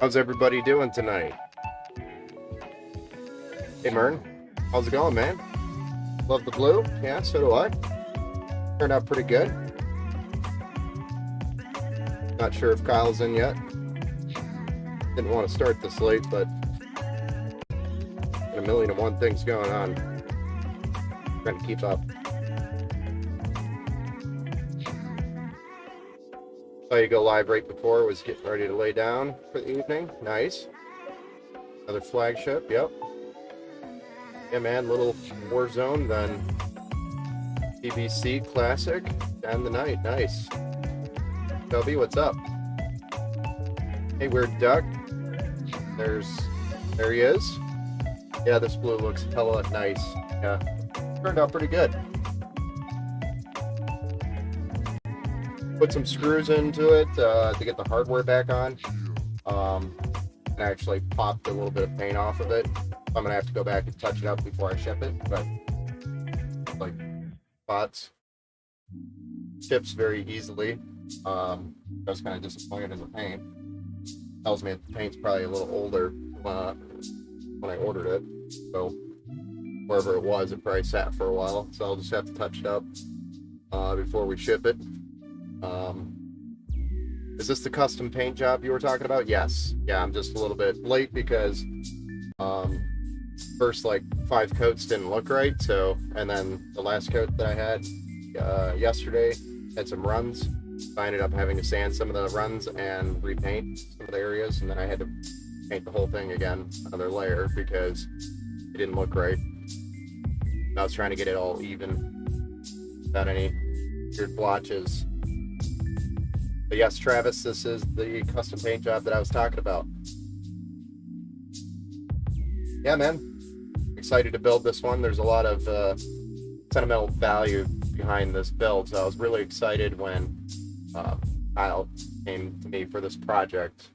How's everybody doing tonight? Hey, Mern. How's it going, man? Love the blue? Yeah, so do I. Turned out pretty good. Not sure if Kyle's in yet. Didn't want to start this late, but got a million and one things going on. Trying to keep up. Saw you go live right before. Was getting ready to lay down for the evening. Nice. Another flagship. Yep. Yeah, man. Little Warzone, then BBC Classic and the night. Nice. Toby, what's up? Hey, Weird Duck. There he is. Yeah, this blue looks hella nice. Yeah, turned out pretty good. Put some screws into it to get the hardware back on. And actually popped a little bit of paint off of it. I'm gonna have to go back and touch it up before I ship it, but like spots, chips very easily. I was kind of disappointed in the paint. Tells me the paint's probably a little older when I ordered it, so wherever it was, it probably sat for a while. So I'll just have to touch it up before we ship it. Is this the custom paint job you were talking about? Yes. Yeah, I'm just a little bit late because first like 5 coats didn't look right, so, and then the last coat that I had yesterday had some runs. I ended up having to sand some of the runs and repaint some of the areas, and then I had to paint the whole thing again, another layer, because it didn't look right. I was trying to get it all even without any weird blotches. But yes, Travis, this is the custom paint job that I was talking about. Yeah, man. Excited to build this one. There's a lot of sentimental value behind this build, so I was really excited when Kyle came to me for this project.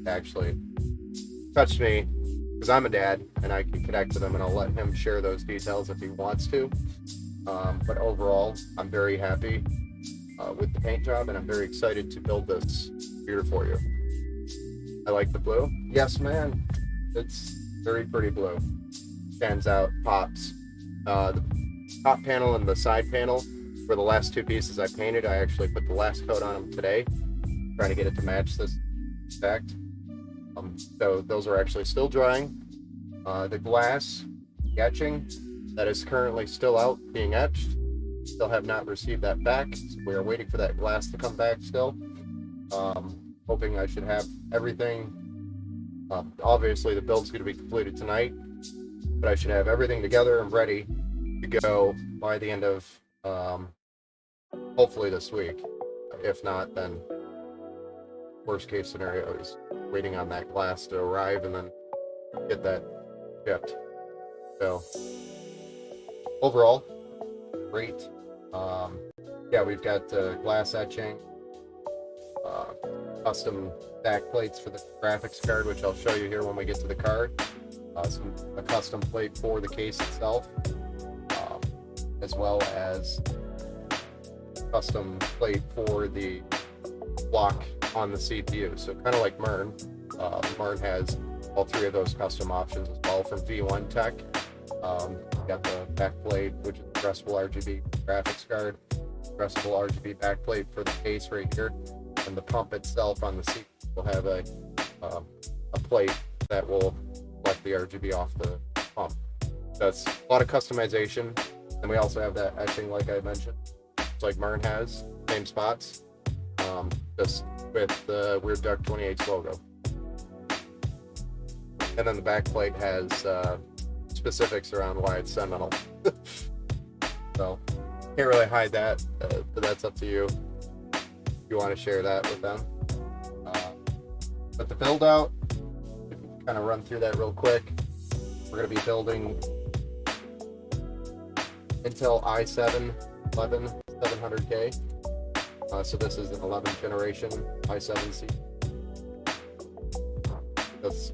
Actually touched me because I'm a dad and I can connect to them, and I'll let him share those details if he wants to. But overall, I'm very happy with the paint job, and I'm very excited to build this beer for you. I like the blue. Yes, man. It's very pretty blue. Stands out, pops. The top panel and the side panel for the last 2 pieces I painted. I actually put the last coat on them today, trying to get it to match this effect. So those are actually still drying. The glass etching that is currently still out being etched. Still have not received that back. So we are waiting for that glass to come back still. Hoping I should have everything. Obviously the build's going to be completed tonight, but I should have everything together and ready to go by the end of hopefully this week. If not, then worst case scenario is waiting on that glass to arrive and then get that shipped. So overall, great. Yeah, we've got glass etching, custom back plates for the graphics card, which I'll show you here when we get to the card. A custom plate for the case itself, as well as custom plate for the block on the CPU. So kind of like Mern. Mern has all 3 of those custom options as well from V1 Tech. Got the back plate, which is addressable RGB graphics card, addressable RGB back plate for the case right here, and the pump itself on the seat will have a plate that will let the RGB off the pump. That's a lot of customization. And we also have that etching, like I mentioned, it's like Mern has, same spots, just with the Weird Duck 28's logo. And then the back plate has specifics around why it's sentimental. So can't really hide that, but that's up to you if you want to share that with them. But the build out, kind of run through that real quick. We're going to be building Intel i7 11700K. So this is an 11th generation i7C. That's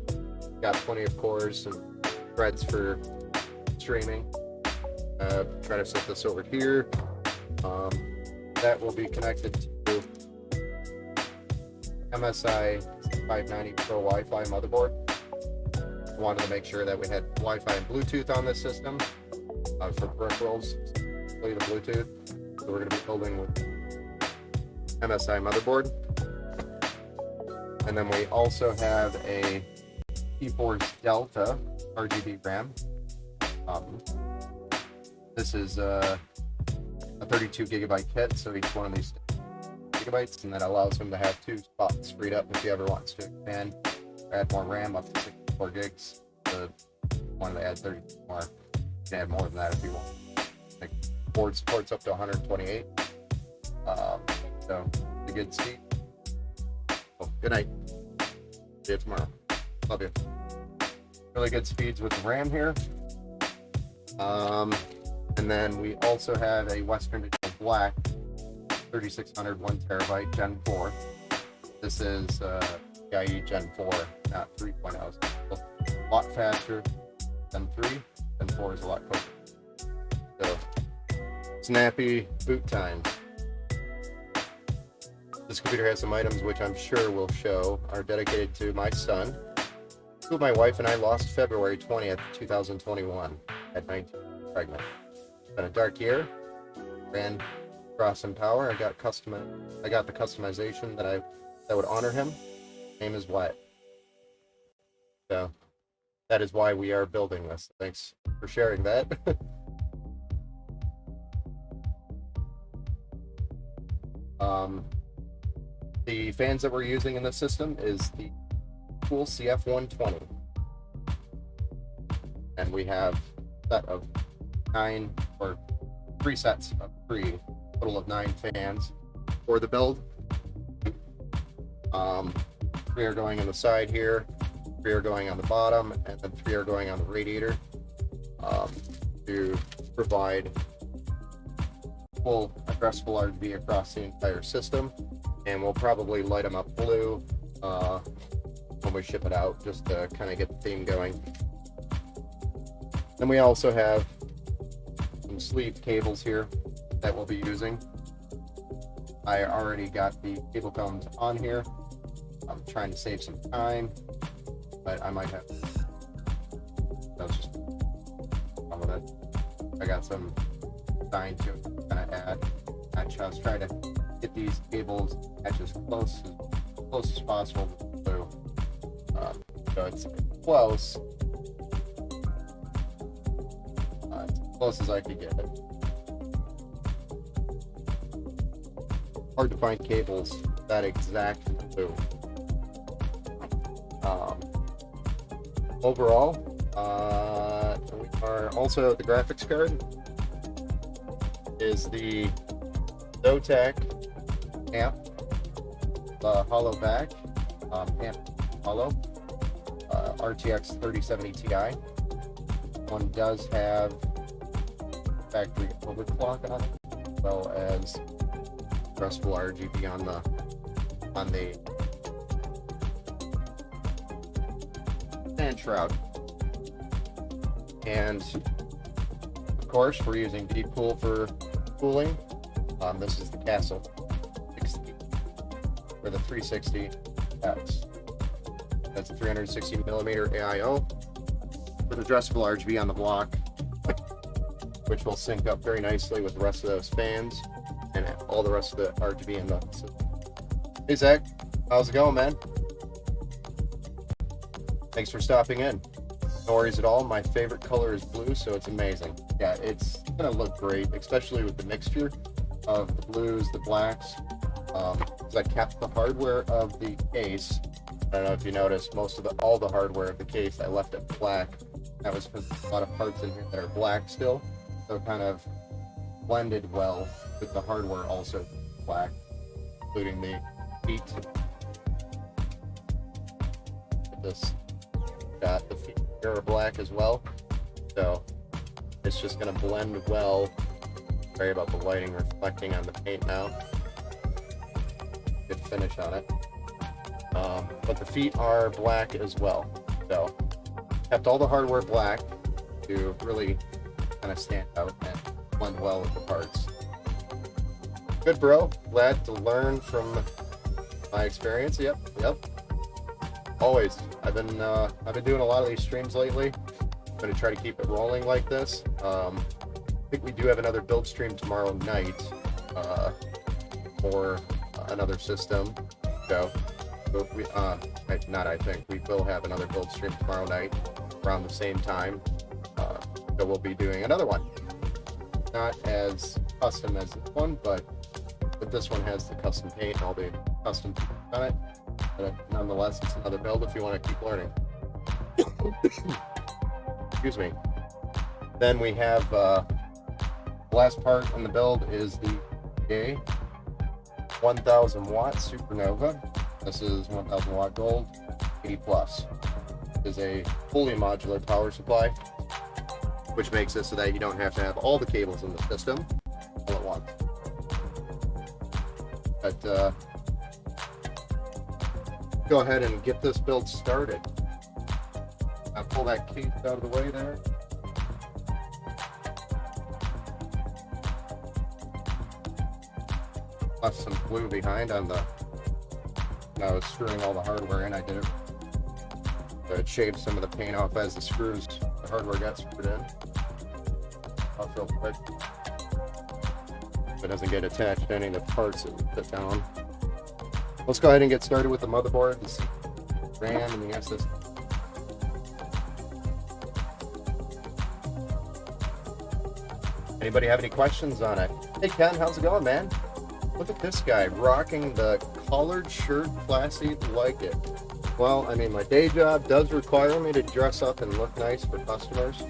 got plenty of cores and threads for streaming. Try to set this over here. That will be connected to MSI 590 Pro Wi-Fi motherboard. Wanted to make sure that we had Wi-Fi and Bluetooth on this system for peripherals, especially the Bluetooth. So we're going to be building with MSI motherboard. And then we also have a GeForce Delta RGB RAM. This is a 32 gigabyte kit, so each one of these gigabytes, and that allows him to have 2 spots freed up if he ever wants to expand or add more RAM up to 64 gigs. The one to add 30 more, you can add more than that if you want. The board supports up to 128. So it's a good speed. Well, good night. See you tomorrow. Love you. Really good speeds with the RAM here. And then we also have a Western Digital Black 3600 1 terabyte Gen 4. This is PCIe Gen 4, not 3.0. So a lot faster than 3. Gen 4 is a lot quicker. So snappy boot times. This computer has some items which I'm sure will show are dedicated to my son, who my wife and I lost February 20th, 2021 at 19 pregnant. It's been a dark year. Ran Cross and Power. I got the customization that would honor him. Name is Wyatt. So that is why we are building this. Thanks for sharing that. The fans that we're using in this system is the Cool CF120. And we have a set of 3 sets of 3, total of 9 fans for the build. 3 are going on the side here, 3 are going on the bottom, and then 3 are going on the radiator to provide full addressable RGB across the entire system. And we'll probably light them up blue when we ship it out, just to kind of get the theme going. Then we also have some sleeve cables here that we'll be using. I already got the cable cones on here. I'm trying to save some time, but I might have. That's just fun with it. I got some design to kind of add. Actually, I was trying to get these cables as close as possible to the blue. So it's close. As close as I could get it. Hard to find cables that exact blue. Overall, we are also the graphics card is the Zotac amp, the hollow back, amp hollow, RTX 3070 Ti. One does have factory overclock on it, as well as addressable RGB on the fan shroud. And of course, we're using deep cool for cooling. This is the Castle 60 for the 360X. That's a 360 millimeter AIO with addressable RGB on the block, which will sync up very nicely with the rest of those fans and all the rest of the RGB in the system. Hey Zach, how's it going, man? Thanks for stopping in. No worries at all. My favorite color is blue, so it's amazing. Yeah, it's gonna look great, especially with the mixture of the blues, the blacks. I kept the hardware of the case. I don't know if you noticed, all the hardware of the case, I left it black. That was because there's a lot of parts in here that are black still, so it kind of blended well with the hardware also black, including the feet. This got the feet here are black as well, so it's just going to blend well. Sorry about the lighting reflecting on the paint now. Good finish on it. But the feet are black as well, so kept all the hardware black to really kind of stand out and blend well with the parts. Good, bro. Glad to learn from my experience. Yep. always. I've been doing a lot of these streams lately. I'm gonna try to keep it rolling like this. I think we do have another build stream tomorrow night for another system. So we, I think we will have another build stream tomorrow night around the same time. So we'll be doing another one. Not as custom as this one, but this one has the custom paint and all the custom on it. But nonetheless, it's another build if you want to keep learning. Excuse me. Then we have the last part in the build is the 1000 watt Supernova. This is 1000 watt gold, 80 plus. Is a fully modular power supply, which makes it so that you don't have to have all the cables in the system all at once. But go ahead and get this build started. I'll pull that case out of the way there. Left some glue behind on the, when I was screwing all the hardware in, I did it. So it shaved some of the paint off as the screws, the hardware got screwed in. Off real quick. If it doesn't get attached to any of the parts that we put down. Let's go ahead and get started with the motherboard, the RAM, and the SSD. Anybody have any questions on it? Hey Ken, how's it going, man? Look at this guy rocking the collared shirt, classy like it. Well, I mean, my day job does require me to dress up and look nice for customers,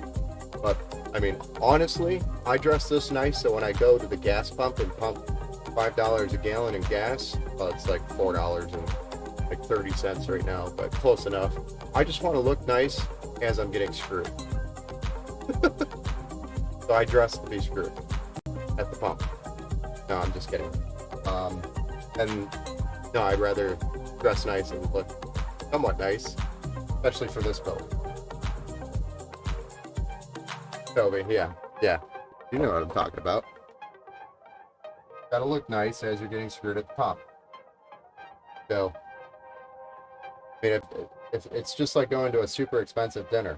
but I mean, honestly, I dress this nice so when I go to the gas pump and pump $5 a gallon in gas, well, it's like $4 and like 30 cents right now, but close enough. I just want to look nice as I'm getting screwed. So I dress to be screwed at the pump. No, I'm just kidding. And no, I'd rather dress nice and look somewhat nice, especially for this build. Toby, yeah, you know what I'm talking about. Gotta look nice as you're getting screwed at the pump. So, I mean, if it's just like going to a super expensive dinner,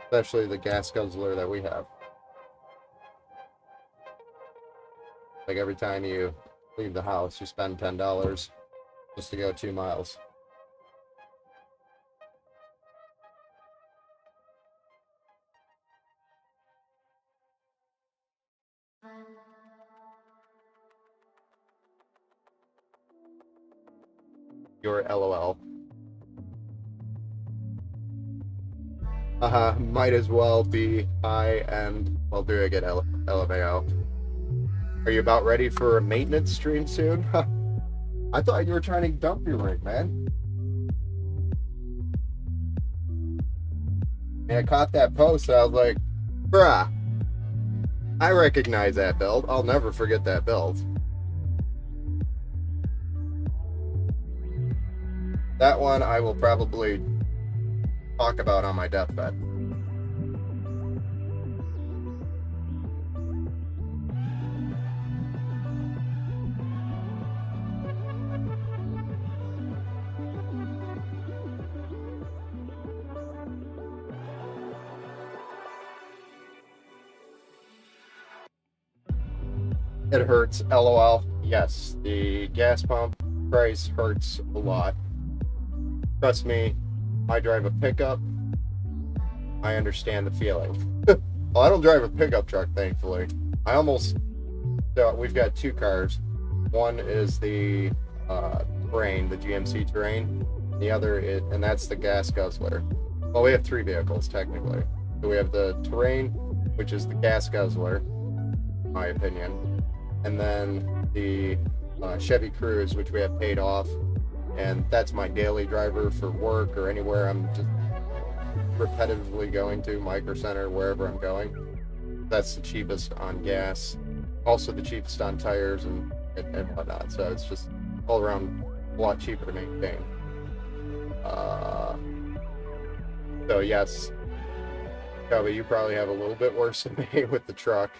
especially the gas guzzler that we have. Like every time you leave the house, you spend $10 just to go 2 miles. Your LOL. Might as well be high and well, do I get LMAO? Are you about ready for a maintenance stream soon? I thought you were trying to dump your rig, man. And I caught that post and I was like, bruh, I recognize that build. I'll never forget that build. That one I will probably talk about on my deathbed. It hurts, LOL. Yes, the gas pump price hurts a lot. Trust me, I drive a pickup. I understand the feeling. Well, I don't drive a pickup truck, thankfully. So we've got 2 cars. One is the Terrain, the GMC Terrain. The other is, and that's the gas guzzler. Well, we have 3 vehicles, technically. So we have the Terrain, which is the gas guzzler, in my opinion. And then the Chevy Cruze, which we have paid off, and that's my daily driver for work or anywhere I'm just repetitively going to, Micro Center, wherever I'm going. That's the cheapest on gas, also the cheapest on tires and whatnot. So it's just all around a lot cheaper to maintain. So yes, Toby, you probably have a little bit worse than me with the truck.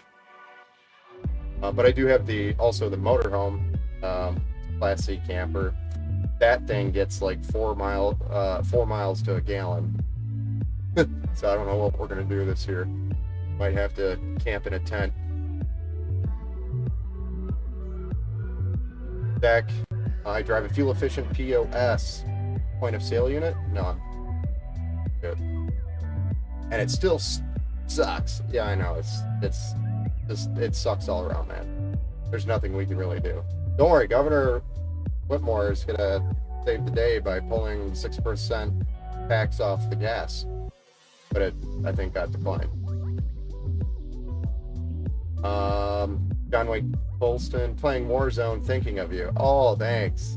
But I do have also the motorhome Class C camper. That thing gets like 4 miles to a gallon. So I don't know what we're gonna do this year. Might have to camp in a tent. Deck. I drive a fuel-efficient POS point of sale unit. No, I'm good. And it still sucks. Yeah, I know. It's just it sucks all around, man. There's nothing we can really do. Don't worry, Governor Whitmore is gonna save the day by pulling 6% tax off the gas, but it I think got declined. John Wayne Colston, playing Warzone, thinking of you. Oh, thanks.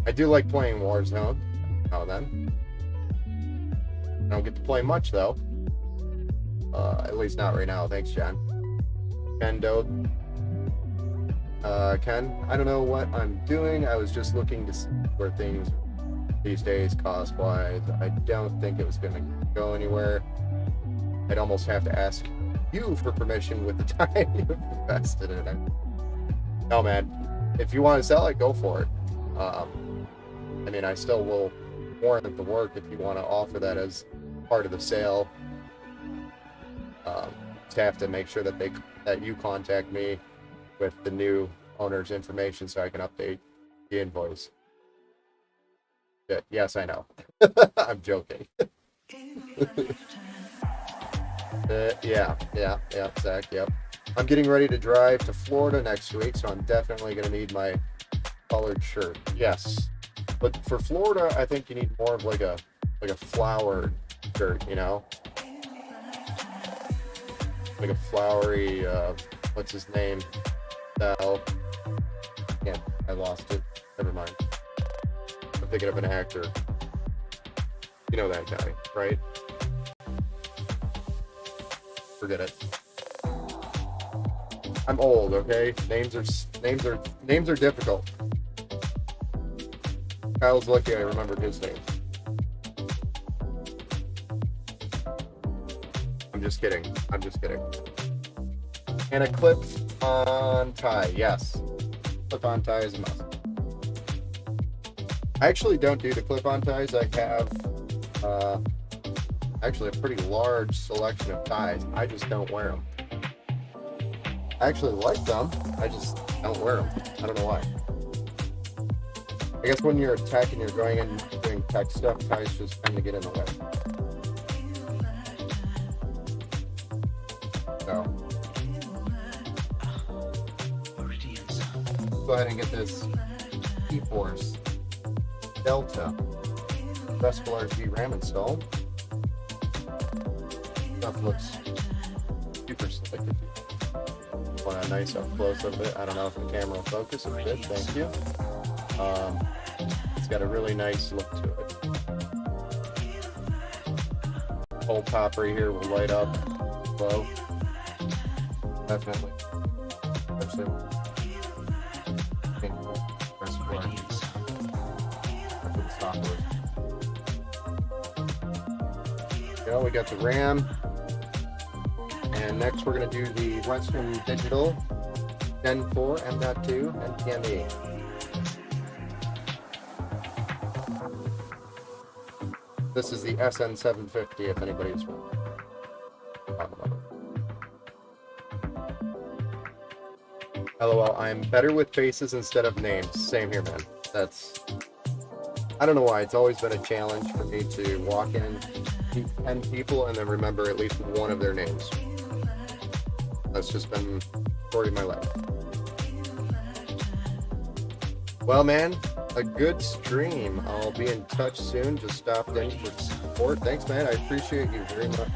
I do like playing Warzone. Now then. I don't get to play much, though. At least not right now. Thanks, John. Ken Dode. Ken, I don't know what I'm doing. I was just looking to see where things these days cost-wise. I don't think it was going to go anywhere. I'd almost have to ask you for permission with the time you've invested in it. No, man. If you want to sell it, go for it. I mean, I still will warrant the work if you want to offer that as part of the sale. Just have to make sure that you contact me with the new owner's information so I can update the invoice. Yes, I know. I'm joking. Yeah, Zach, yep. I'm getting ready to drive to Florida next week, so I'm definitely going to need my colored shirt. Yes. But for Florida, I think you need more of like a flowered shirt, you know? Like a flowery, what's his name? Style. Yeah, I lost it. Never mind. I'm thinking of an actor. You know that guy, right? Forget it. I'm old, okay? Names are difficult. Kyle's lucky I remembered his name. I'm just kidding. And a clip-on tie, yes. Clip-on tie is a must. I actually don't do the clip-on ties. I have actually a pretty large selection of ties. I just don't wear them. I actually like them. I just don't wear them. I don't know why. I guess when you're a tech and you're going in doing tech stuff, ties just tend to get in the way. So, go ahead and get this E-Force Delta Vespel RG RAM installed. Stuff looks super slick. If you want a nice up close of it, I don't know if the camera will focus a bit. Thank you. It's got a really nice look to it. Whole top right here will light up low. Definitely. Especially we got the RAM, and next we're going to do the Western Digital Gen 4 M.2 NVMe. This is the SN750 if anybody's talking about it. LOL, I'm better with faces instead of names. Same here, man. I don't know why, it's always been a challenge for me to walk in, meet 10 people, and then remember at least one of their names. That's just been the story of my life. Well, man, a good stream. I'll be in touch soon. Just stopped in for support. Thanks, man. I appreciate you very much.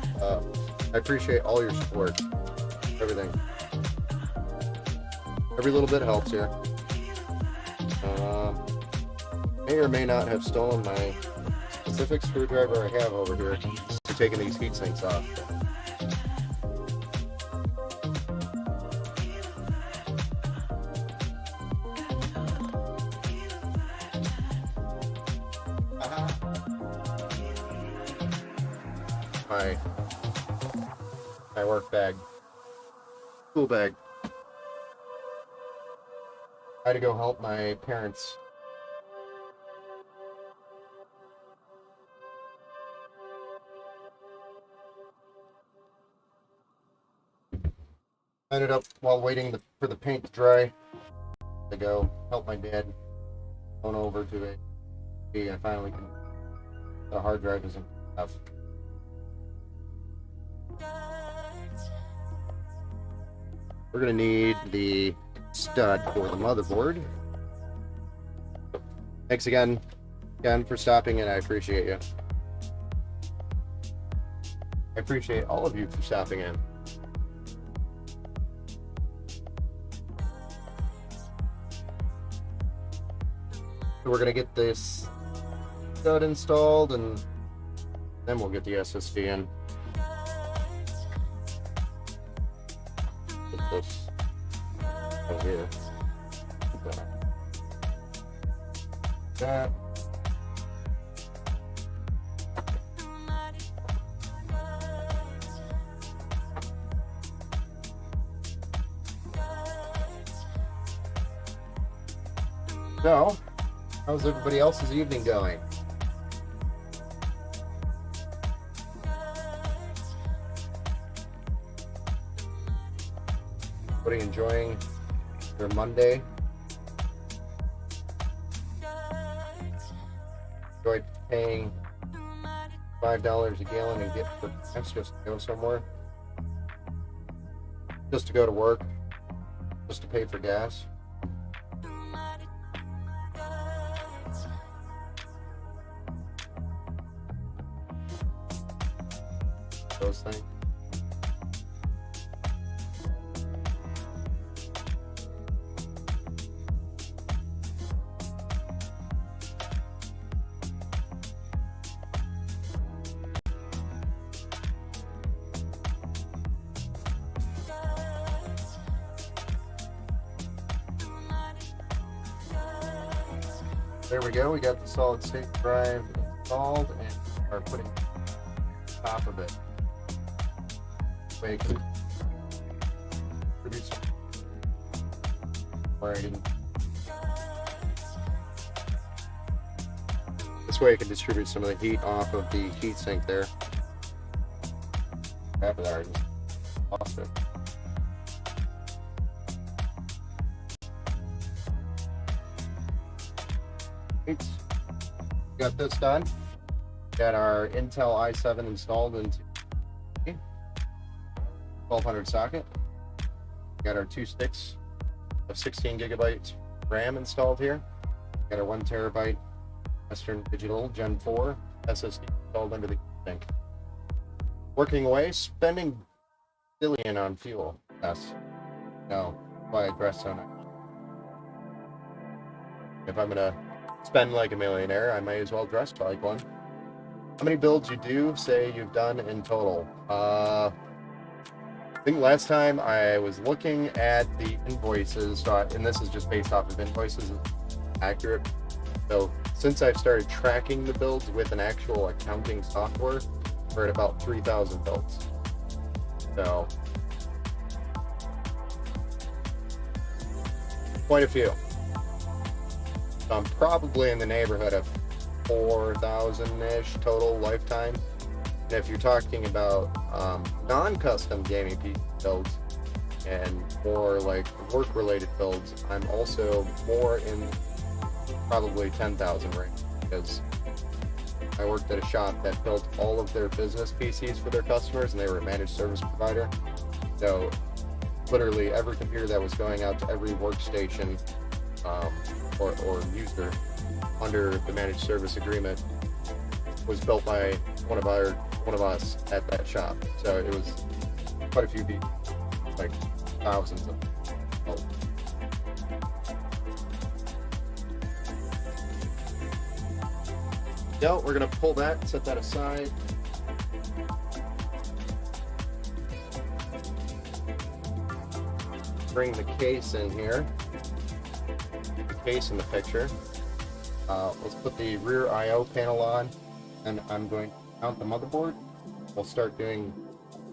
I appreciate all your support. Everything. Every little bit helps here. May or may not have stolen my specific screwdriver I have over here for taking these heat sinks off. My work bag. School bag. I had to go help my parents. I ended up, while waiting for the paint to dry, to go help my dad phone over to I finally can. The hard drive isn't enough. We're gonna need the stud for the motherboard. Thanks again for stopping in. I appreciate you. I appreciate all of you for stopping in. So we're gonna get this stud installed, and then we'll get the SSD in. Put this right here. That. So, how's everybody else's evening going? Everybody enjoying their Monday? Enjoyed paying $5 a gallon and get for gas just to go somewhere? Just to go to work? Just to pay for gas? Those things. There we go. We got the solid state drive installed and are putting top of it. Wait, produce writing. This way, I can distribute some of the heat off of the heatsink there. Crap, I already lost it. Got this done. Got our Intel i7 installed into 1200 socket. Got our 2 sticks of 16 gigabyte RAM installed here. Got our 1 terabyte Western Digital Gen 4 SSD installed under the heatsink. Working away, spending billion on fuel. Yes. No. Why I dress so nice. If I'm gonna spend like a millionaire, I might as well dress like one. How many builds you do say you've done in total? I think last time I was looking at the invoices, and this is just based off of invoices, accurate. So since I've started tracking the builds with an actual accounting software, we're at about 3,000 builds. So quite a few. So I'm probably in the neighborhood of 4,000-ish total lifetime. And if you're talking about non-custom gaming PC builds and more like work-related builds, I'm also more in probably 10,000 range, because I worked at a shop that built all of their business PCs for their customers, and they were a managed service provider. So literally every computer that was going out to every workstation or user under the managed service agreement was built by one of us at that shop. So it was quite a few people, like thousands of people. Yeah, we're gonna pull that, set that aside. Bring the case in here. The case in the picture. Let's put the rear I/O panel on, and I'm going to mount the motherboard. We'll start doing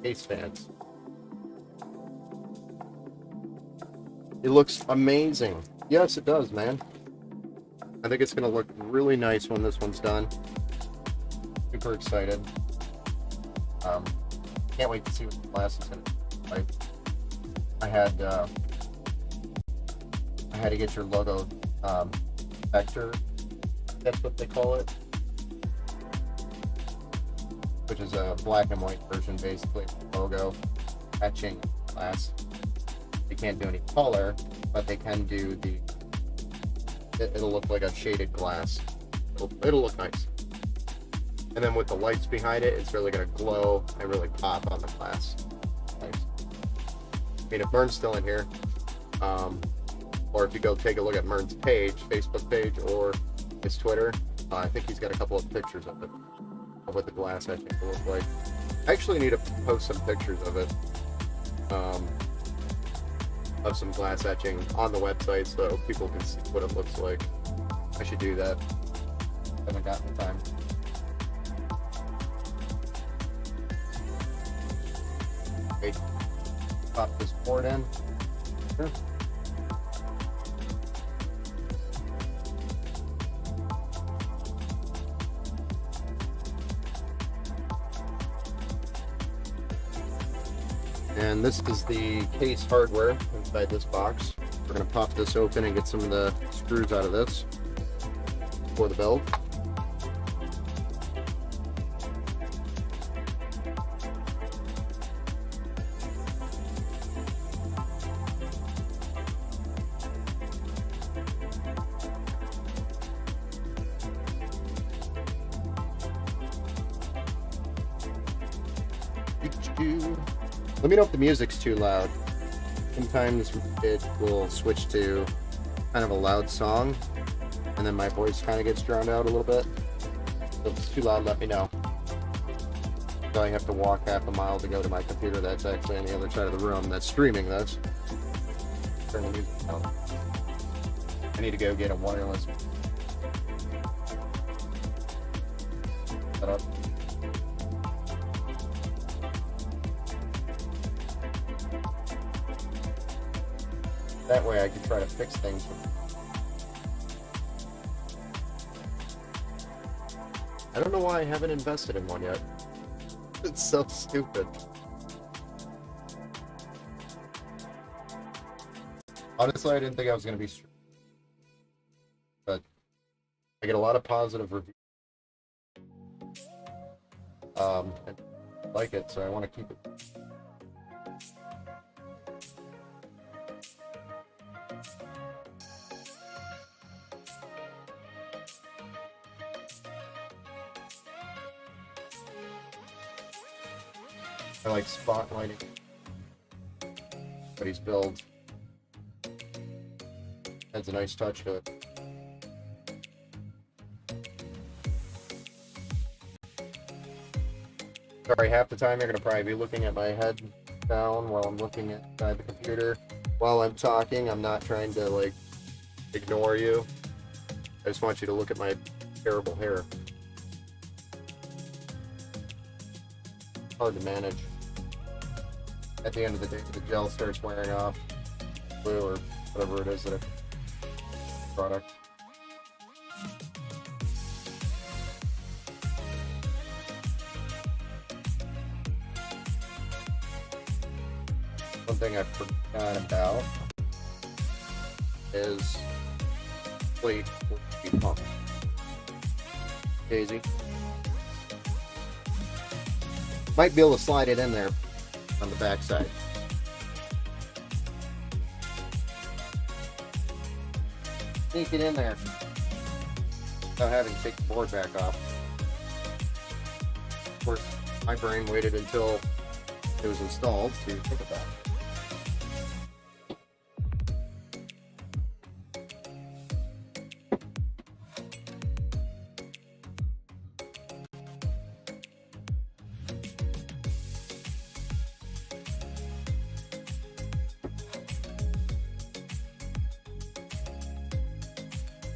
case fans. It looks amazing. Yes, it does, man. I think it's going to look really nice when this one's done. Super excited. Can't wait to see what the glass is going to look like. I had to get your logo vector. That's what they call it. Which is a black and white version, basically, of the logo etching glass. They can't do any color, but they can do the. It'll look like a shaded glass. It'll look nice. And then with the lights behind it, it's really going to glow and really pop on the glass. Nice. I mean, if Mern's still in here, or if you go take a look at Mern's page, Facebook page, or his Twitter, I think he's got a couple of pictures of it, of what the glass etching will look like. I actually need to post some pictures of it, of some glass etching on the website so people can see what it looks like. I should do that. Haven't gotten the time. Okay. Pop this board in. Sure. And this is the case hardware inside this box. We're going to pop this open and get some of the screws out of this for the build. Let me know if the music's too loud. Sometimes it will switch to kind of a loud song, and then my voice kind of gets drowned out a little bit. So if it's too loud, let me know. So I have to walk half a mile to go to my computer that's actually on the other side of the room that's streaming this. Turn the music down. I need to go get a wireless set up. That way I can try to fix things. I don't know why I haven't invested in one yet. It's so stupid. Honestly, I didn't think I was going to be, but I get a lot of positive reviews. And I like it, so I want to keep it. I like spotlighting everybody's build. Adds a nice touch to it. Sorry, half the time you're going to probably be looking at my head down while I'm looking at the computer. While I'm talking, I'm not trying to, like, ignore you. I just want you to look at my terrible hair. Hard to manage. At the end of the day, the gel starts wearing off, glue or whatever it is that it's product. One thing I forgot about is plate will be pumped. Daisy. Might be able to slide it in there on the back side. Sneak it in there without having to take the board back off. Of course, my brain waited until it was installed to think of that.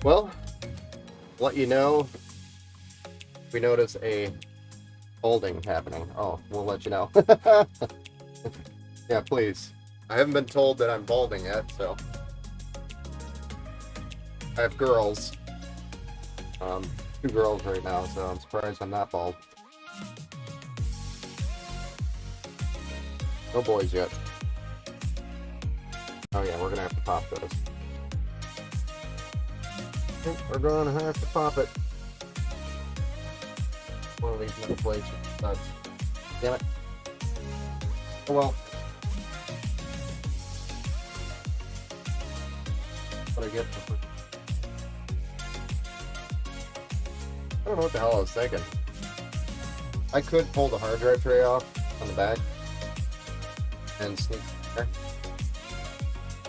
Well, let you know, we notice a folding happening. Oh, we'll let you know. Yeah, please. I haven't been told that I'm balding yet, so I have girls. 2 girls right now, so I'm surprised I'm not bald. No boys yet. Oh yeah, we're gonna have to pop those. We're gonna have to pop it. One of these metal plates with studs. Damn it. Oh well. What I get for... I don't know what the hell I was thinking. I could pull the hard drive tray off on the back and sneak there,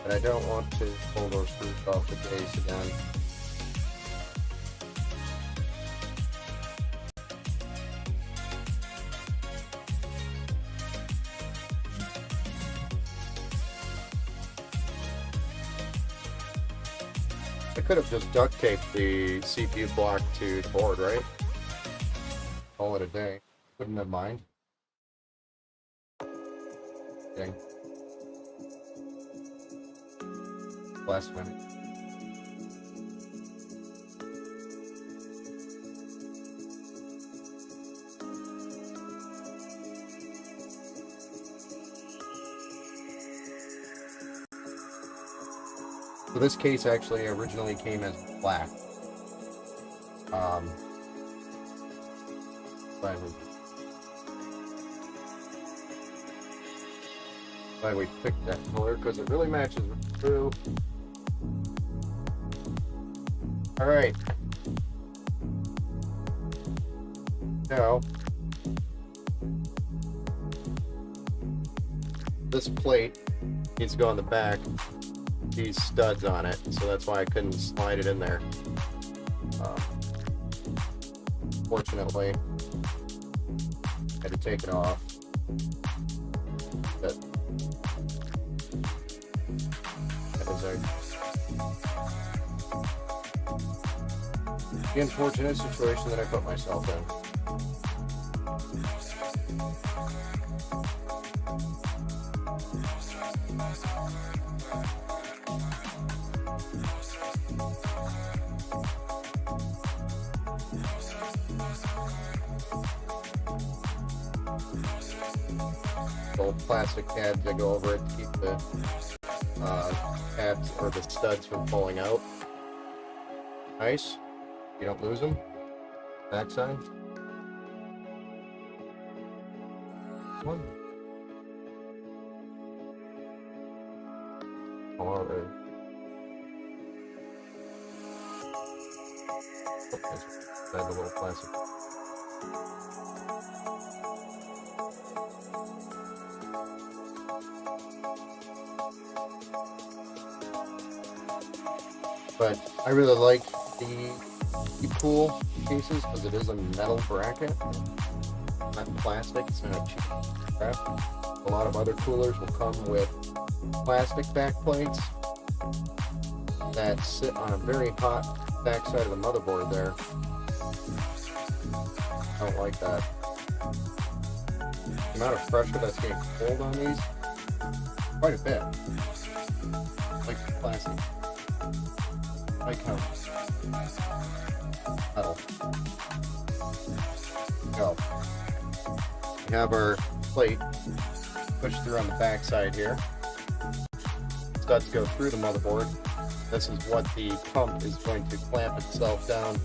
but I don't want to pull those screws off the case again. I could have just duct taped the CPU block to the board, right? Call it a day. Wouldn't have mind. Dang. Last minute. So this case actually originally came as black. Glad we picked that color because it really matches through. All right. Now, this plate needs to go on the back. These studs on it, so that's why I couldn't slide it in there. Fortunately, I had to take it off. But that was the unfortunate situation that I put myself in. Old plastic tabs that go over it to keep the tabs or the studs from falling out. Nice. You don't lose them. Backside. One. All right. I have a little plastic. But I really like the cool cases because it is a metal bracket, not plastic. It's not cheap crap. A lot of other coolers will come with plastic back plates that sit on a very hot backside of the motherboard there. I don't like that. The amount of pressure that's getting pulled on these, quite a bit. Like the plastic. Like how metal. Go. We have our plate pushed through on the back side here. Studs go through the motherboard. This is what the pump is going to clamp itself down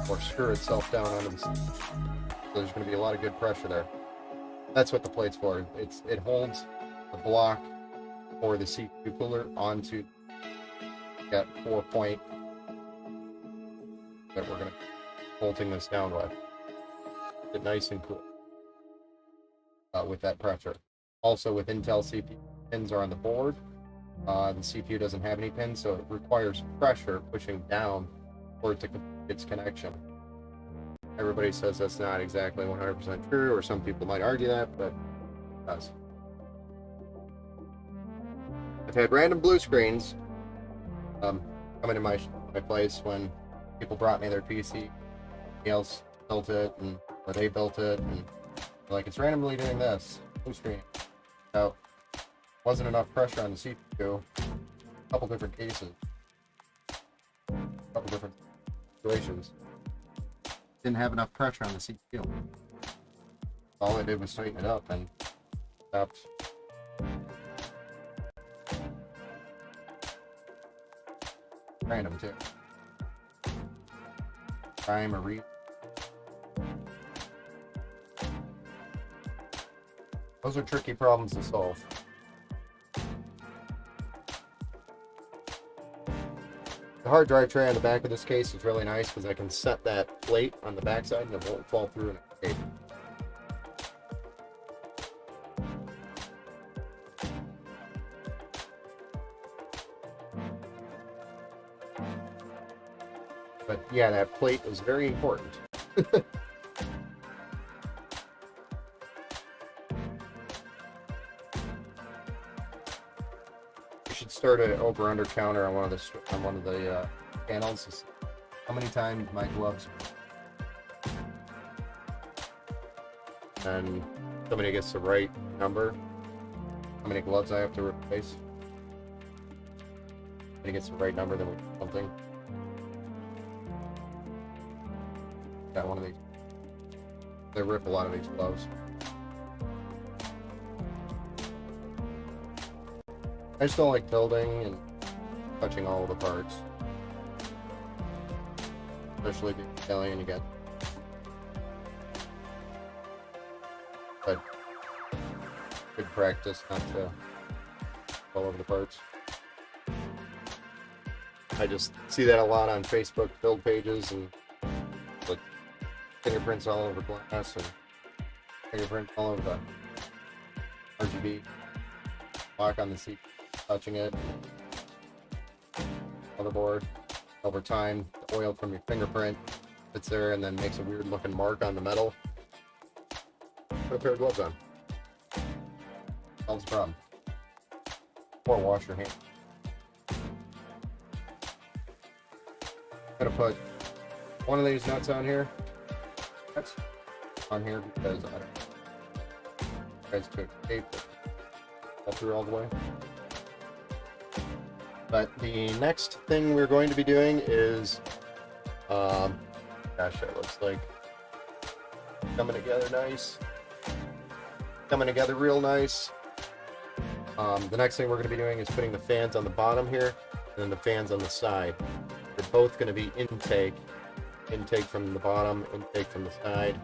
or screw itself down onto the seat. So there's going to be a lot of good pressure there. That's what the plate's for. It holds the block for the CPU cooler onto that 4-point that we're going to be bolting this down with. Get nice and cool with that pressure. Also, with Intel CPU, pins are on the board. The CPU doesn't have any pins, so it requires pressure pushing down for it to complete its connection. Everybody says that's not exactly 100% true, or some people might argue that, but it does. I've had random blue screens come into my place when people brought me their PC. Somebody else built it, or they built it, and they're like, it's randomly doing this. Blue screen. So, wasn't enough pressure on the CPU. A couple different cases. couple different situations. Didn't have enough pressure on the CPU. All I did was tighten it up and stopped. Random too. Time or read. Those are tricky problems to solve. The hard drive tray on the back of this case is really nice because I can set that plate on the back side and it won't fall through and escape. But yeah, that plate is very important. You should start an over/under counter on one of the panels. How many times my gloves, and somebody gets the right number. How many gloves I have to replace? Somebody gets the right number, then we do something. Got one of these. They rip a lot of these gloves. I just don't like building and touching all of the parts. Especially the Italian you get. But good practice not to all over the parts. I just see that a lot on Facebook build pages and like fingerprints all over glass and fingerprints all over the RGB. Lock on the seat, touching it. Motherboard. Over time, the oil from your fingerprint sits there and then makes a weird looking mark on the metal. Put a pair of gloves on. Solves the problem. Or wash your hand. I'm gonna put one of these nuts on here. That's on here because I don't know. You guys could escape it all through all the way. But the next thing we're going to be doing is, gosh, that looks like coming together nice. Coming together real nice. The next thing we're going to be doing is putting the fans on the bottom here, and then the fans on the side. They're both going to be intake from the bottom, intake from the side.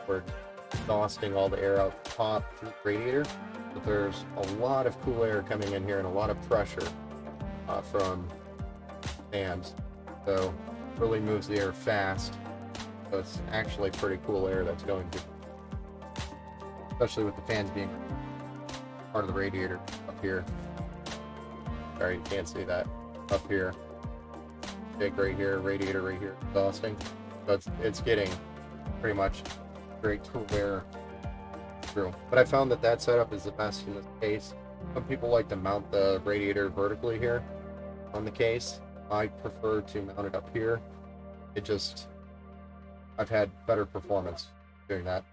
We're exhausting all the air out the top through the radiator, but there's a lot of cool air coming in here and a lot of pressure from fans, so it really moves the air fast. So it's actually pretty cool air that's going to, especially with the fans being part of the radiator up here. Sorry, you can't see that up here. Big right here, radiator right here, exhausting. So it's getting pretty much very cool air through. But I found that setup is the best in this case. Some people like to mount the radiator vertically here on the case. I prefer to mount it up here. I've had better performance doing that.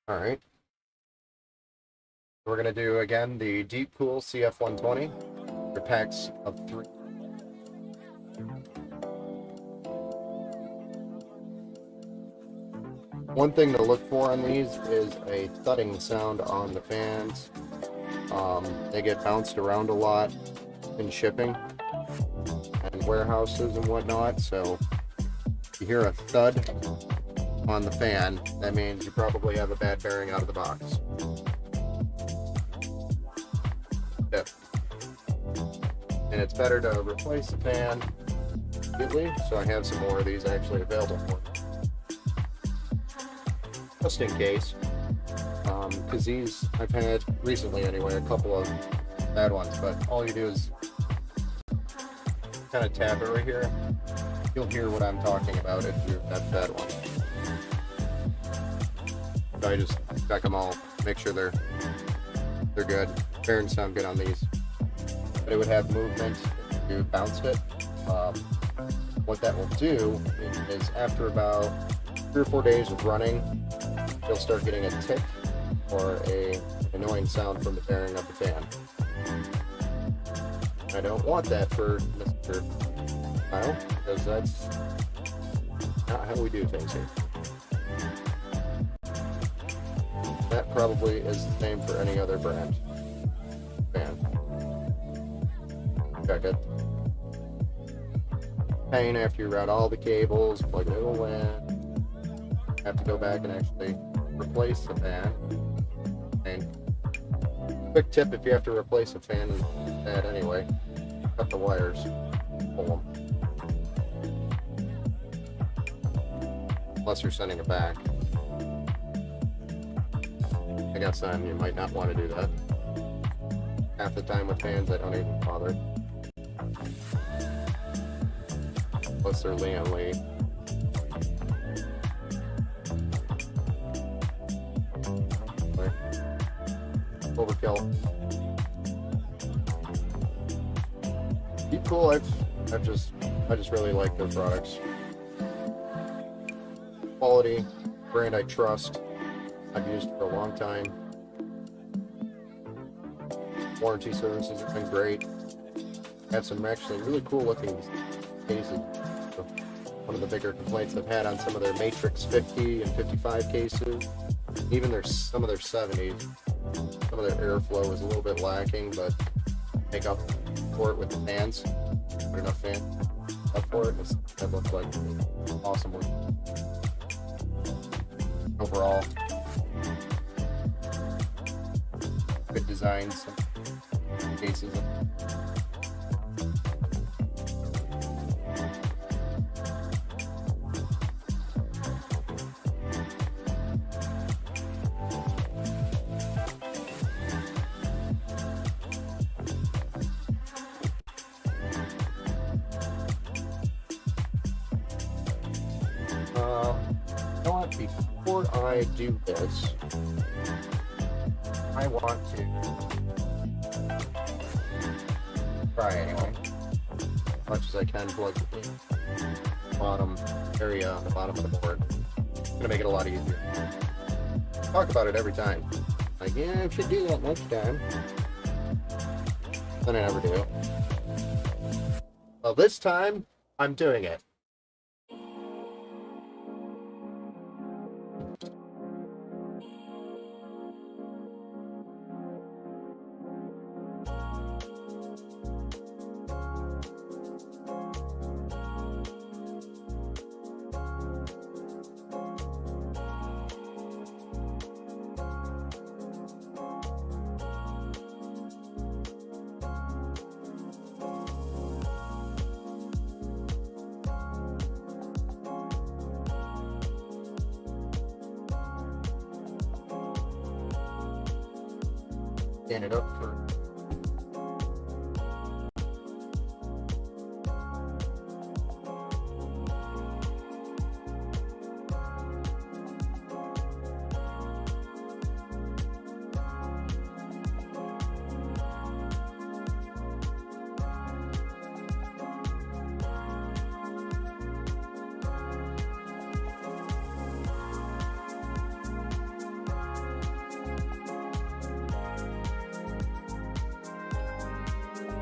All right. We're gonna do again the Deep Cool CF120. The packs of 3. One thing to look for on these is a thudding sound on the fans. They get bounced around a lot in shipping and warehouses and whatnot, so if you hear a thud on the fan, that means you probably have a bad bearing out of the box. Yep. And it's better to replace the fan immediately, so I have some more of these actually available for you. Just in case, because these I've had recently anyway, a couple of bad ones, but all you do is kind of tap it right here. You'll hear what I'm talking about if you have bad one. So I just check them all, make sure they're good. Bearings sound good on these, but it would have movement if you bounced it. What that will do is after about 3 or 4 days of running, you'll start getting a tick or a annoying sound from the bearing of the fan. I don't want that for Mr. Kyle, because that's not how we do things here. That probably is the same for any other brand. Fan. Check it. Pain after you route all the cables, plug it all in. Have to go back and actually replace the fan. And quick tip, if you have to replace a fan that anyway, cut the wires, pull them. Unless you're sending it back. I guess then you might not want to do that. Half the time with fans, I don't even bother. Plus they're Lian Li. Overkill. Be cool. I just really like their products. Quality, brand I trust. I've used for a long time. Warranty services have been great. Had some actually really cool looking cases. One of the bigger complaints I've had on some of their Matrix 50 and 55 cases, even some of their 70s, some of their airflow is a little bit lacking, but make up for it with the fans. Put enough fan up for it. That looks like awesome work. Overall, good designs, some cases. Before I do this, I want to try anyway, as much as I can, plug the bottom area on the bottom of the board. It's going to make it a lot easier. I talk about it every time. Like, yeah, I should do that next time. Then I never do. Well, this time, I'm doing it. Stand it up for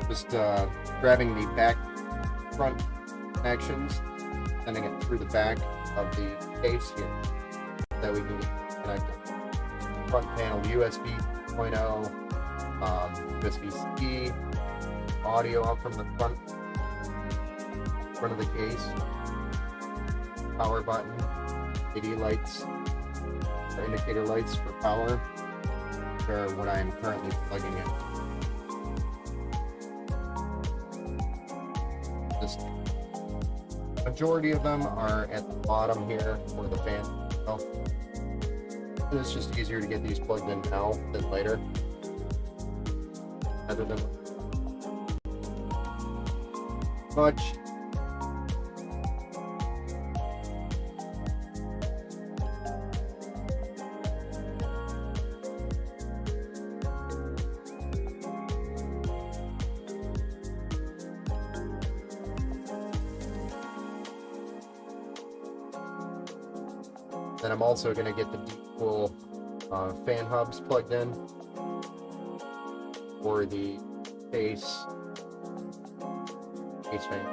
just grabbing the back front connections, sending it through the back of the case here, that we can connect it. Front panel USB 2.0, USB-C, audio out from the front of the case, power button, LED lights, or indicator lights for power, are what I am currently plugging in. Majority of them are at the bottom here where the fan itself. It's just easier to get these plugged in now than later. Rather than much. Then I'm also going to get the dual fan hubs plugged in for the case Ace fan.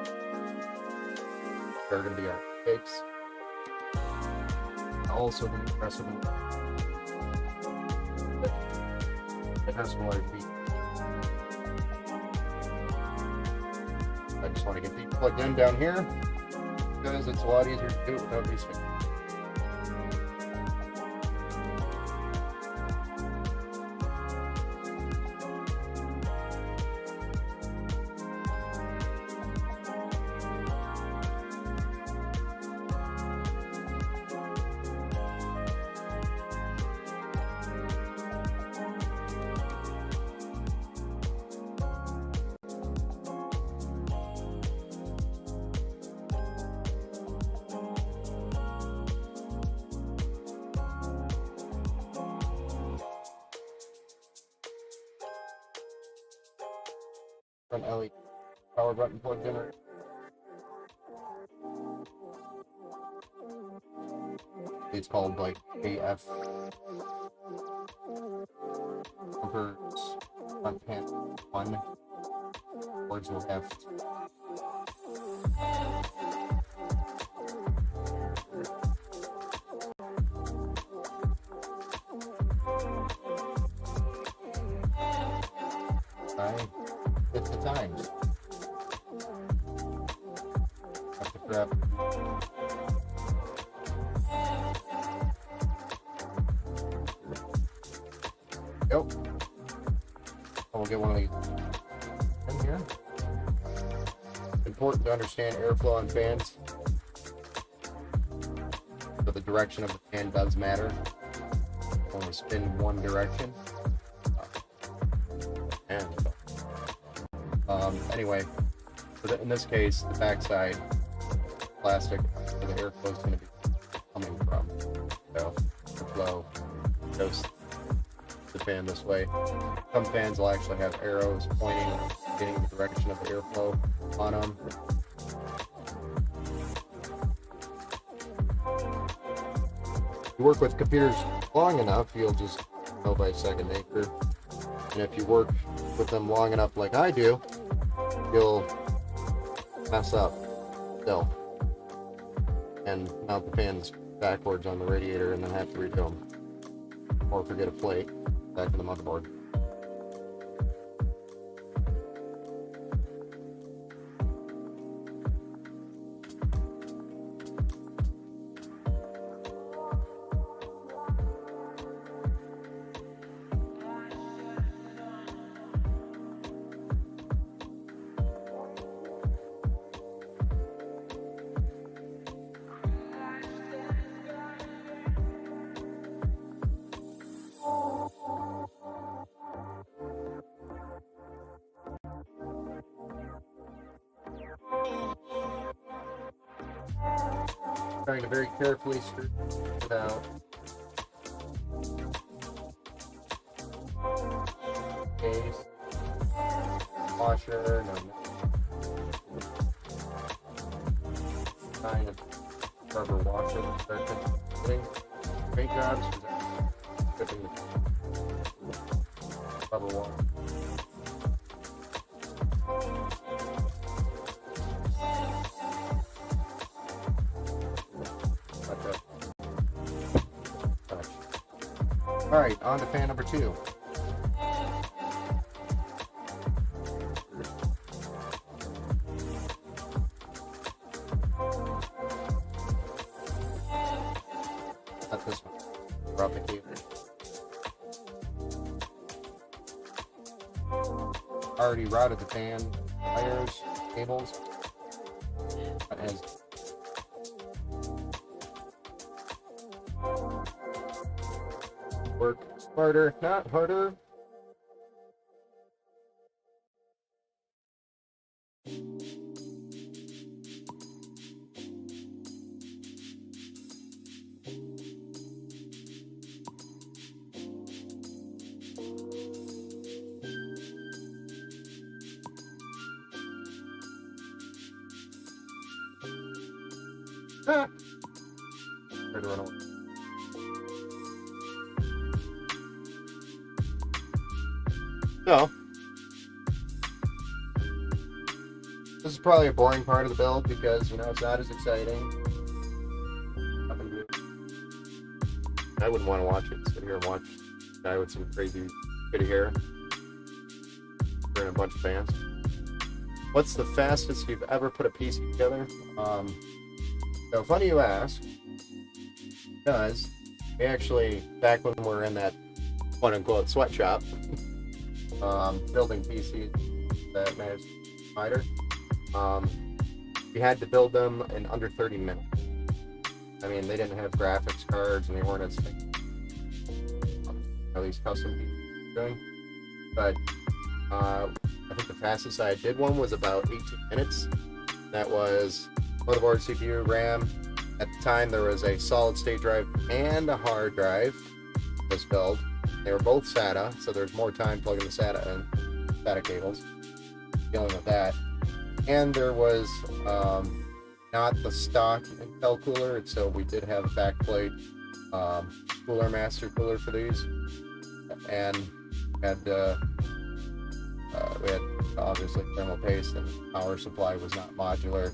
They're going to be our cakes. Also, the compressor. It has smaller feet. I just want to get these plugged in down here because it's a lot easier to do it without these fans. Front LED power button plugged in. It's called like AF bumpers front pan 1 towards the left. Alright, it's the times. Have to grab. Yep. We'll get one of these in here. Important to understand airflow on fans. So the direction of the fan does matter. Only spin one direction. And anyway, in this case, the backside plastic where the airflow is going to be coming from. So the flow goes the fan this way. Some fans will actually have arrows pointing, getting the direction of the airflow on them. If you work with computers long enough, you'll just know by second nature. And if you work with them long enough like I do, you'll mess up still and mount the fans backwards on the radiator and then have to redo them. Or forget a plate back in the motherboard. Trying to very carefully screw it out. Case, washer, kind of rubber washer, start putting paint jobs, stripping the rubber washer. All right, on to fan number 2. Not this one. Drop the cable. Already routed the fan wires, cables. That has work smarter, not harder. Ah! Try to run away. So, This is probably a boring part of the build because, you know, it's not as exciting. I wouldn't want to watch it. Sit here and watch a guy with some crazy shitty hair and a bunch of fans. What's the fastest you've ever put a PC together? So funny you ask, because we actually, back when we were in that quote-unquote sweatshop, building PCs that managed to spider, we had to build them in under 30 minutes. I mean, they didn't have graphics cards and they weren't as thick, at least custom PCs doing. But I think the fastest I did one was about 18 minutes. That was motherboard, CPU, RAM. At the time, there was a solid state drive and a hard drive. This build, they were both SATA, so there's more time plugging the SATA in, SATA cables, dealing with that. And there was not the stock Intel cooler, so we did have a backplate cooler, master cooler for these, and we had obviously thermal paste, and power supply was not modular.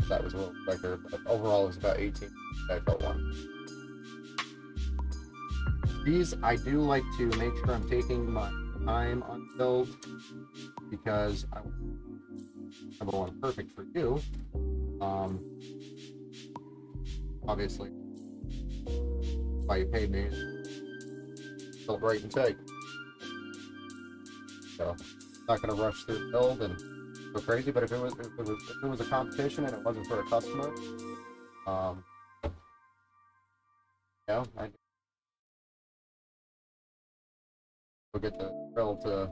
That was a little quicker, but overall it was about 18 I built one. These, I do like to make sure I'm taking my time on build, because I number one, perfect for you. Obviously, why you paid me, built right and tight. So, not going to rush through the build and go crazy. But if it was a competition and it wasn't for a customer, yeah, I'd go get the drill to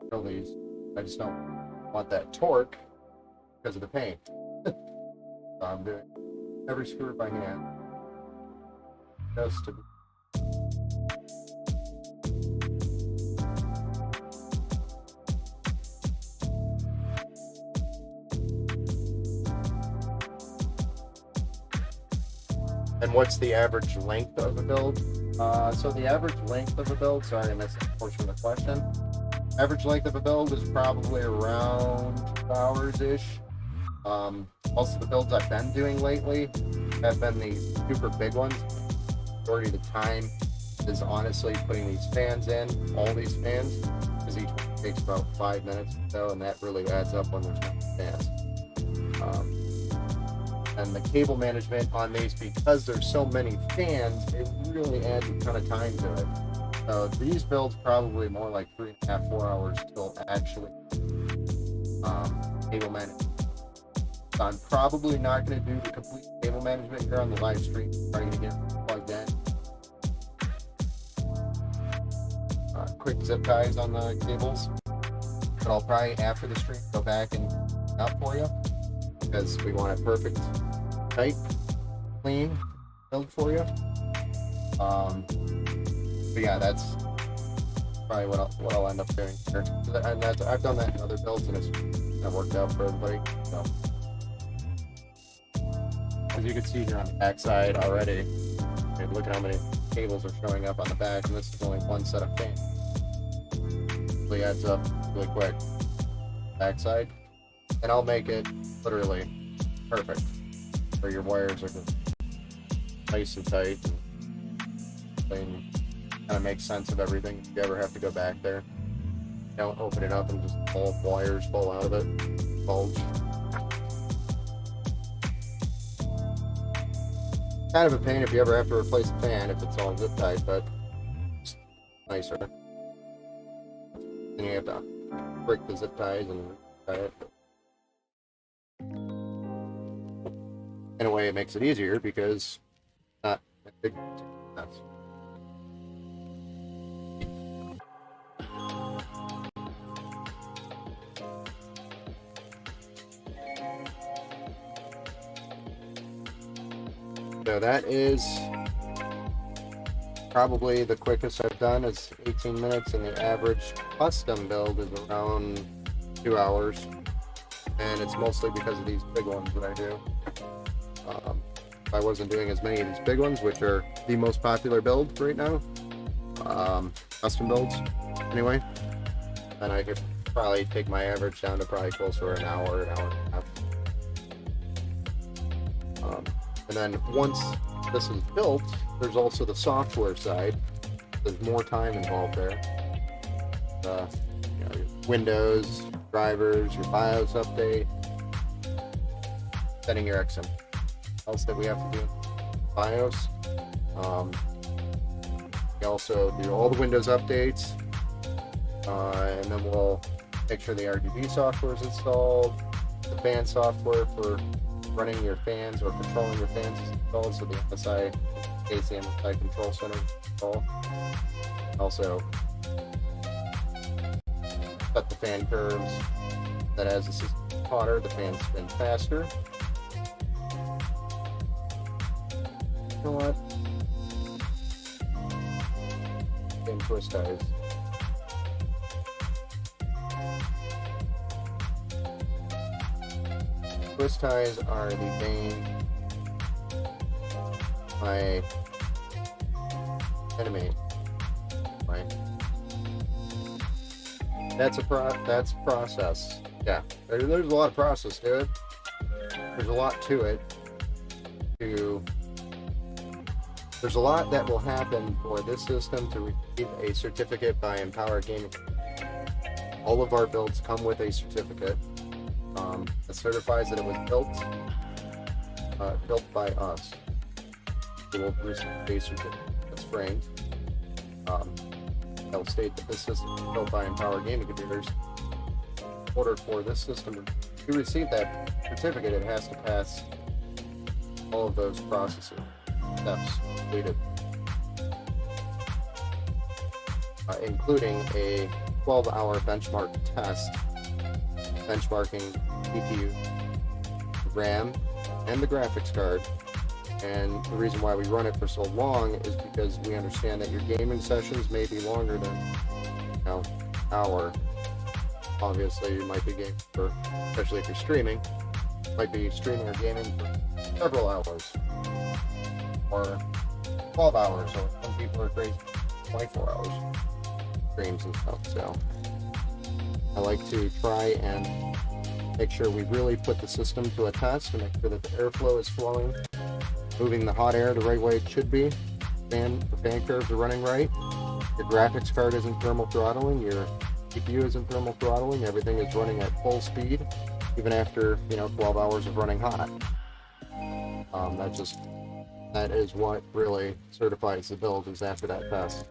drill these. I just don't want that torque because of the paint. So I'm doing every screw by hand just to. And what's the average length of a build? So the average length of a build, sorry I missed that portion of the question. Average length of a build is probably around 2 hours-ish. Most of the builds I've been doing lately have been these super big ones. The majority of the time is honestly putting these fans in, all these fans, because each one takes about 5 minutes or so, and that really adds up when there's no fans. And the cable management on these, because there's so many fans, it really adds a ton of time to it. So these builds probably more like 3.5, 4 hours till actually cable management. So I'm probably not going to do the complete cable management here on the live stream. Trying to get plugged in. Quick zip ties on the cables, but I'll probably after the stream go back and out for you, because we want a perfect, tight, clean build for you. But yeah, that's probably what I'll end up doing here. And I've done that in other builds, and it's worked out for everybody. So, as you can see here on the back side already, look at how many cables are showing up on the back, and this is only one set of fans. It really adds up really quick. Back side, and I'll make it literally perfect, where your wires are just nice and tight, and kind of make sense of everything. If you ever have to go back there, don't open it up and just all wires fall out of it, bulge. Kind of a pain if you ever have to replace a fan if it's all zip tied, but it's nicer. Then you have to break the zip ties and tie it. In a way, it makes it easier because it's not a big mess. So that is probably the quickest I've done, is 18 minutes, and the average custom build is around 2 hours. And it's mostly because of these big ones that I do. If I wasn't doing as many of these big ones, which are the most popular build right now, custom builds anyway, then I could probably take my average down to probably closer to an hour and a half. And then once this is built, there's also the software side. There's more time involved there. Your Windows, drivers, your BIOS update, setting your XM. Else that we have to do BIOS. We also do all the Windows updates, and then we'll make sure the RGB software is installed, the fan software for running your fans or controlling your fans is installed, so the MSI AC MSI control center is installed. Also, set the fan curves that as the system is hotter, the fans spin faster. You know what? And twist ties. Twist ties are the bane of my enemy. Right? That's process. Yeah, there's a lot of process to it. There's a lot to it. There's a lot that will happen for this system to receive a certificate by Empower Gaming. All of our builds come with a certificate that certifies that it was built by us. It will receive a certificate that's framed. That will state that this system was built by Empower Gaming computers. In order for this system to receive that certificate, it has to pass all of those processes. Steps completed, including a 12-hour benchmark test, benchmarking CPU, RAM, and the graphics card. And the reason why we run it for so long is because we understand that your gaming sessions may be longer than an hour. Obviously, you might be gaming for, especially if you're streaming, might be streaming or gaming for several hours. Or 12 hours, or some people are crazy 24 hours streams and stuff. So I like to try and make sure we really put the system to a test to make sure that the airflow is flowing, moving the hot air the right way it should be, the fan curves are running right, your graphics card isn't thermal throttling, your CPU isn't thermal throttling, everything is running at full speed even after 12 hours of running hot. That is what really certifies the build, is after that test.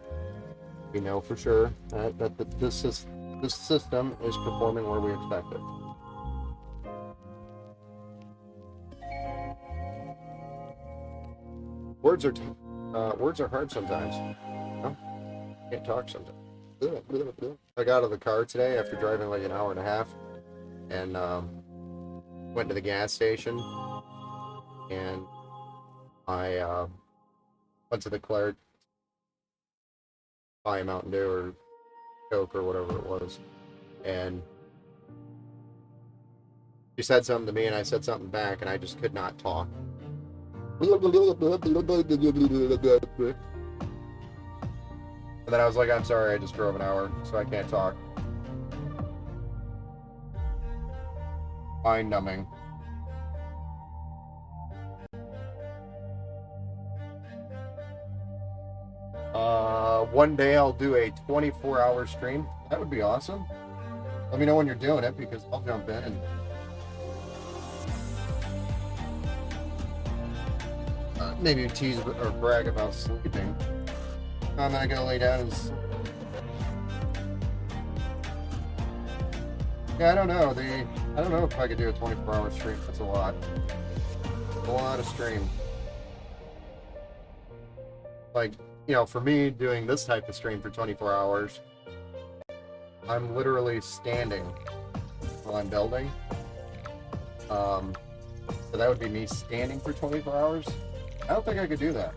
We know for sure that this system is performing where we expect it. Words are hard sometimes. Can't talk sometimes. I got out of the car today after driving like an hour and a half, and went to the gas station, and I went to the clerk, buy a Mountain Dew or Coke or whatever it was, and she said something to me and I said something back, and I just could not talk. And then I was like, I'm sorry, I just drove an hour, so I can't talk. Mind numbing. One day I'll do a 24-hour stream. That would be awesome. Let me know when you're doing it, because I'll jump in and maybe tease or brag about sleeping. I'm not gonna lay down and yeah, I don't know if I could do a 24-hour stream. That's a lot of stream. Like, for me, doing this type of stream for 24 hours, I'm literally standing while I'm building. So that would be me standing for 24 hours. I don't think I could do that.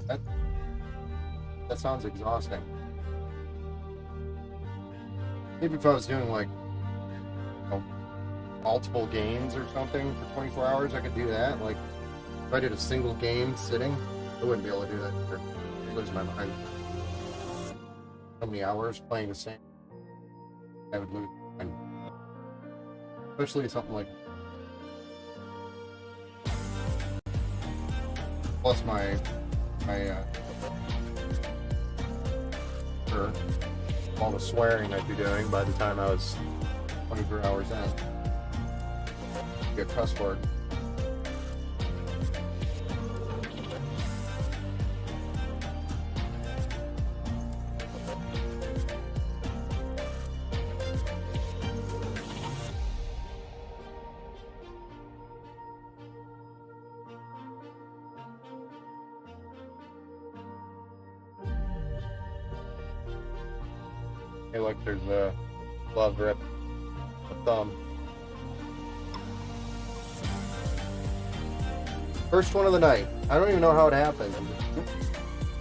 That sounds exhausting. Maybe if I was doing like multiple games or something for 24 hours, I could do that. Like if I did a single game sitting, I wouldn't be able to do that. I'd lose my mind. So many hours playing the same, I would lose my mind. especially something like. Plus for all the swearing I'd be doing by the time I was 24 hours in. Get cuss word. Hey, look, there's a glove rip, a thumb. First one of the night. I don't even know how it happened.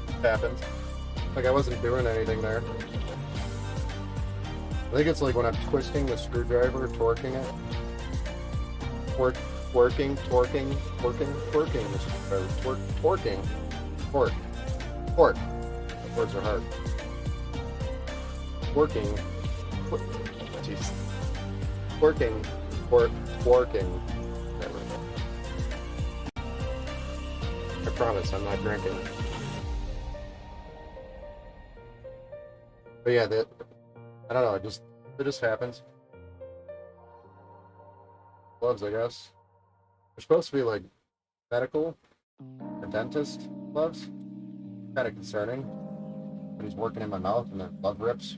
It happens. Like I wasn't doing anything there. I think it's like when I'm twisting the screwdriver, torquing it. Torquing the screwdriver. Torque. Words are hard. Working. Jeez. Working. Whatever. I promise I'm not drinking. But yeah, I don't know, it just happens. Gloves, I guess. They're supposed to be like medical or dentist gloves. Kind of concerning. When he's working in my mouth and the glove rips.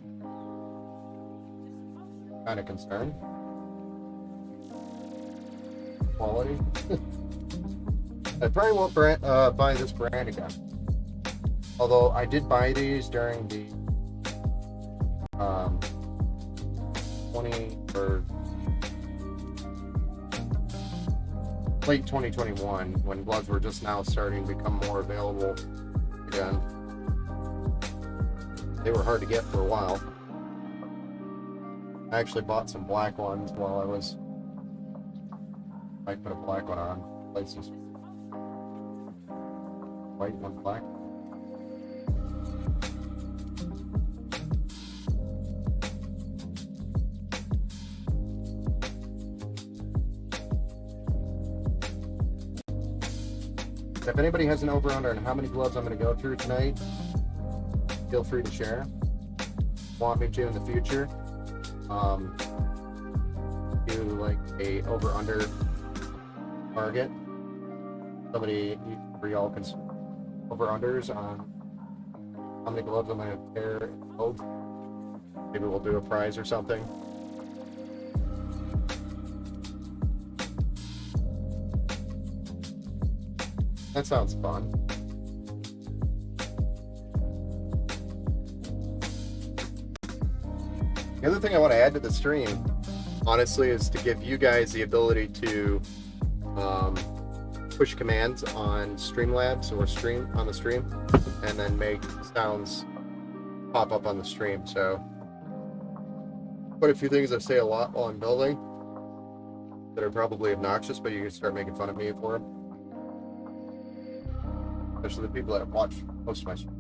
Kind of concerned. Quality. I probably won't buy this brand again. Although I did buy these during the 20 or late 2021 when gloves were just now starting to become more available again. They were hard to get for a while. I actually bought some black ones while I was. Might put a black one on. Place this white one black. If anybody has an over-under on how many gloves I'm going to go through tonight, feel free to share. Want me to in the future? Do like a over-under target. Somebody, for y'all can over-unders on how many gloves I'm going to tear and build. Maybe we'll do a prize or something. That sounds fun. The other thing I want to add to the stream, honestly, is to give you guys the ability to push commands on Streamlabs or stream on the stream, and then make sounds pop up on the stream. So, quite a few things I say a lot while I'm building that are probably obnoxious, but you can start making fun of me for them. Especially the people that watch most of my streams.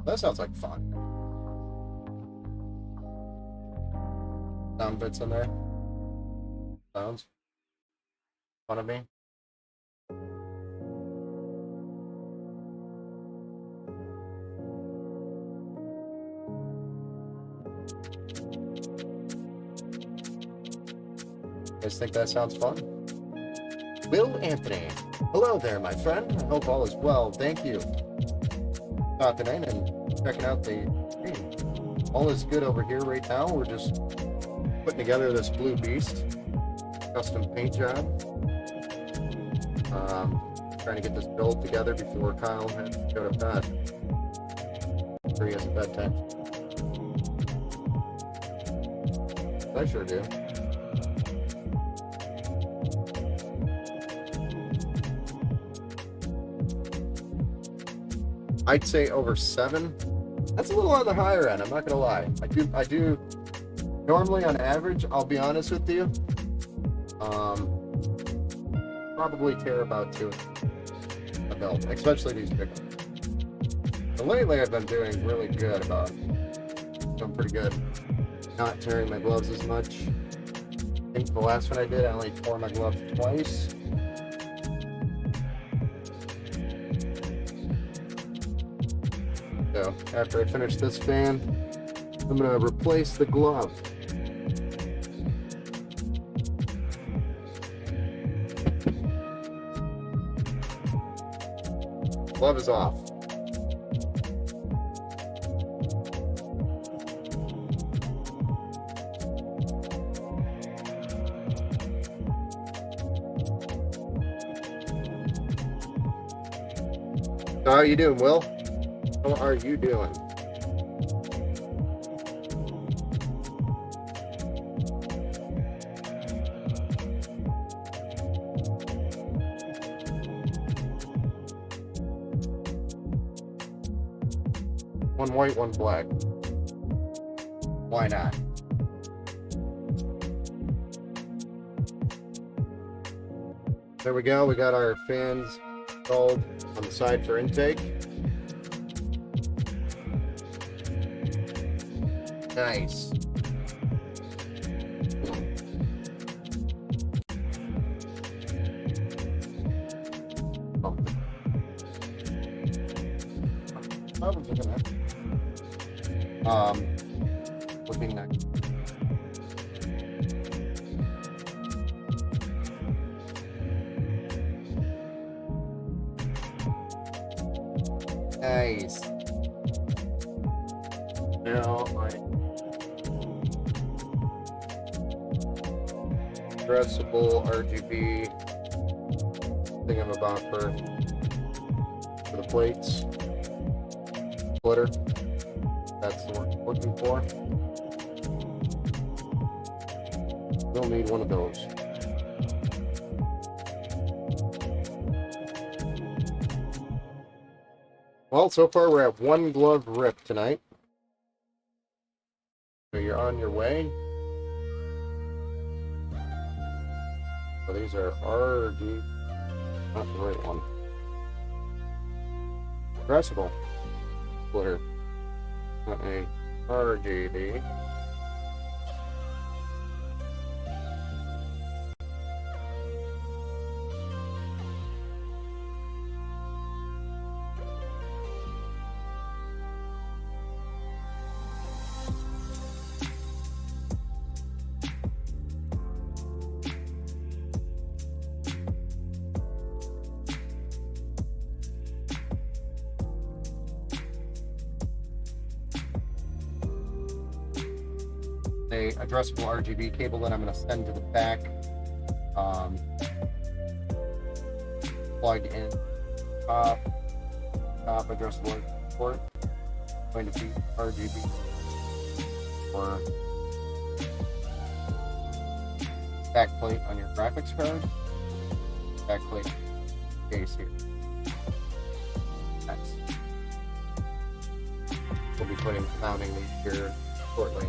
That sounds like fun. Sound bits in there. Sounds. Fun of me. You guys think that sounds fun? Will Anthony. Hello there, my friend. I hope all is well. Thank you. Stopping in and checking out the stream. All is good over here right now. We're just putting together this blue beast custom paint job. Trying to get this build together before Kyle has to go to bed. Sure he has a bedtime. I sure do. I'd say over 7. That's a little on the higher end, I'm not gonna lie. I do normally on average, I'll be honest with you, probably tear about 2 a build, especially these big ones. But lately I've been doing really good about doing pretty good. not tearing my gloves as much. I think the last one I did, I only tore my glove twice. So after I finish this fan, I'm going to replace the glove. Glove is off. So how are you doing, Will? How are you doing? One white, one black. Why not? There we go. We got our fans installed on the side for intake. Nice. Looking next. Nice. Now my addressable RGB thingamabobber for the plates. Splitter. That's the one I'm looking for. We'll need one of those. Well, so far we're at one glove rip tonight. So you're on your way. So these are RG, not the right one. Addressable splitter, not a RGB. A addressable RGB cable that I'm going to send to the back, plug in top addressable port, going to feed RGB or backplate on your graphics card, backplate case here. That's, we'll be mounting these here shortly.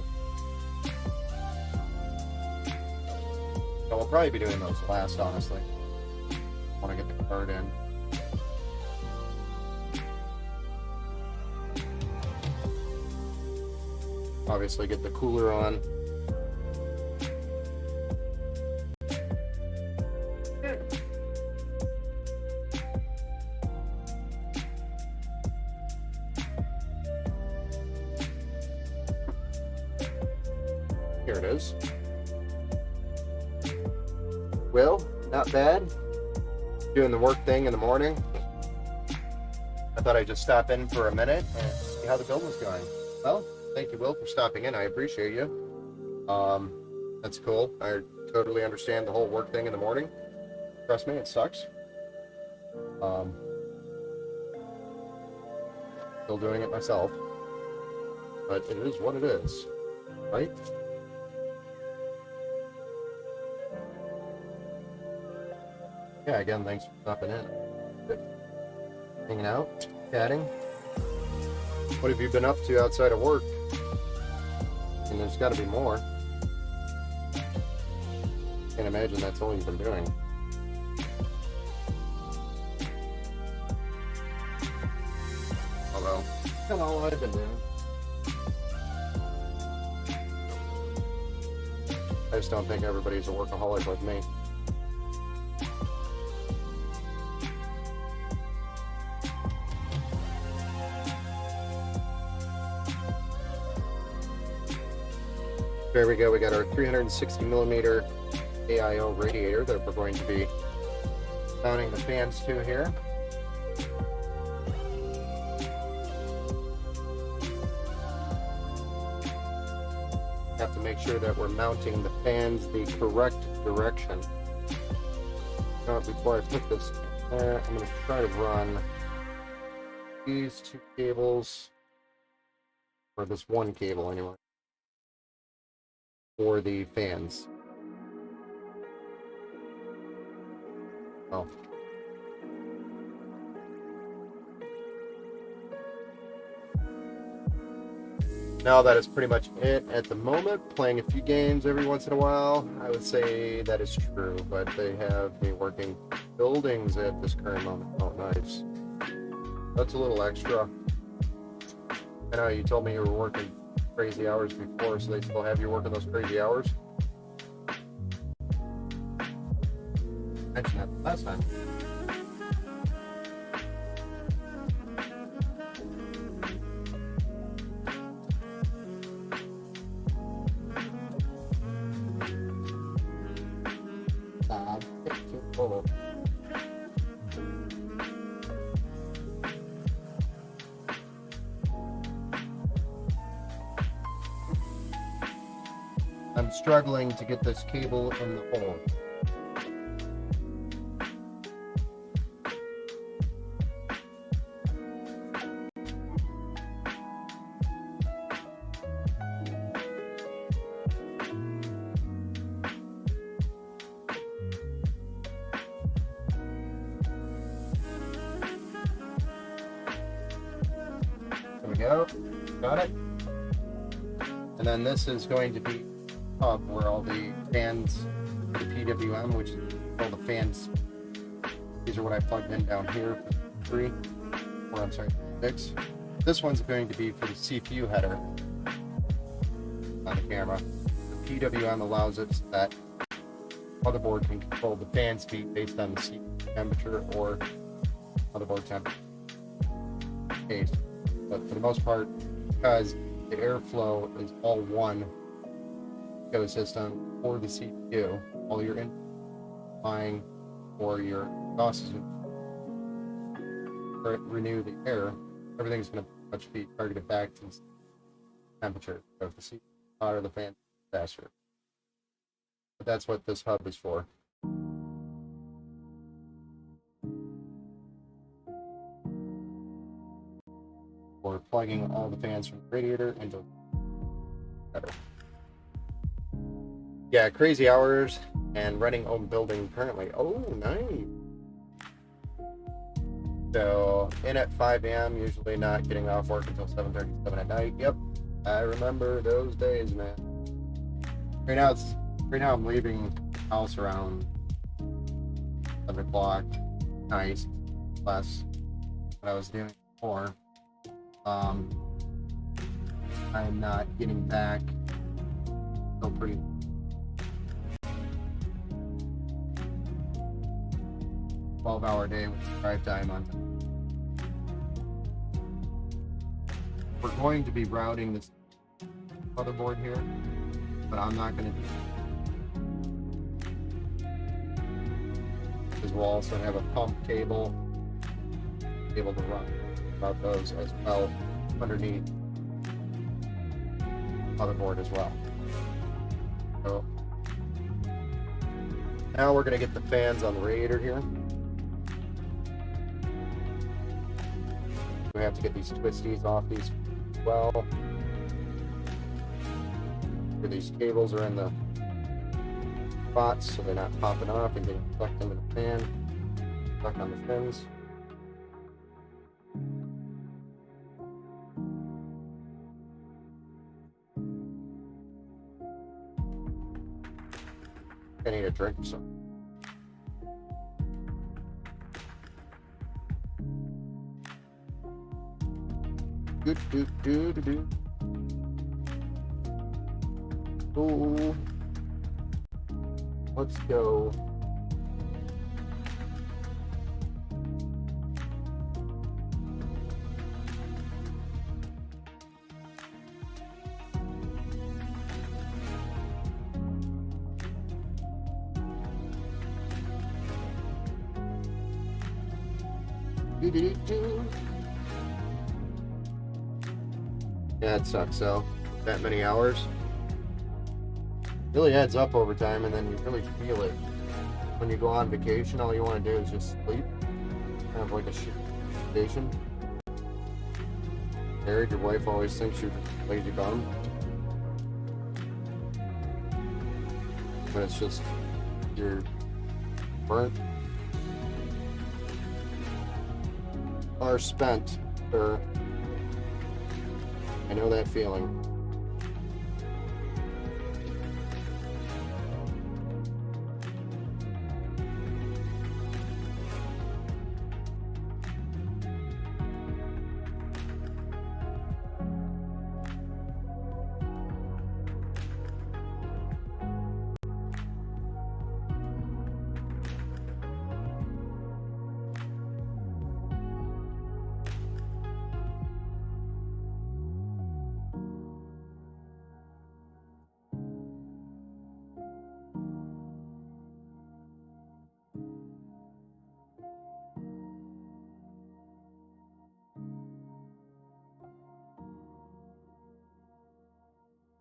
So we'll probably be doing those last, honestly. I want to get the card in. Obviously get the cooler on. Here it is. Well, not bad. Doing the work thing in the morning. I thought I'd just stop in for a minute and see how the build was going. Well, thank you, Will, for stopping in. I appreciate you. That's cool. I totally understand the whole work thing in the morning. Trust me, it sucks. Still doing it myself. But it is what it is, right? Yeah, again, thanks for stopping in. Hanging out, chatting. What have you been up to outside of work? And there's got to be more. Can't imagine that's all you've been doing. Although, that's all I've been doing. just don't think everybody's a workaholic like me. There we go. We got our 360 millimeter AIO radiator that we're going to be mounting the fans to here. Have to make sure that we're mounting the fans the correct direction. Now, before I put this there, I'm going to try to run these two cables, or this one cable anyway, for the fans. Oh. Now that is pretty much it at the moment. Playing a few games every once in a while, I would say that is true, but they have me working buildings at this current moment. Oh, nice. That's a little extra. I know you told me you were working crazy hours before, so they still have you working those crazy hours? I mentioned that last time. I'm struggling to get this cable in the hole. There we go. Got it. And then this is going to be hub where all the fans, the PWM, which is all the fans, these are what I plugged in down here for 3, or I'm sorry, 6. This one's going to be for the CPU header on the camera. The PWM allows it so that motherboard can control the fan speed based on the CPU temperature or motherboard temperature. Okay, but for the most part, because the airflow is all one ecosystem for the CPU, all your input or your exhaust system renew the air, everything's going to much be targeted back to the temperature. So if the CPU is hotter, the fan faster. But that's what this hub is for. We're plugging all the fans from the radiator into the header. Yeah, crazy hours and running own building currently. Oh, nice. So in at 5 a.m., usually not getting off work until 7:37 at night. Yep, I remember those days, man. Right now I'm leaving the house around 7 o'clock. Nice. Less what I was doing before. I'm not getting back so pretty. 12-hour day with drive time on time. We're going to be routing this motherboard here, but I'm not going to do it. Because we'll also have a pump cable able to run about those as well underneath motherboard as well. So now we're going to get the fans on the radiator here. We have to get these twisties off these as well. Where these cables are in the spots so they're not popping off and getting sucked into the fan, stuck on the fins. I need a drink or something. Oh. let's go. Yeah, it sucks. So that many hours really adds up over time, and then you really feel it when you go on vacation. All you want to do is just sleep, kind of like a vacation. Married, your wife always thinks you're a lazy bum, but it's just you're burnt or spent, or I know that feeling.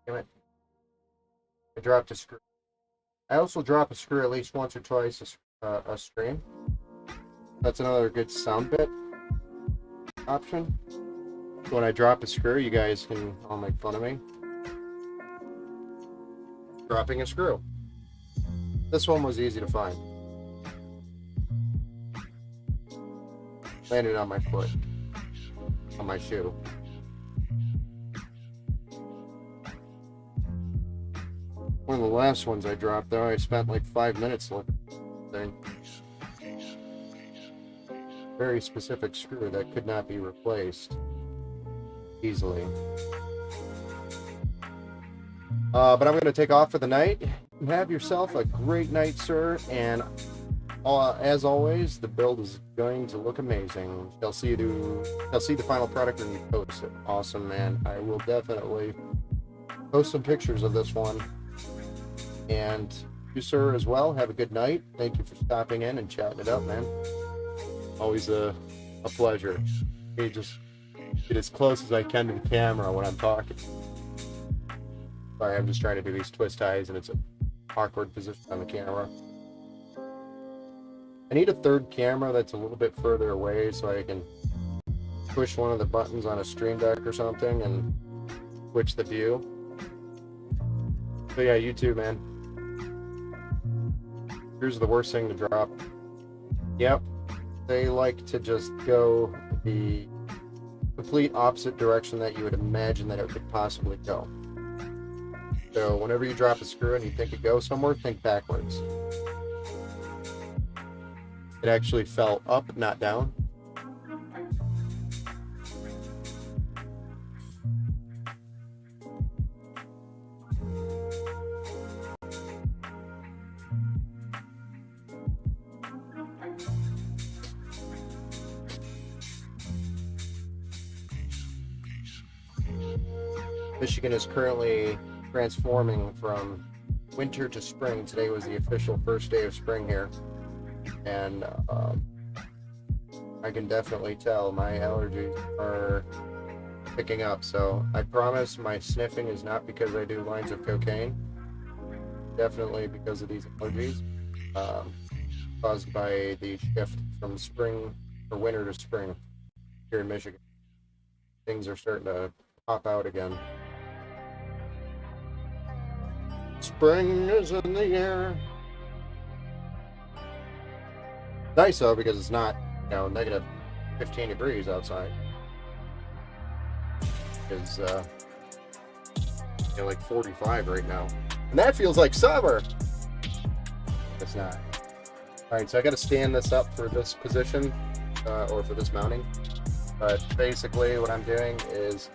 Damn it. I dropped a screw. I also drop a screw at least once or twice a stream. That's another good sound bit option. So when I drop a screw, you guys can all make fun of me. Dropping a screw. This one was easy to find. Landed on my foot. On my shoe. One of the last ones I dropped, though, I spent like 5 minutes looking at the thing. Very specific screw that could not be replaced easily. But I'm going to take off for the night. Have yourself a great night, sir. And as always, the build is going to look amazing. They'll see the final product when you post it. Awesome, man. I will definitely post some pictures of this one. And you, sir, as well. Have a good night. Thank you for stopping in and chatting it up, man. Always a pleasure. You just get as close as I can to the camera when I'm talking. Sorry, I'm just trying to do these twist ties, and it's an awkward position on the camera. I need a third camera that's a little bit further away so I can push one of the buttons on a Stream Deck or something and switch the view. So yeah, you too, man. Here's the worst thing to drop. Yep, they like to just go the complete opposite direction that you would imagine that it could possibly go. So whenever you drop a screw and you think it goes somewhere, think backwards. It actually fell up, not down. Michigan is currently transforming from winter to spring. Today was the official first day of spring here, and I can definitely tell my allergies are picking up. So I promise my sniffing is not because I do lines of cocaine. Definitely because of these allergies caused by the shift from spring or winter to spring here in Michigan. Things are starting to pop out again. Spring is in the air. Nice though, because it's not, negative 15 degrees outside. It's like 45 right now, and that feels like summer. It's not. All right, so I got to stand this up for this position, or for this mounting. But basically, what I'm doing is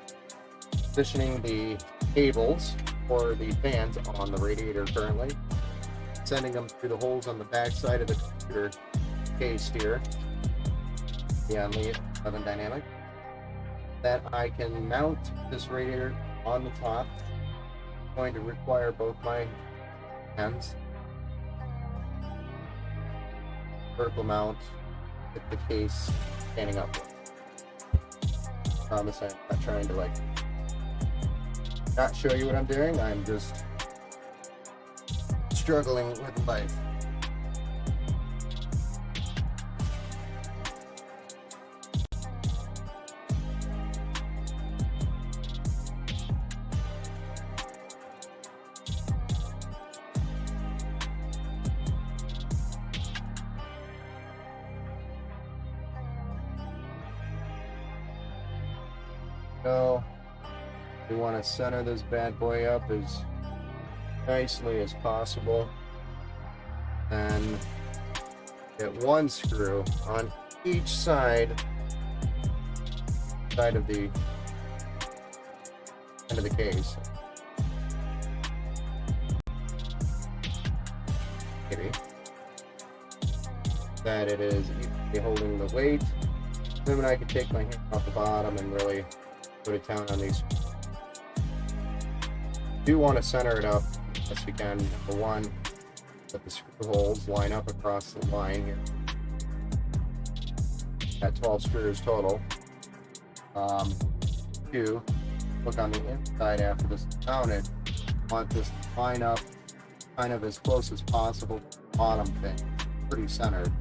positioning the cables for the fans on the radiator currently. sending them through the holes on the back side of the computer case here. Yeah, the 11 dynamic. That I can mount this radiator on the top. I'm going to require both my hands. Vertical mount with the case standing up. Promise I'm not trying to like not show you what I'm doing. I'm just struggling with life. So we want to center this bad boy up as nicely as possible and get one screw on each side of the end of the case. Maybe that it is evenly holding the weight. Then I can take my hand off the bottom and really put it down on these. Do want to center it up as we can. Number one, let the screw holes line up across the line here. Got 12 screws total. Two, look on the inside after this is mounted. Want this to line up kind of as close as possible to the bottom thing. Pretty centered.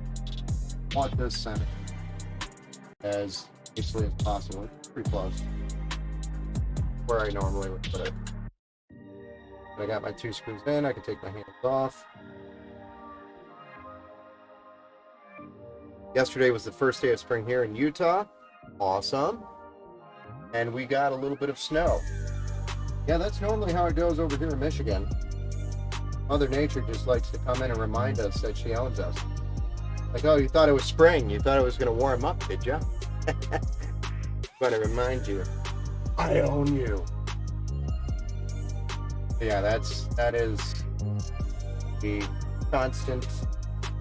Want this centered as easily as possible. Pretty close. Where I normally would put it. I got my two screws in, I can take my hands off. Yesterday was the first day of spring here in Utah. Awesome. And we got a little bit of snow. Yeah, that's normally how it goes over here in Michigan. Mother Nature just likes to come in and remind us that she owns us. Like, oh, you thought it was spring. You thought it was going to warm up, did you? I'm going to remind you. I own you. Yeah, that is the constant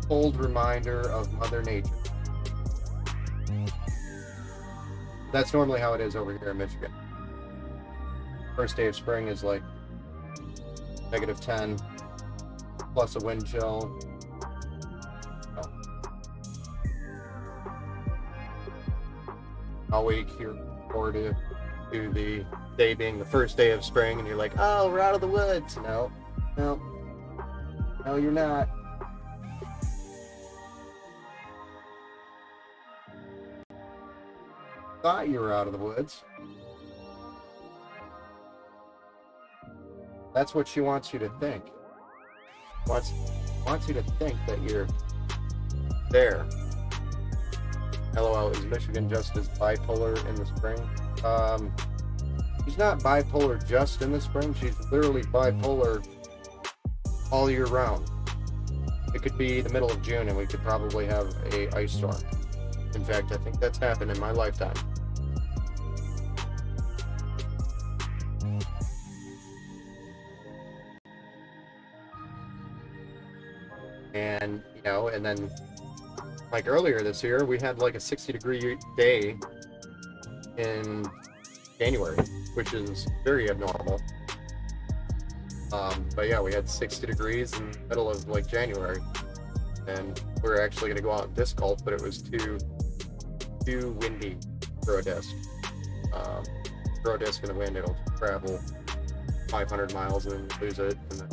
cold reminder of Mother Nature. That's normally how it is over here in Michigan. First day of spring is like -10 plus a wind chill. All week you're forward to the day being the first day of spring, and you're like, oh, we're out of the woods. No, you're not. Thought you were out of the woods. That's what she wants you to think. Wants you to think that you're there. LOL, is Michigan just as bipolar in the spring? She's not bipolar just in the spring. She's literally bipolar all year round. It could be the middle of June and we could probably have a ice storm. In fact, I think that's happened in my lifetime. And, and then like earlier this year, we had like a 60-degree day in January, which is very abnormal. But yeah, we had 60 degrees in the middle of like January, and we were actually going to go out and disc golf, but it was too windy to throw a disc. Throw a disc in the wind, it'll travel 500 miles and then lose it, and then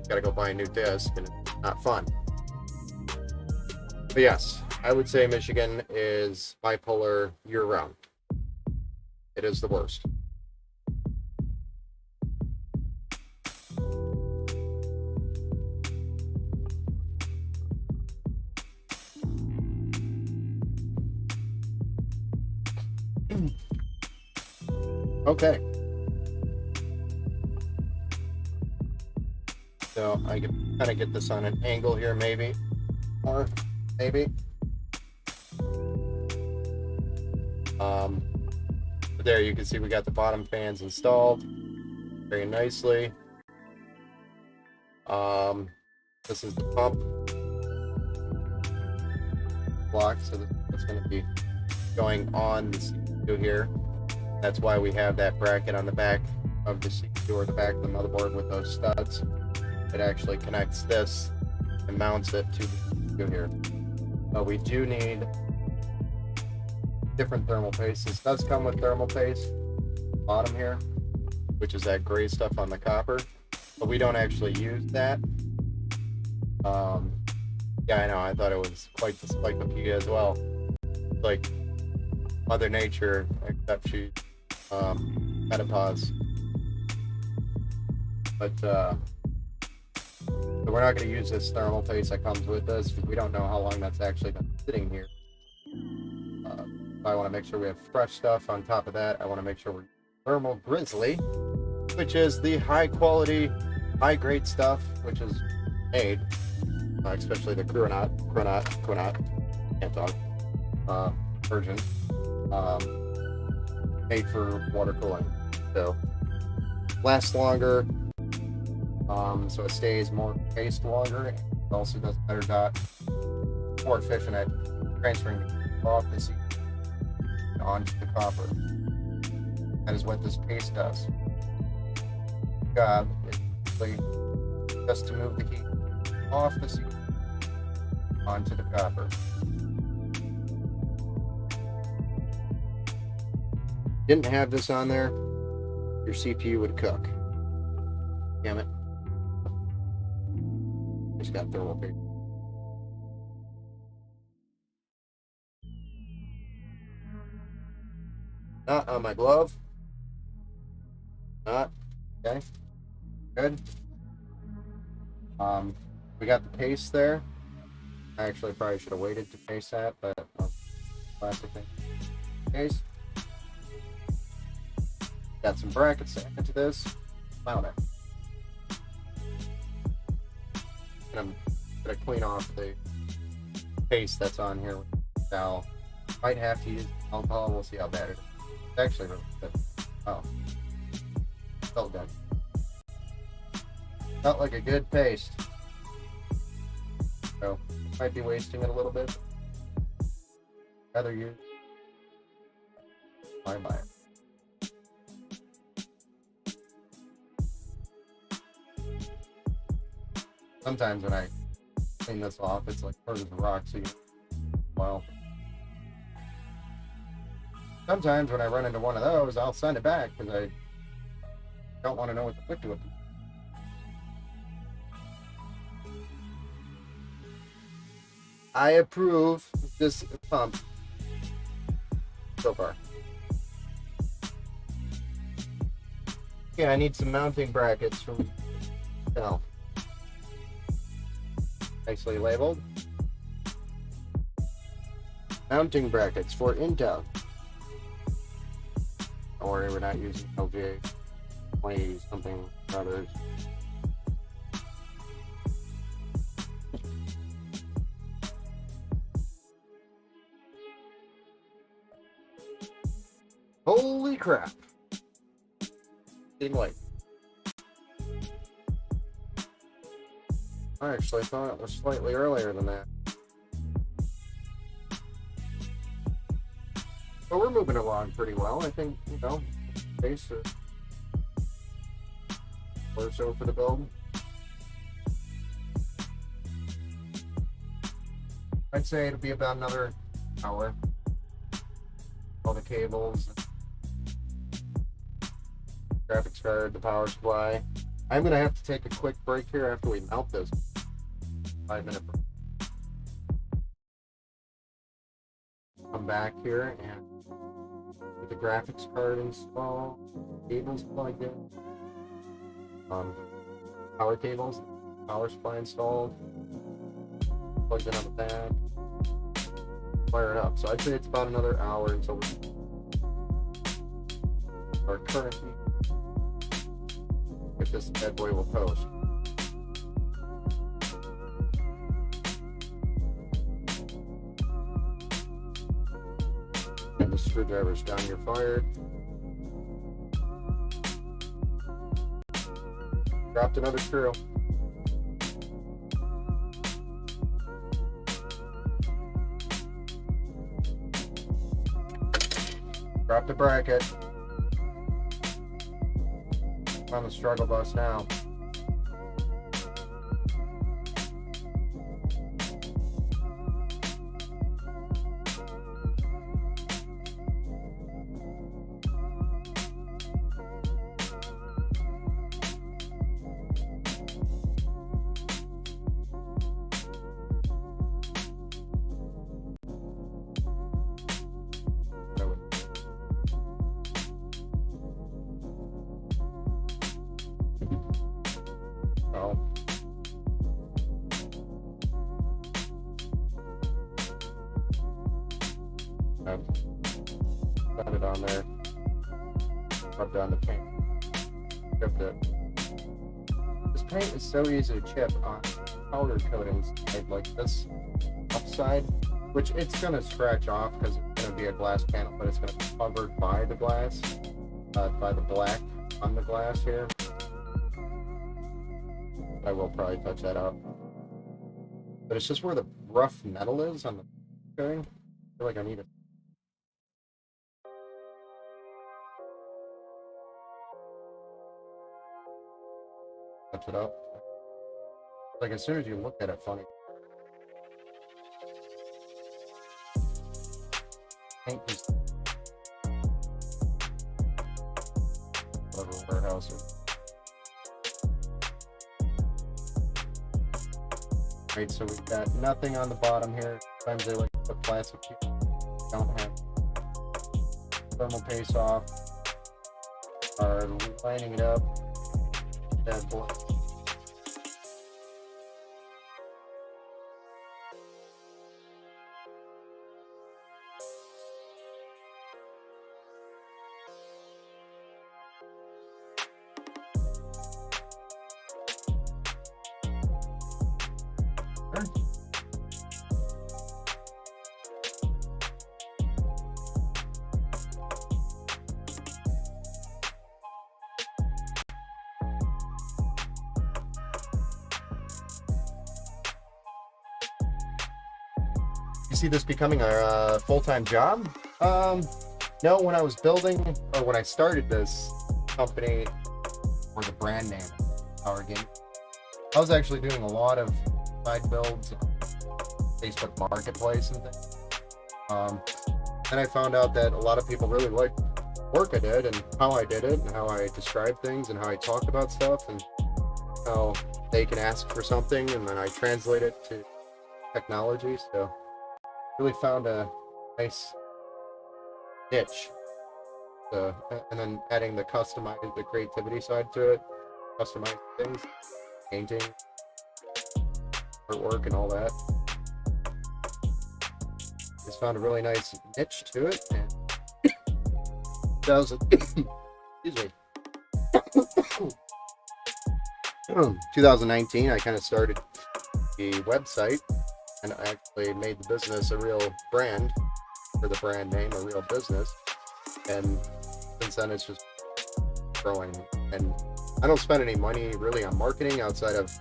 got to go buy a new disc, and it's not fun. But yes, I would say Michigan is bipolar year-round. It is the worst. Okay. So I can kind of get this on an angle here, maybe. Or maybe. But there you can see we got the bottom fans installed very nicely. This is the pump block, so it's going to be going on the CPU here. That's why we have that bracket on the back of the CPU or the back of the motherboard with those studs. It actually connects this and mounts it to the CPU here. But we do need different thermal paste. This does come with thermal paste, bottom here, which is that gray stuff on the copper, but we don't actually use that. Yeah, I know, I thought it was quite the cyclopedia as well. Like Mother Nature, except she menopause. But so we're not going to use this thermal paste that comes with this because we don't know how long that's actually been sitting here. I want to make sure we have fresh stuff. On top of that, I want to make sure we're thermal grizzly, which is the high quality, high grade stuff, which is made, especially the Cronat, can't talk, version, made for water cooling. So lasts longer, so it stays more paced longer. It also does a better job, more efficient at transferring off the CPU onto the copper. That is what this paste does. Job is basically just to move the heat off the CPU onto the copper. Didn't have this on there, your CPU would cook. Damn it. Just got thermal paste. Not on my glove. Not. Okay. Good. We got the paste there. I actually probably should have waited to paste that, but plastic thing. Paste. Got some brackets to add to this. Mount it. And I'm gonna clean off the paste that's on here with the towel. Might have to use alcohol. We'll see how bad it is. It's actually really good. Oh, felt good. Felt like a good paste. So might be wasting it a little bit. Rather use my buy it. Sometimes when I clean this off, it's like part of the rock, so well. Sometimes when I run into one of those, I'll send it back because I don't want to know what to put to it. I approve this pump so far. Yeah, I need some mounting brackets from Intel. Nicely labeled. Mounting brackets for Intel. Don't worry, we're not using LGA 20 something or others. Holy crap. Didn't wait. I actually thought it was slightly earlier than that. But we're moving along pretty well. I think, you know, pace or so for the build. I'd say it'll be about another hour. All the cables, graphics card, the power supply. I'm gonna have to take a quick break here after we mount this. 5-minute break. Come back here and get the graphics card installed, cables plugged in, power cables, power supply installed, plugged in on the back, fire it up. So I'd say it's about another hour until our current heat, if this bad boy will toast. And the screwdriver's down, you're fired. Dropped another screw. Drop the bracket. On the struggle bus now. Oh. I've got it on there. Rubbed on the paint. Chipped it. This paint is so easy to chip on powder coatings like this upside, which it's going to scratch off because it's going to be a glass panel, but it's going to be covered by the glass, by the black on the glass here. I will probably touch that up. But it's just where the rough metal is on the coating. I feel like I need it. Touch it up. Like as soon as you look at it, funny. Paint just whatever warehouse or right, so we've got nothing on the bottom here. Sometimes they like to put plastic pieces. Don't have thermal paste off. Are lining it up. Bad boy. You see this becoming a full-time job? No, when I was building, or when I started this company, or the brand name, Power Game, I was actually doing a lot of side builds, Facebook Marketplace and things. And I found out that a lot of people really liked the work I did and how I did it and how I described things and how I talked about stuff and how they can ask for something and then I translate it to technology. So really found a nice niche. So, and then adding the creativity side to it, customize things, painting, artwork, and all that. Just found a really nice niche to it. And 2019, I kind of started the website, and I actually made the business a real brand, for the brand name, a real business. And since then, it's just growing. And I don't spend any money really on marketing outside of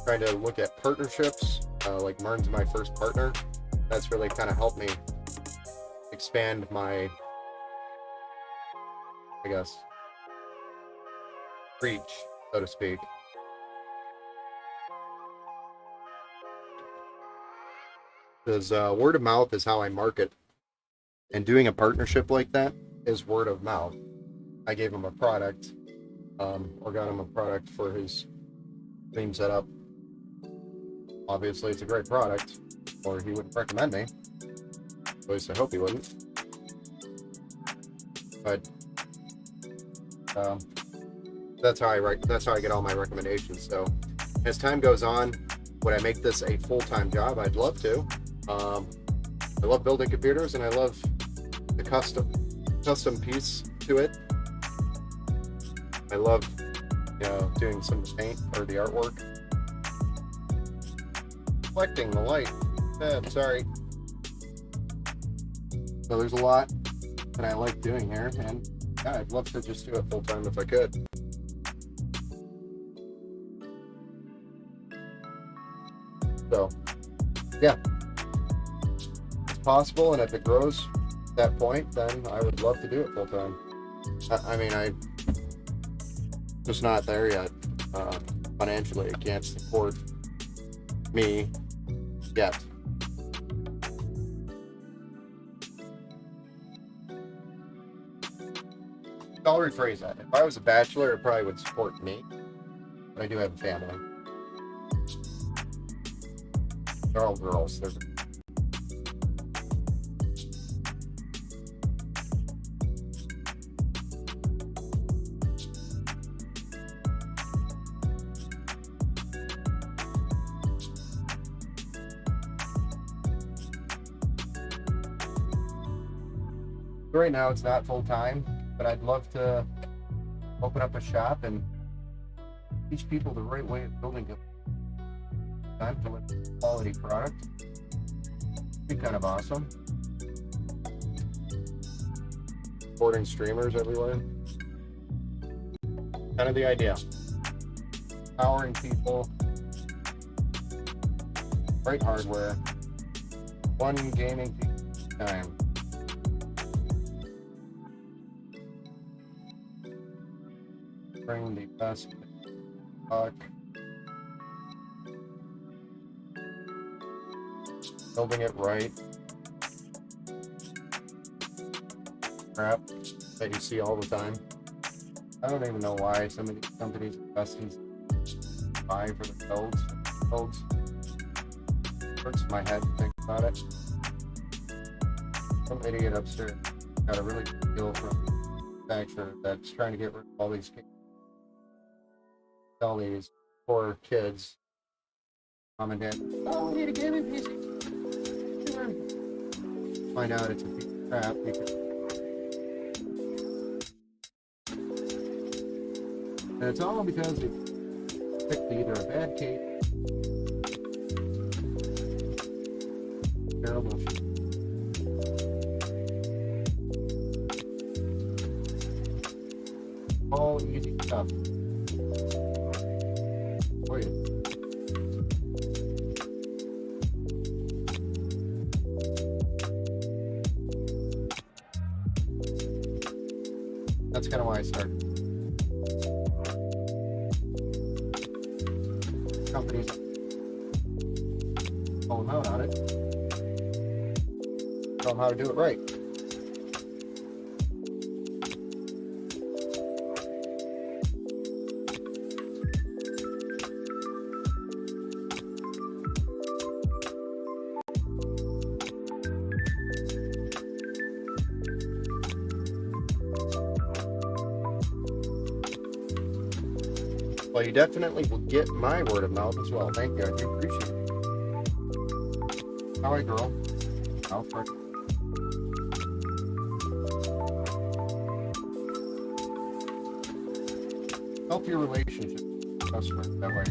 trying to look at partnerships. Like Mern's my first partner. That's really kind of helped me expand my, I guess, reach, so to speak. Because word of mouth is how I market. And doing a partnership like that is word of mouth. I gave him a product, or got him a product for his theme setup. Obviously, it's a great product, or he wouldn't recommend me. At least I hope he wouldn't. But that's how I get all my recommendations. So as time goes on, would I make this a full-time job? I'd love to. I love building computers, and I love the custom piece to it. I love, doing some paint or the artwork. Reflecting the light. I'm sorry. So there's a lot that I like doing here, and yeah, I'd love to just do it full time if I could. So, yeah, it's possible, and if it grows, At that point, then I would love to do it full time. I mean, I just not there yet. Financially, it can't support me yet. I'll rephrase that. If I was a bachelor, it probably would support me, but I do have a family. They're all girls. Right now, it's not full time, but I'd love to open up a shop and teach people the right way of building a time to live quality product. It'd be kind of awesome. Supporting streamers everywhere. Kind of the idea. Empowering people. Right hardware. One gaming at a time. Bring the best luck. Building it right. Crap that you see all the time. I don't even know why some of these companies invest in buy for the builds. Hurts my head to think about it. Some idiot upstairs got a really good deal from Flagship that's trying to get rid of all these kids. Tell these poor kids, mom and dad, oh, we need a gaming PC. Find out it's a piece of crap because and it's all because they picked either a bad case, terrible shit. All easy stuff. Wait. That's kind of why I started. Companies call them out on it. Tell them how to do it right. Well, you definitely will get my word of mouth as well. Thank you. I do appreciate it. All right, girl. I'll try. Help your relationship with the customer that way.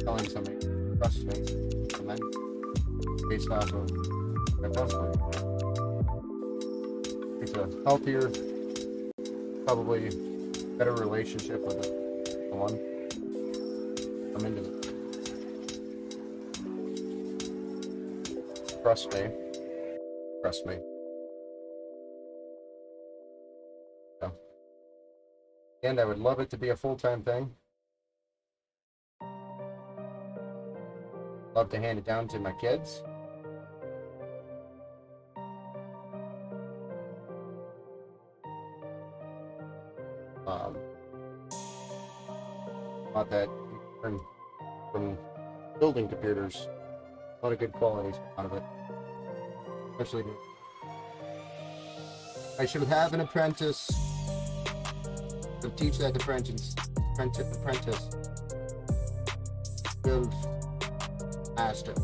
Telling somebody, trust me, and then based off of my trust. It's a healthier, probably better relationship with the one I'm into. Trust me. So, and I would love it to be a full-time thing. Love to hand it down to my kids. Not that from building computers, a lot of good qualities out of it. Especially, I should have an apprentice to teach that apprentice build faster.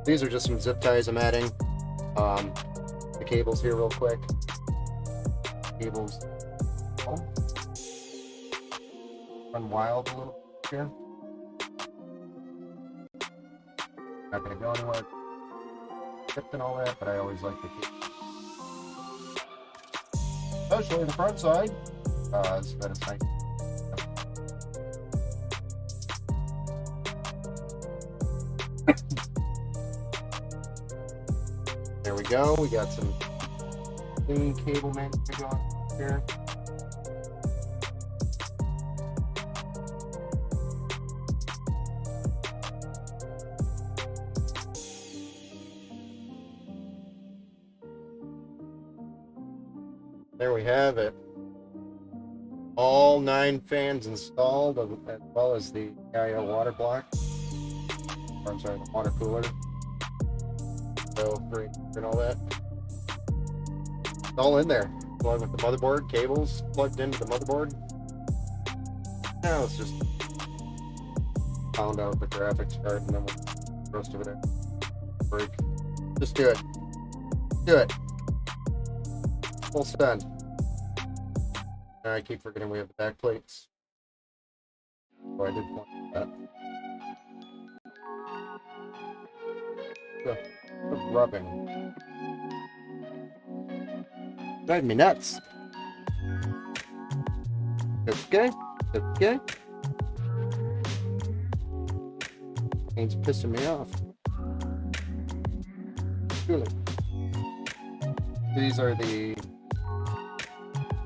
These are just some zip ties I'm adding. The cables here real quick. Cables run wild a little here. Not gonna go anywhere. Tipped and all that, but I always like to keep, especially the front side. It's nice. go. We got some clean cable management going here. There we have it. All 9 fans installed, as well as the IO water block. Or, I'm sorry, the water cooler. So, great, and all that. It's all in there. Along with the motherboard, cables plugged into the motherboard. Now let's just pound out the graphics card and then we'll the rest of it in. Break. Just do it. Do it. Full send. I keep forgetting we have the back plates. Oh, I did point that. The rubbing. Driving me nuts. Okay. Okay. It's pissing me off. Truly. These are the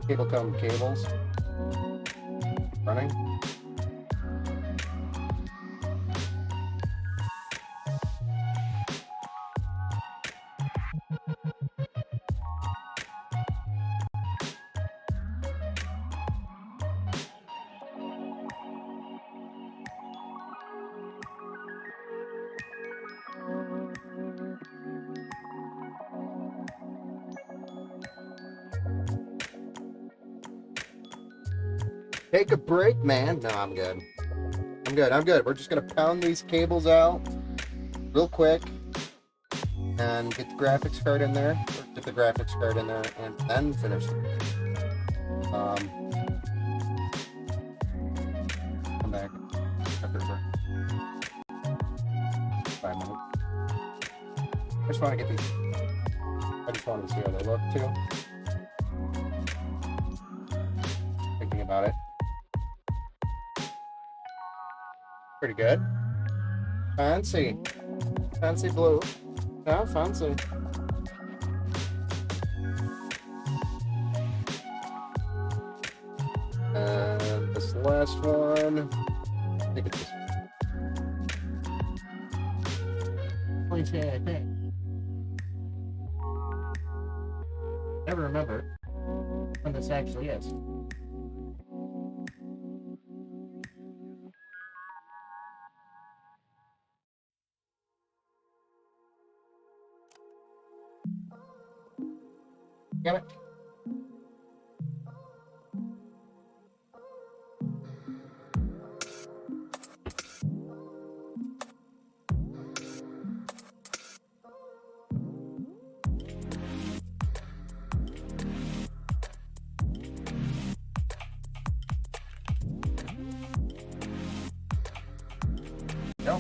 Cablecom cables running. Take a break, man. No, I'm good. I'm good. We're just gonna pound these cables out real quick and get the graphics card in there. Or get the graphics card in there and then finish it. Come back after 5 minutes. I just want to get these. I just wanted to see how they look too. Thinking about it. Pretty good. Fancy. Fancy blue. Yeah, fancy. And this last one. I think it's this one. Please say I think. Never remember when this actually is. Damn it. No.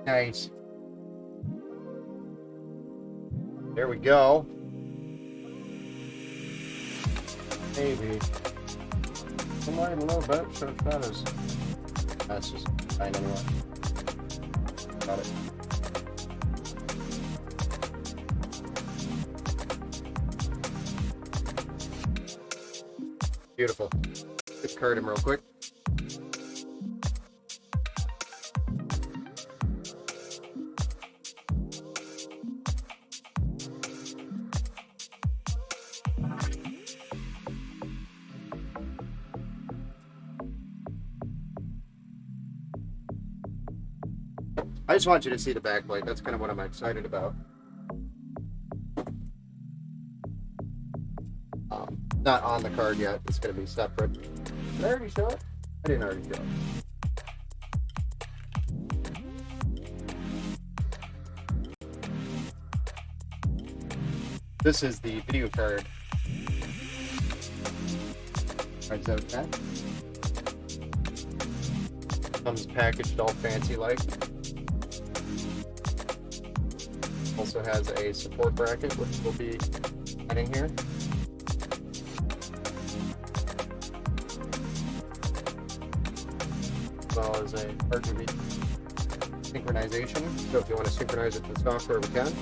Nice. There we go. Maybe. I'm lighting a little bit, so it's not as. That's just fine anyway. Got it. Beautiful. Just card him real quick. I just want you to see the backplate. That's kind of what I'm excited about. Not on the card yet. It's going to be separate. Did I already show it? I didn't already show it. This is the video card. Right, is that okay? Comes packaged all fancy like. Also has a support bracket, which will be adding here. well as a RGB synchronization. So if you want to synchronize it to the software, we can.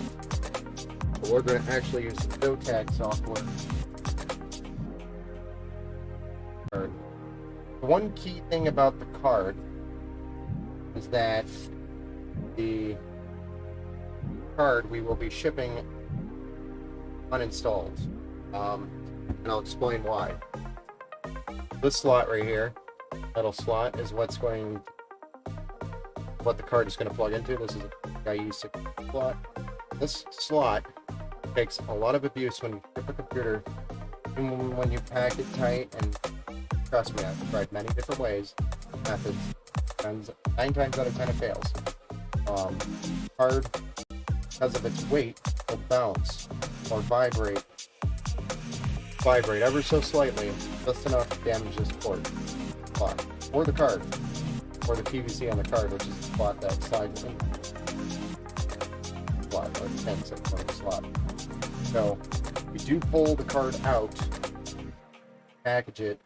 But we're going to actually use the Zotac software. The one key thing about the card is that the card we will be shipping uninstalled. And I'll explain why. This slot right here, metal slot, is what the card is going to plug into. This is a IE6 slot. This slot takes a lot of abuse when you ship a computer, and when you pack it tight. And trust me, I've tried many different ways, methods, and 9 times out of 10 it fails. Card, because of its weight, will bounce or vibrate ever so slightly, just enough to damage this port slot, or the card, or the PVC on the card, which is the slot that slides in slot, or the pins that go in the slot. So we do pull the card out, package it,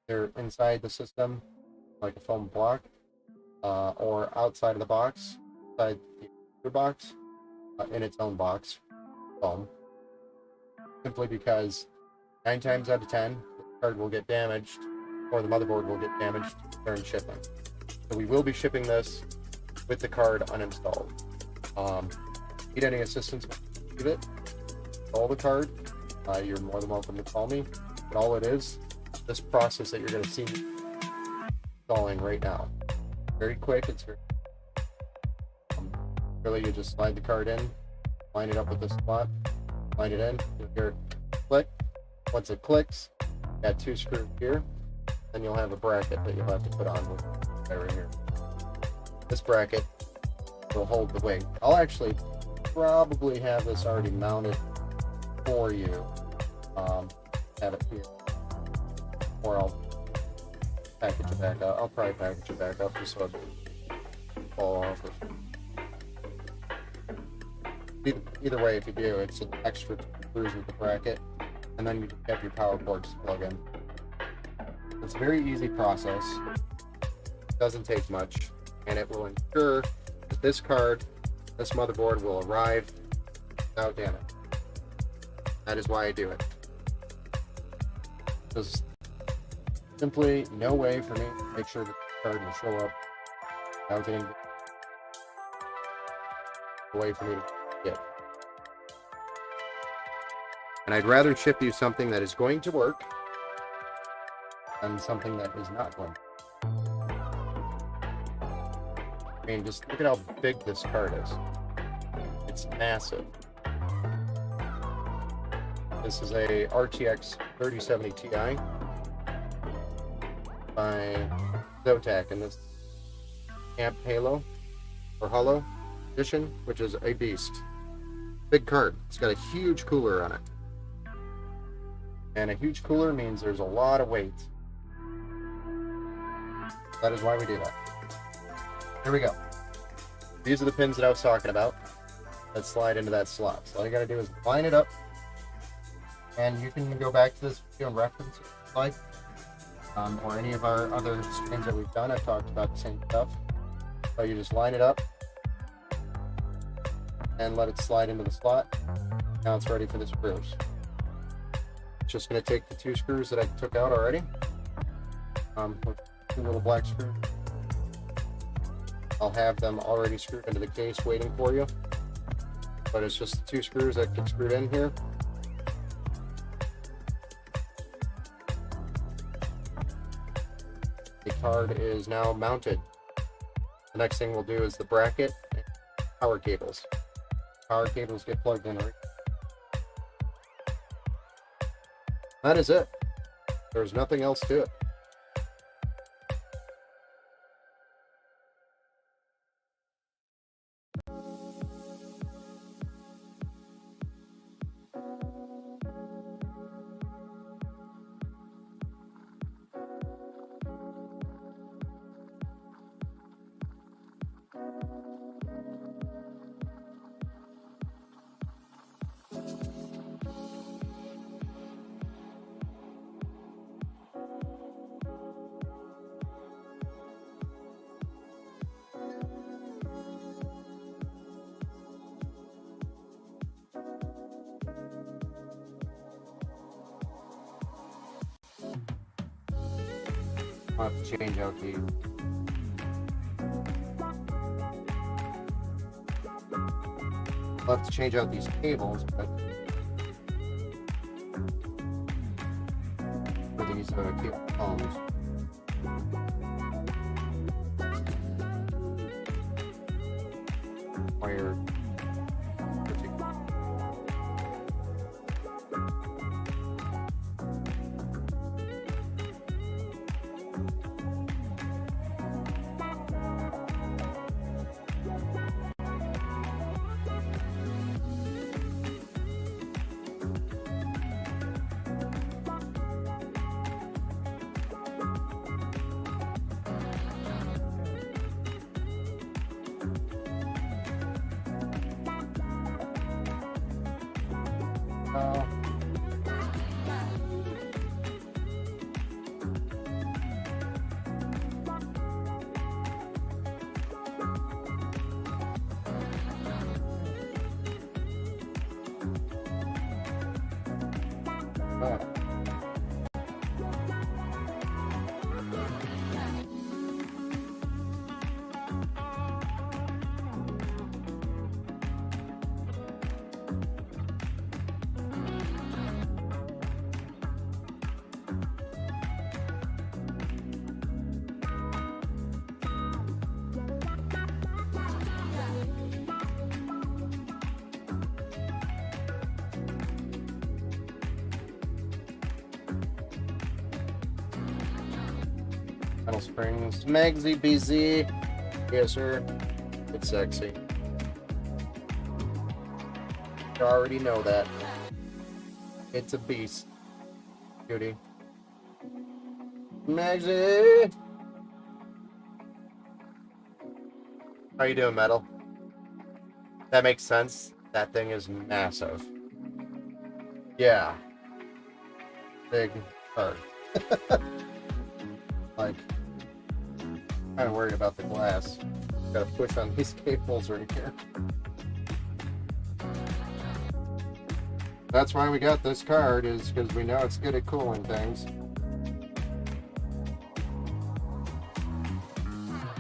they're inside the system, like a foam block, or outside of the box, inside the box, in its own box, foam. Simply because 9 times out of 10, the card will get damaged, or the motherboard will get damaged during shipping. So we will be shipping this with the card uninstalled. Need any assistance with it? Install the card. You're more than welcome to call me. But all it is, this process that you're going to see installing right now. Very quick. It's very really, you just slide the card in, line it up with the slot, line it in. You'll hear it click. Once it clicks, got 2 screws here, then you'll have a bracket that you'll have to put on with right here. This bracket will hold the weight. I'll actually probably have this already mounted for you. Have it here, or I'll package it back up. I'll probably package it back up just so it doesn't fall off. Either way, if you do, it's an extra screws with the bracket, and then you just have your power cords to plug in. It's a very easy process. It doesn't take much, and it will ensure that this motherboard will arrive without damage. That is why I do it. There's simply no way for me to make sure that the card will show up without getting a way for me to get. And I'd rather ship you something that is going to work than something that is not going to. I mean, just look at how big this card is. It's massive. This is a RTX 3070 Ti by Zotac, and this Amp Halo or Hollow edition, which is a beast. Big card. It's got a huge cooler on it. And a huge cooler means there's a lot of weight. That is why we do that. Here we go. These are the pins that I was talking about that slide into that slot. So all you gotta do is line it up, and you can go back to this video and reference it if you like, or any of our other screens that we've done. I've talked about the same stuff. So you just line it up and let it slide into the slot. Now it's ready for the screws. It's just going to take the 2 screws that I took out already, with 2 little black screws. I'll have them already screwed into the case waiting for you, but it's just the 2 screws that get screwed in here. The card is now mounted. The next thing we'll do is the bracket and power cables. Power cables get plugged in right. That is it. There's nothing else to it. I'll have to change out the these cables, but for these cable combs. Wire. Metal springs. Magsy BZ. Yes, sir. It's sexy. You already know that. It's a beast. Beauty. Magsy! How you doing, Metal? That makes sense. That thing is massive. Yeah. Big card. Like, kind of worried about the glass. Gotta push on these cables right here. That's why we got this card, is because we know it's good at cooling things.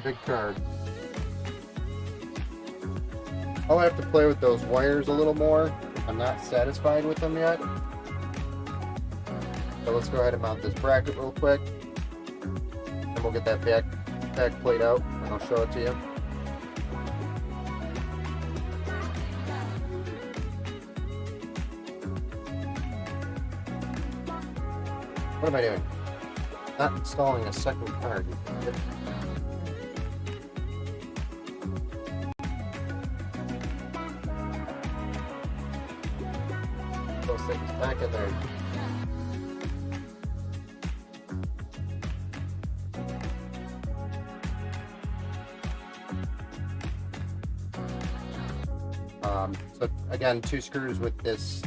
Big card. I'll have to play with those wires a little more. I'm not satisfied with them yet. So let's go ahead and mount this bracket real quick. And we'll get that back plate out and I'll show it to you. What am I doing? Not installing a second card. Those things back in there. So again, 2 screws with this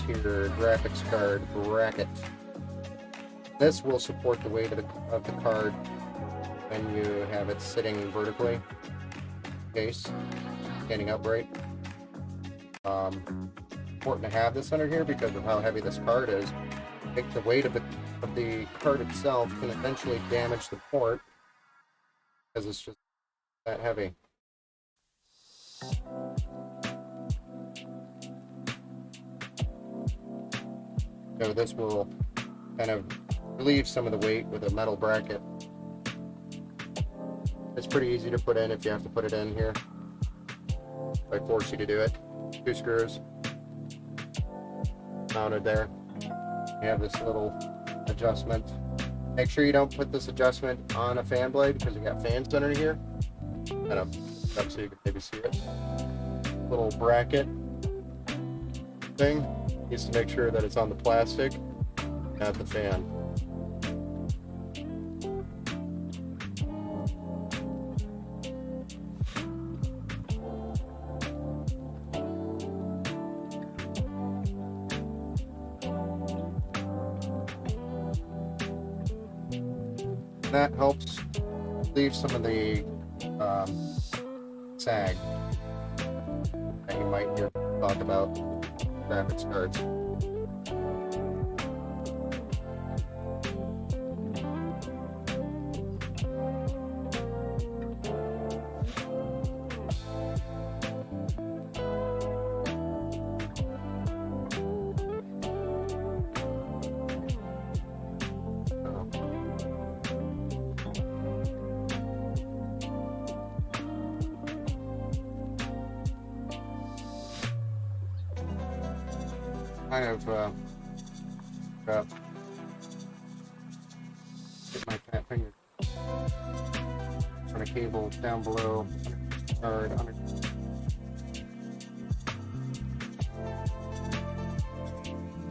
here graphics card bracket. This will support the weight of the card when you have it sitting vertically, case standing upright. Important to have this under here because of how heavy this card is. I think the weight of the card itself can eventually damage the port because it's just that heavy. So this will kind of relieve some of the weight with a metal bracket. It's pretty easy to put in if you have to put it in here. I force you to do it. 2 screws mounted there. You have this little adjustment. Make sure you don't put this adjustment on a fan blade because we got fans under here. Kind of up so you can maybe see it. Little bracket thing. Needs to make sure that it's on the plastic, not the fan. That helps leave some of the sag that you might hear talk about graphics cards. I have get my fat finger on a cable down below, or under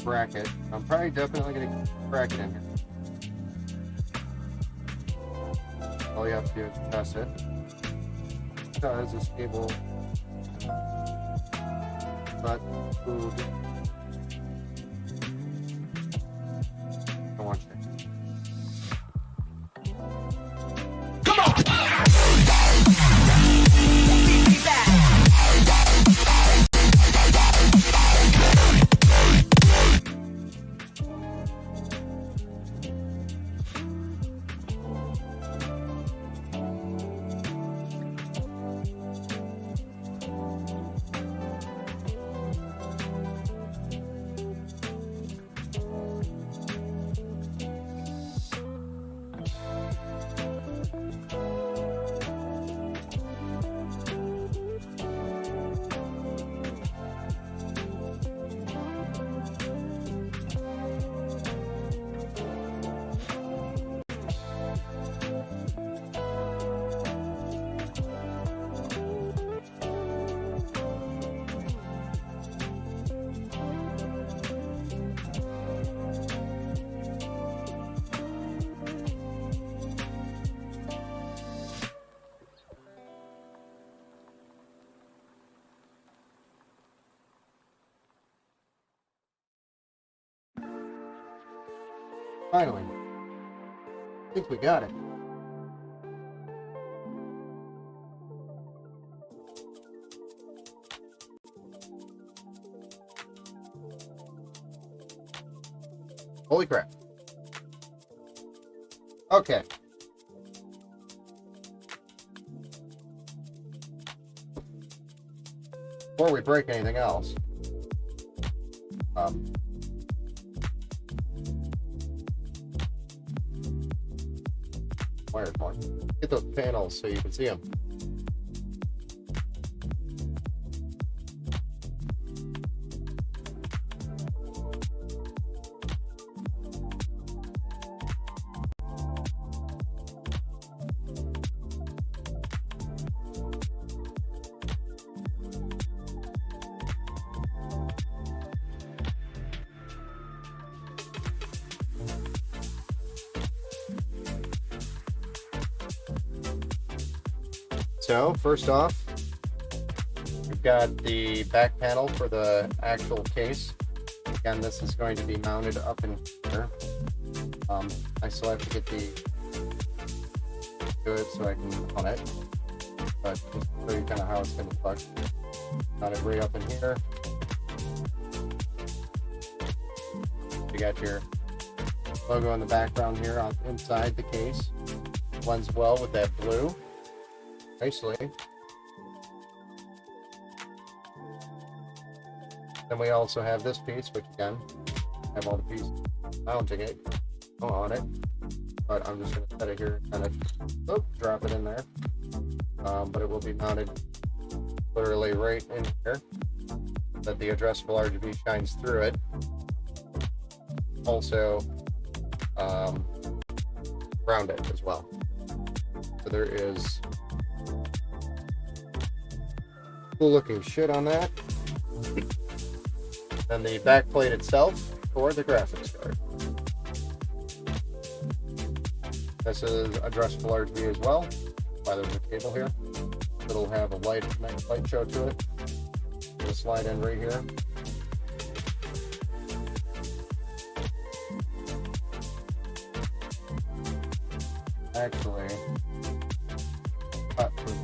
bracket. I'm probably definitely going to get a bracket in here. All you have to do is press it. Because this cable but food. I want you. Finally, I think we got it. Holy crap. Okay. Before we break anything else, wire point. Get those panels so you can see them. So, first off, we've got the back panel for the actual case. Again, this is going to be mounted up in here. I still have to get the good so I can mount it, but just to show you kind of how it's going to look. Mounted right up in here. You got your logo in the background here on inside the case. Blends well with that blue. Nicely. Then we also have this piece, which again, have all the pieces mounting it on it. But I'm just going to set it here, kind of drop it in there. But it will be mounted literally right in here, that the addressable RGB shines through it. Also, grounded as well. So there is cool looking shit on that. And the back plate itself for the graphics card. This is addressable RGB as well. Why there's a cable here. It'll have a nice light show to it. It'll slide in right here. Actually, cut through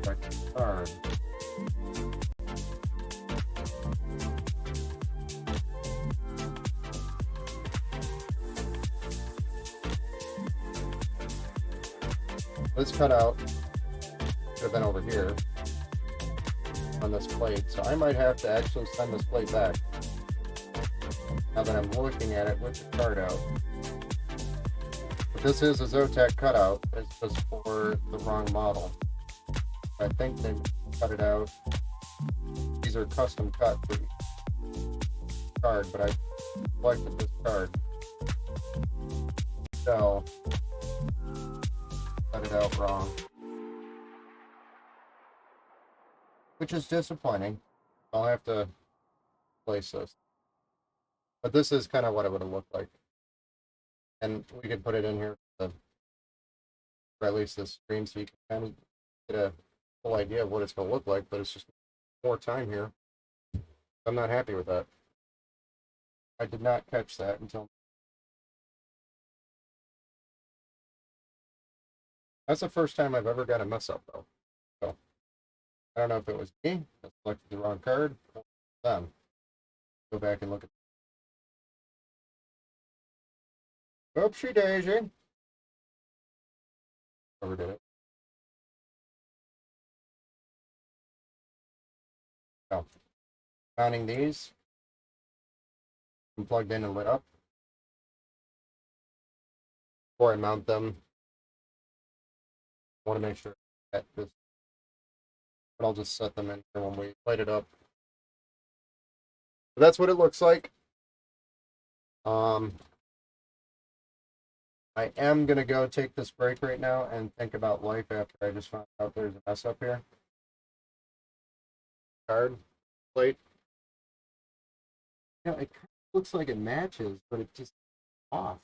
the card. This cutout should have been over here on this plate, so I might have to actually send this plate back now that I'm looking at it with the card out. But this is a Zotac cutout, it's just for the wrong model. I think they cut it out. These are custom cut for card, but I selected this card. So, cut it out wrong. Which is disappointing. I'll have to place this. But this is kind of what it would have looked like. And we could put it in here for at least this stream so you can kind of get a full idea of what it's going to look like, but it's just more time here. I'm not happy with that. I did not catch that until... That's the first time I've ever got a mess up, though. So, I don't know if it was me that selected the wrong card, or them. Go back and look at... Oopsie daisy. Overdid it. Oh. Mounting these. Plugged in and lit up. Before I mount them, I want to make sure that this... But I'll just set them in here when we light it up. But that's what it looks like. I am going to go take this break right now and think about life after I just found out there's a mess up here. Card, plate. You know, it kind of looks like it matches, but it's just off.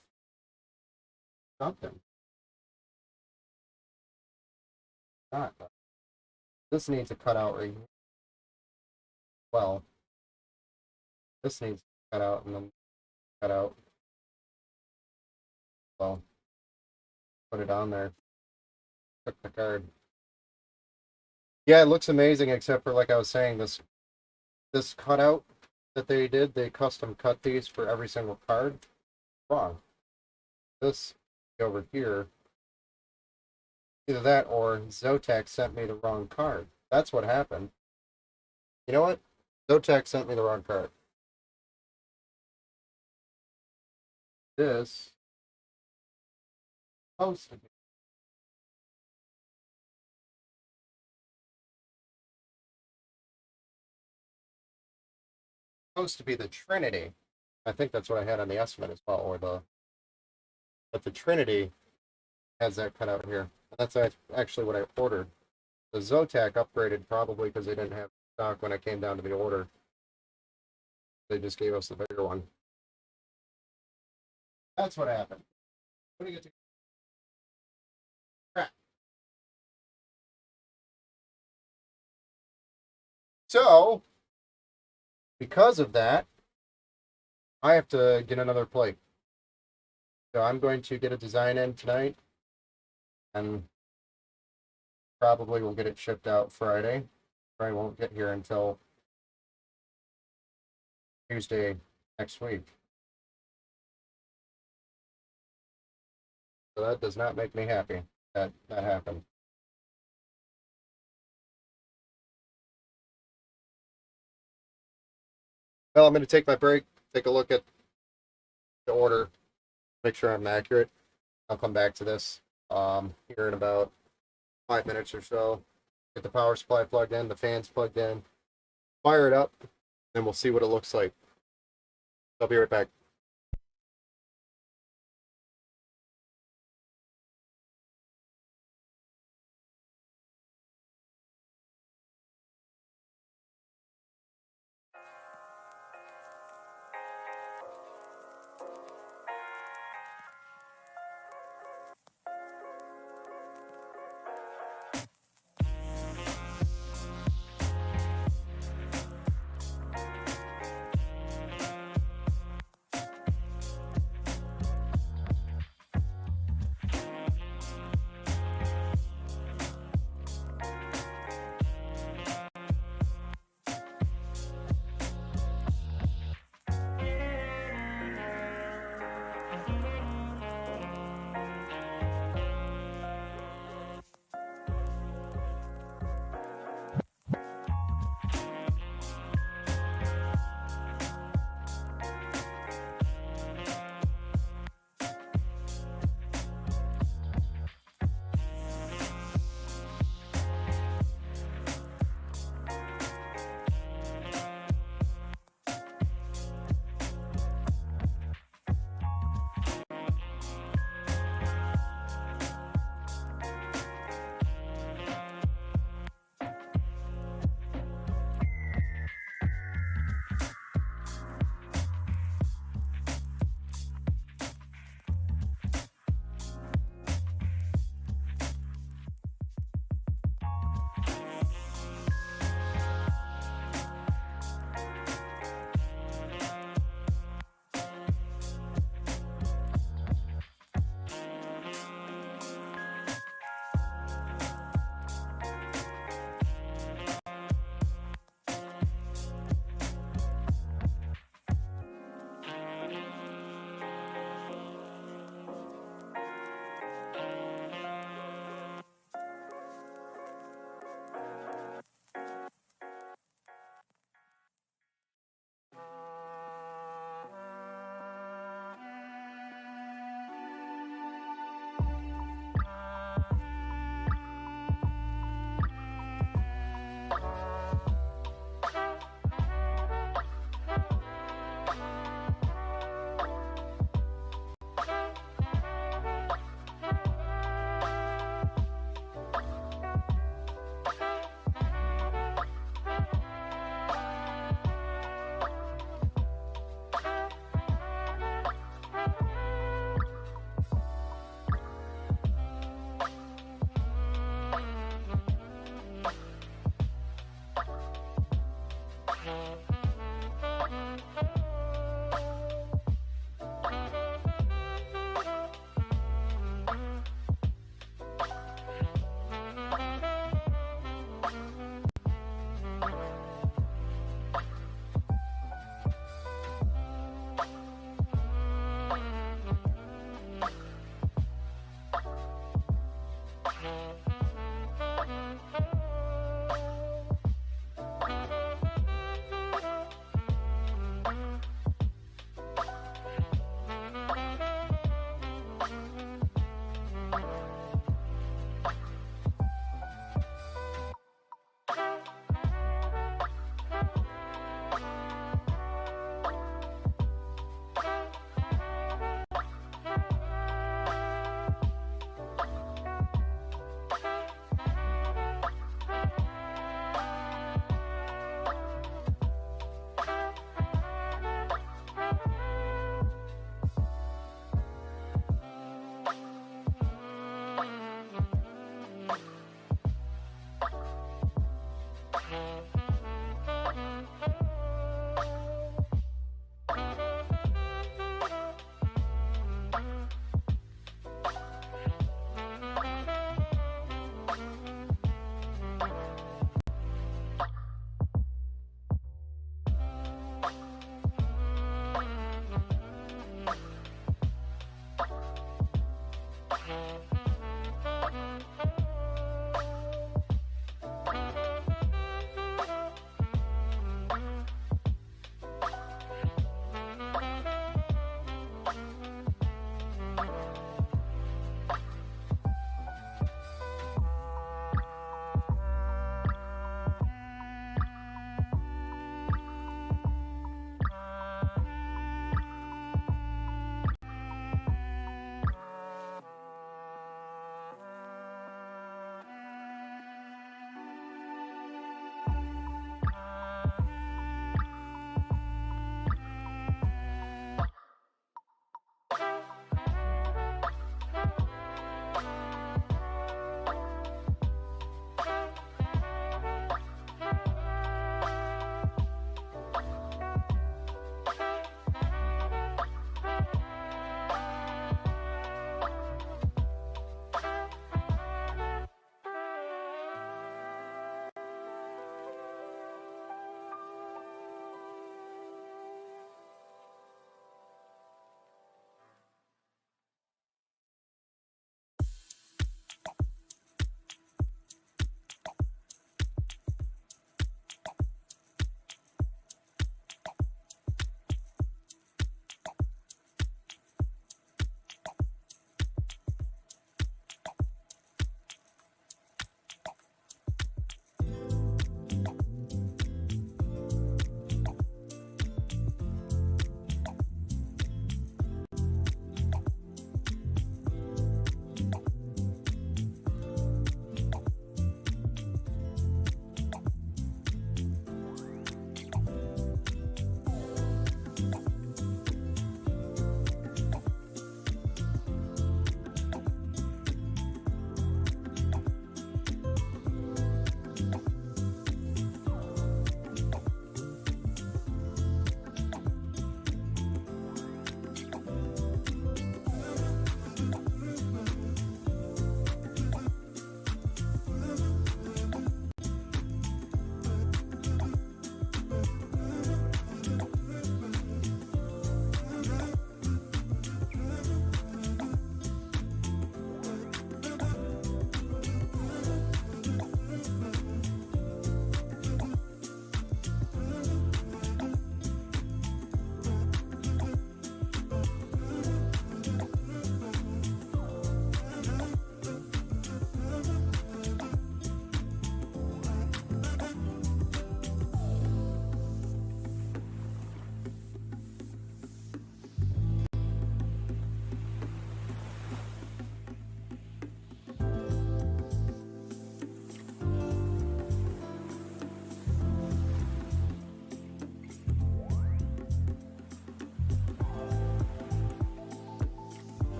Something. Not. This needs a cutout right here. Well, this needs to cut out and then cut out. Well, put it on there. Took the card. Yeah, it looks amazing, except for, like I was saying, this cutout that they did, they custom cut these for every single card. Wrong. This over here, either that or Zotac sent me the wrong card. That's what happened. You know what? Zotac sent me the wrong card. This supposed to be the Trinity. I think that's what I had on the estimate as well, or but the Trinity has that cut out here. That's actually what I ordered. The Zotac upgraded probably because they didn't have stock when I came down to the order. They just gave us the bigger one. That's what happened. Putting it together. Crap. So, because of that, I have to get another plate. So I'm going to get a design in tonight, and probably will get it shipped out Friday. Probably won't get here until Tuesday next week. So that does not make me happy that that happened. Well, I'm going to take my break, take a look at the order, make sure I'm accurate. I'll come back to this here in about 5 minutes or so. Get the power supply plugged in, the fans plugged in, fire it up, and we'll see what it looks like. I'll be right back.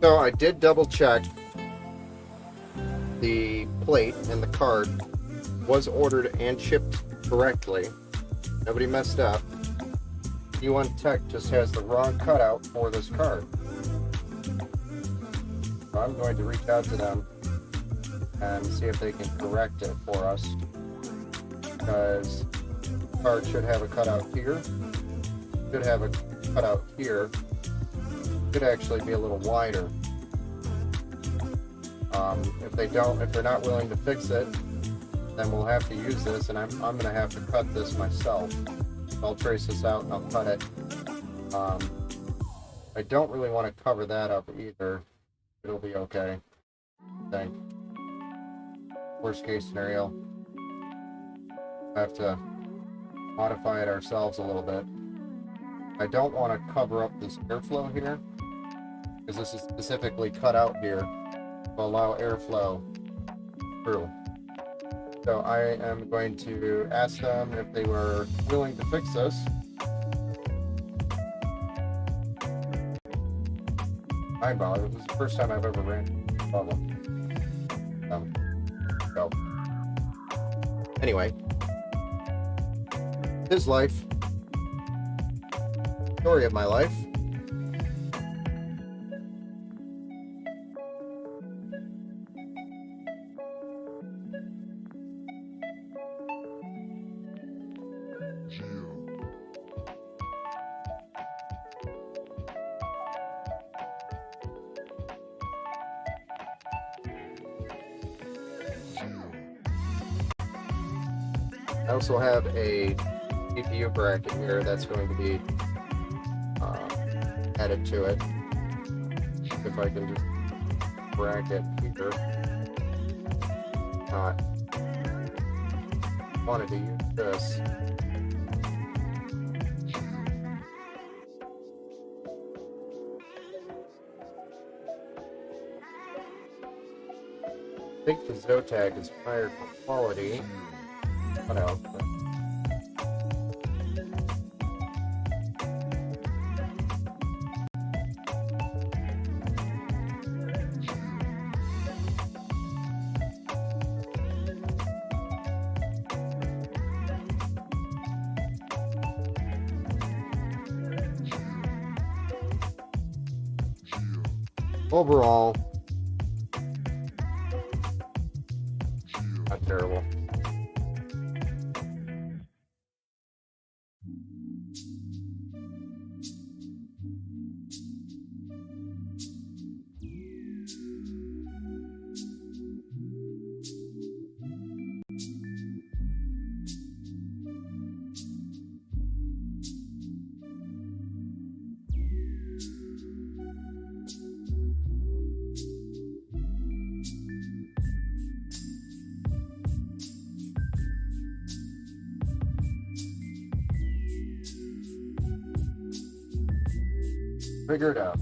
So I did double check. The plate and the card was ordered and shipped correctly. Nobody messed up. U1 Tech just has the wrong cutout for this card. So I'm going to reach out to them and see if they can correct it for us. Because the card should have a cutout here. Should have a cutout here. Could actually be a little wider. If they're not willing to fix it, then we'll have to use this, and I'm going to have to cut this myself. I'll trace this out and I'll cut it. I don't really want to cover that up either. It'll be okay, I think. Worst case scenario, I have to modify it ourselves a little bit. I don't want to cover up this airflow here, because this is specifically cut out here to allow airflow through. So I am going to ask them if they were willing to fix this. I bother. This is the first time I've ever ran into this problem. So anyway, his life, story of my life. I also have a GPU bracket here that's going to be added to it. If I can just bracket here. Wanted to use this. I think the Zotac is higher quality. What else? Overall, not terrible. Figure it out.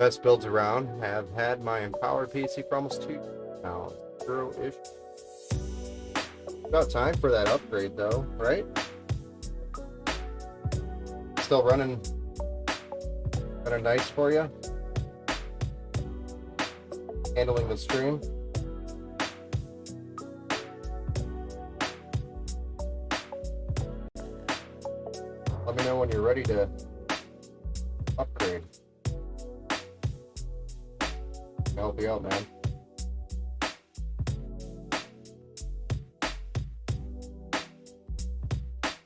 Best builds around. Have had my Empower PC for almost 2 years now. Zero issue. About time for that upgrade though, right? Still running nice for you. Handling the stream. Let me know when you're ready to upgrade. I'll help you out, man.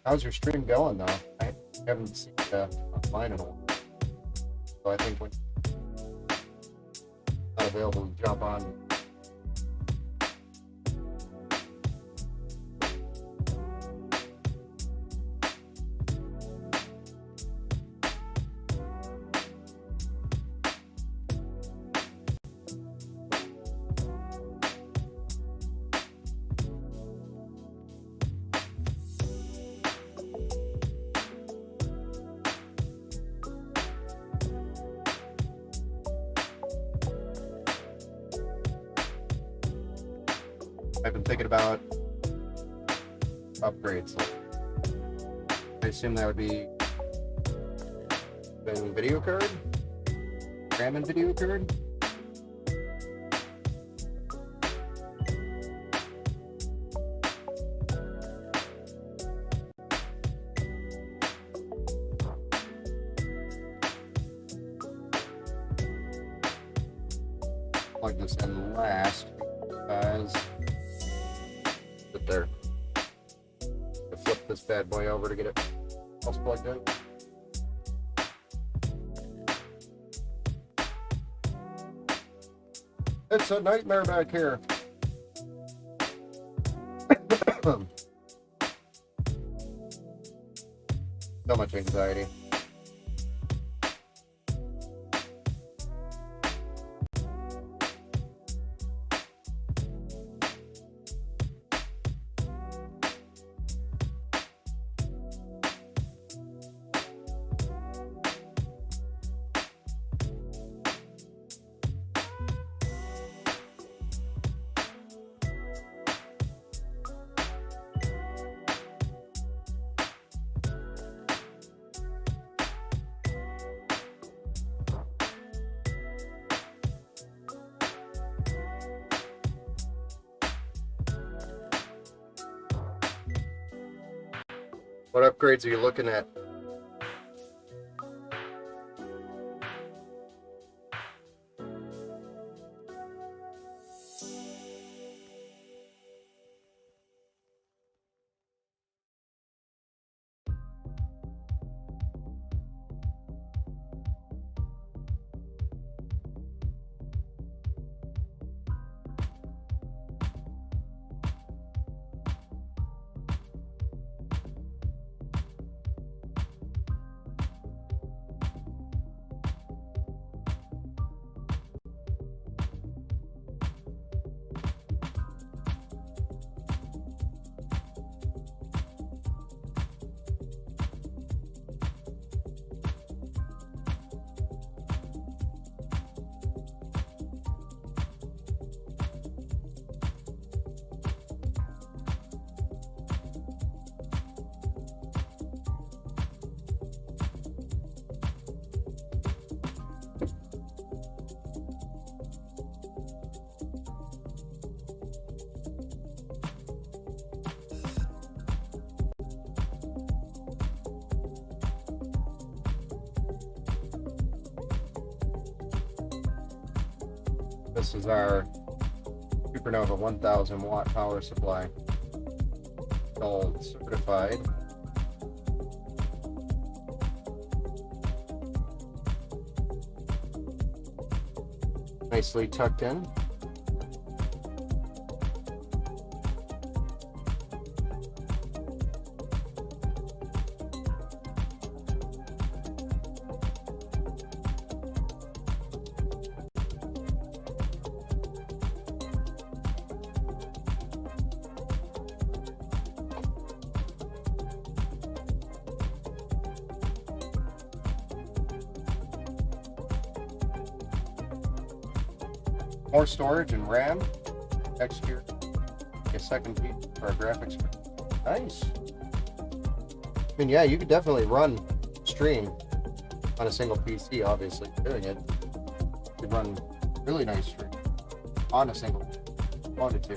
How's your stream going, though? I haven't seen online in a while. So I think when not available to jump on. I've been thinking about upgrades. I assume that would be the video card, RAM and video card. Plug this in last because there. To flip this bad boy over to get it all plugged in. It's a nightmare back here. So much anxiety. What upgrades are you looking at? This is our Supernova 1000 watt power supply. Gold certified. Nicely tucked in. more storage and RAM. Next year, a second piece for our graphics card. Nice. I mean, yeah, you could definitely run stream on a single PC. Obviously, doing it, you could run really nice stream on a single. Wanted to.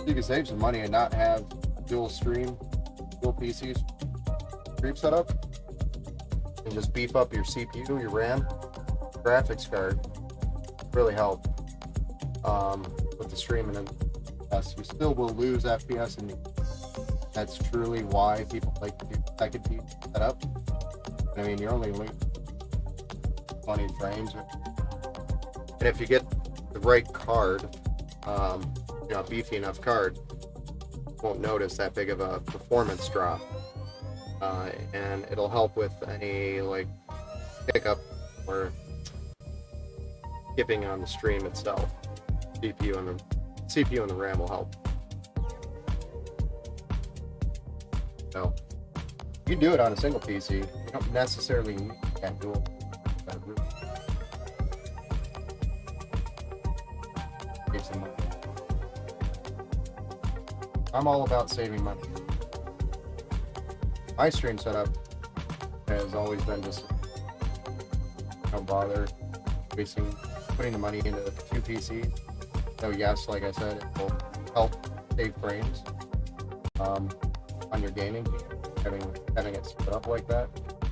You can save some money and not have dual PCs stream setup, and just beef up your CPU, your RAM, graphics card. Really help with the streaming. And yes, you still will lose FPS, and that's truly why people like to do second PC setup. I mean, you're only losing 20 frames, and if you get the right card, a beefy enough card, you won't notice that big of a performance drop, and it'll help with any like hiccup or skipping on the stream itself. CPU and the RAM will help. So you can do it on a single PC. You don't necessarily need that dual. Save some money. I'm all about saving money. My stream setup has always been just don't bother putting the money into two PCs. So yes, like I said, it will help save frames on your gaming. Having it split up like that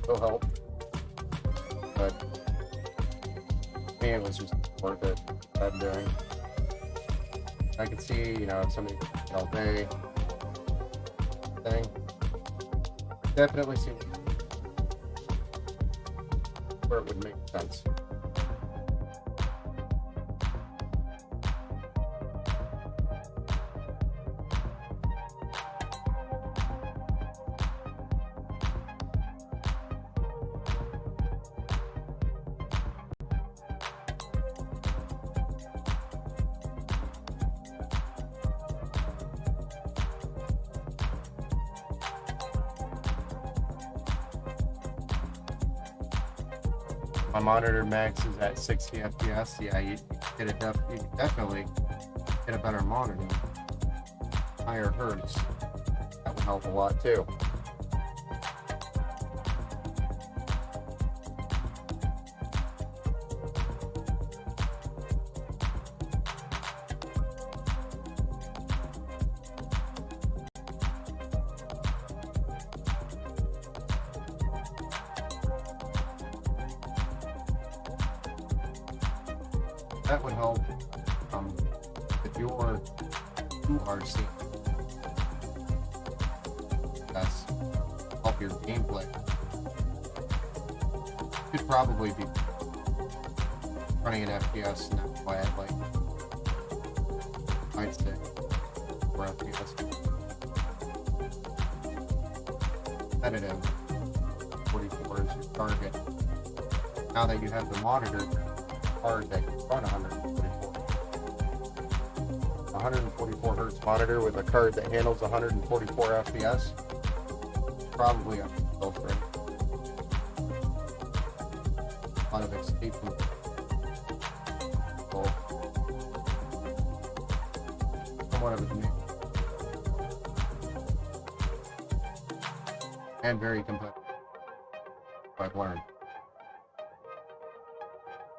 will help. But to me, it was just worth it. What I'm doing. I could see, if somebody all day thing. Definitely see where it would make sense. My monitor max is at 60 FPS. Yeah, you definitely get a better monitor. Higher hertz. That would help a lot too. That would help if you're too RC. That's help your gameplay. Could probably be running an FPS now at like I'd say 4 FPS. Competitive 44 is your target. Now that you have the monitor card that can run 144 hertz monitor with a card that handles 144 FPS, probably up to for a lot of escape from somewhat of a new and very competitive. I've learned.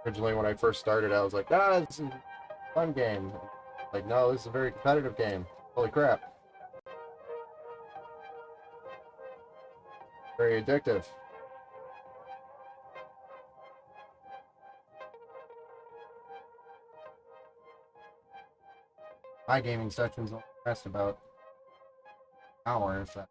Originally, when I first started, I was like, this is a fun game. Like, no, this is a very competitive game. Holy crap. Very addictive. My gaming sessions only last about an hour, if that.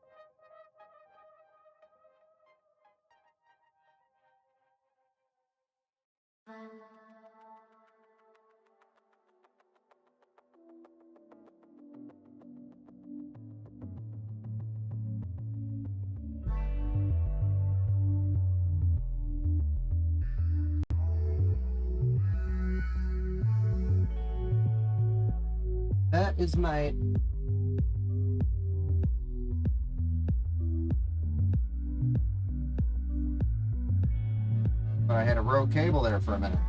That is my but I had a row cable there for a minute.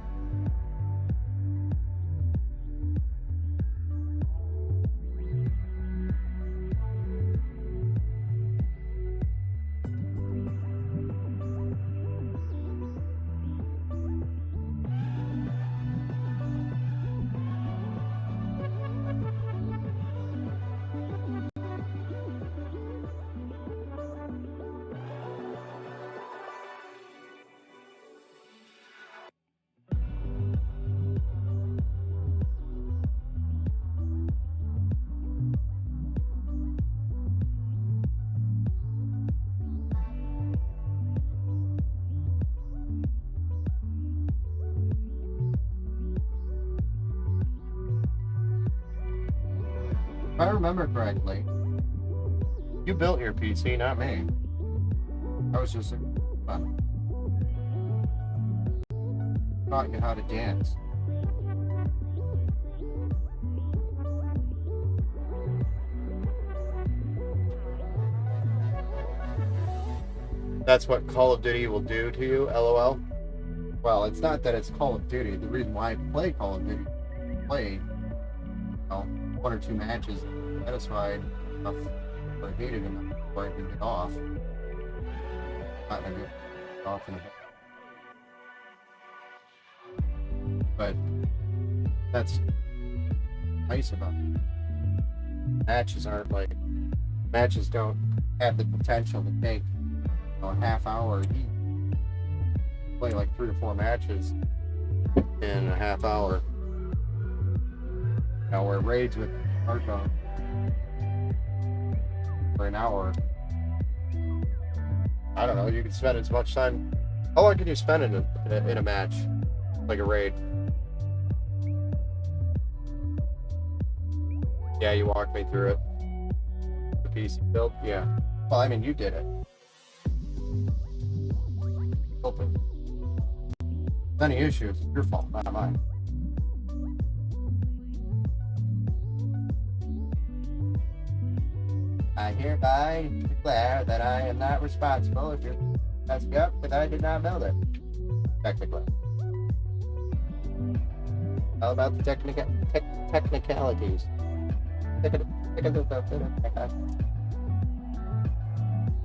I remember correctly, You built your PC, not me. I was just taught you how to dance. That's what Call of Duty will do to you, LOL. Well, it's not that it's Call of Duty. The reason why I play Call of Duty, play, one or two matches, satisfied enough, or hated enough before I can get off. Not gonna get off in a bit. But that's nice about it. Matches don't have the potential to take a half hour each. Play like 3 or 4 matches In a half hour. Where raids with smartphone for an hour. I don't know, you can spend as much time. How long can you spend in a match? Like a raid? Yeah, you walked me through it. The PC build? Yeah. Well, I mean, you did it. Open. Any issues, it's your fault, not mine. I hereby declare that I am not responsible if you're messing up because I did not build it. Technically. How about the technicalities?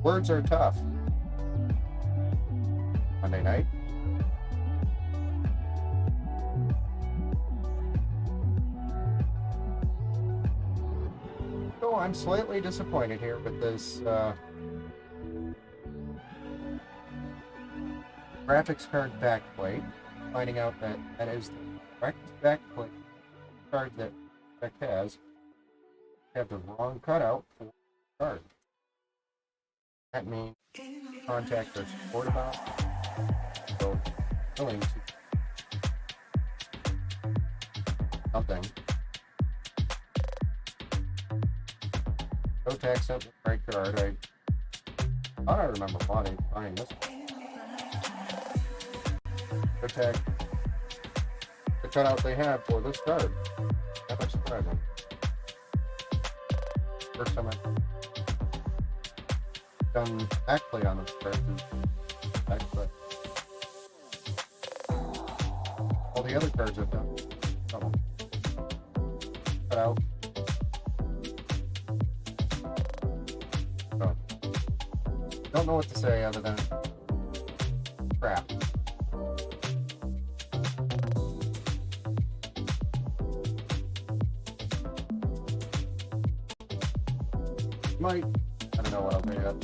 Words are tough. Monday night. So I'm slightly disappointed here with this graphics card backplate. Finding out that that is the correct backplate card that has. I have the wrong cutout for the card. That means contact our support about. So willing to something. Go text up the right card. I thought I remember buying this one. Go tag the cutout they have for this card. That much surprising. First time I've done backplate on this card. Backplate. All the other cards I've done. Cut out. So, don't know what to say other than crap. I don't know what I'll do yet.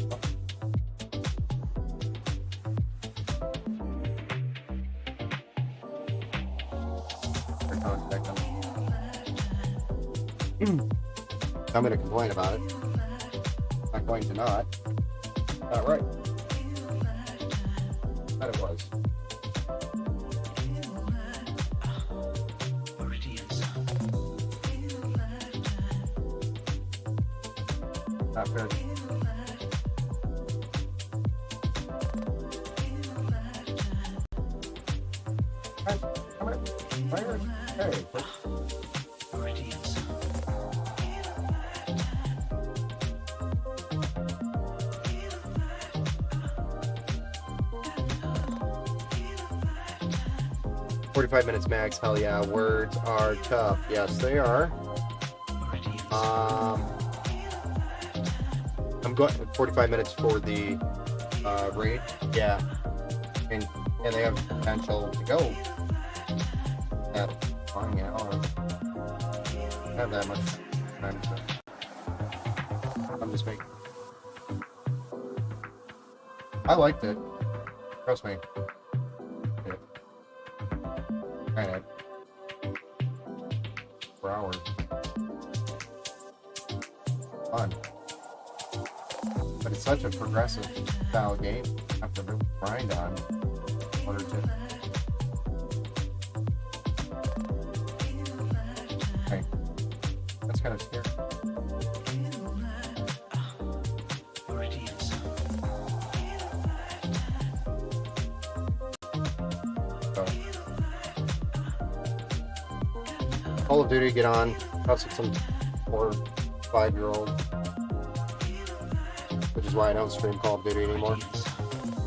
I'm going to complain about it. Not going to not. Not right. That it was. Not fair. Hey, 45 minutes max, hell yeah. Words are tough. Yes, they are. I'm going 45 minutes for the raid. Yeah. And they have potential to go at flying out. Have that much time to. I'm just making. I liked it. Trust me. Yeah. Kinda. For hours. Fun. But it's such a progressive style game. You have to really grind on in order to. Okay. That's kind of scary. Call of Duty, get on. Cuss at some 4 or 5-year-old. Which is why I don't stream Call of Duty anymore.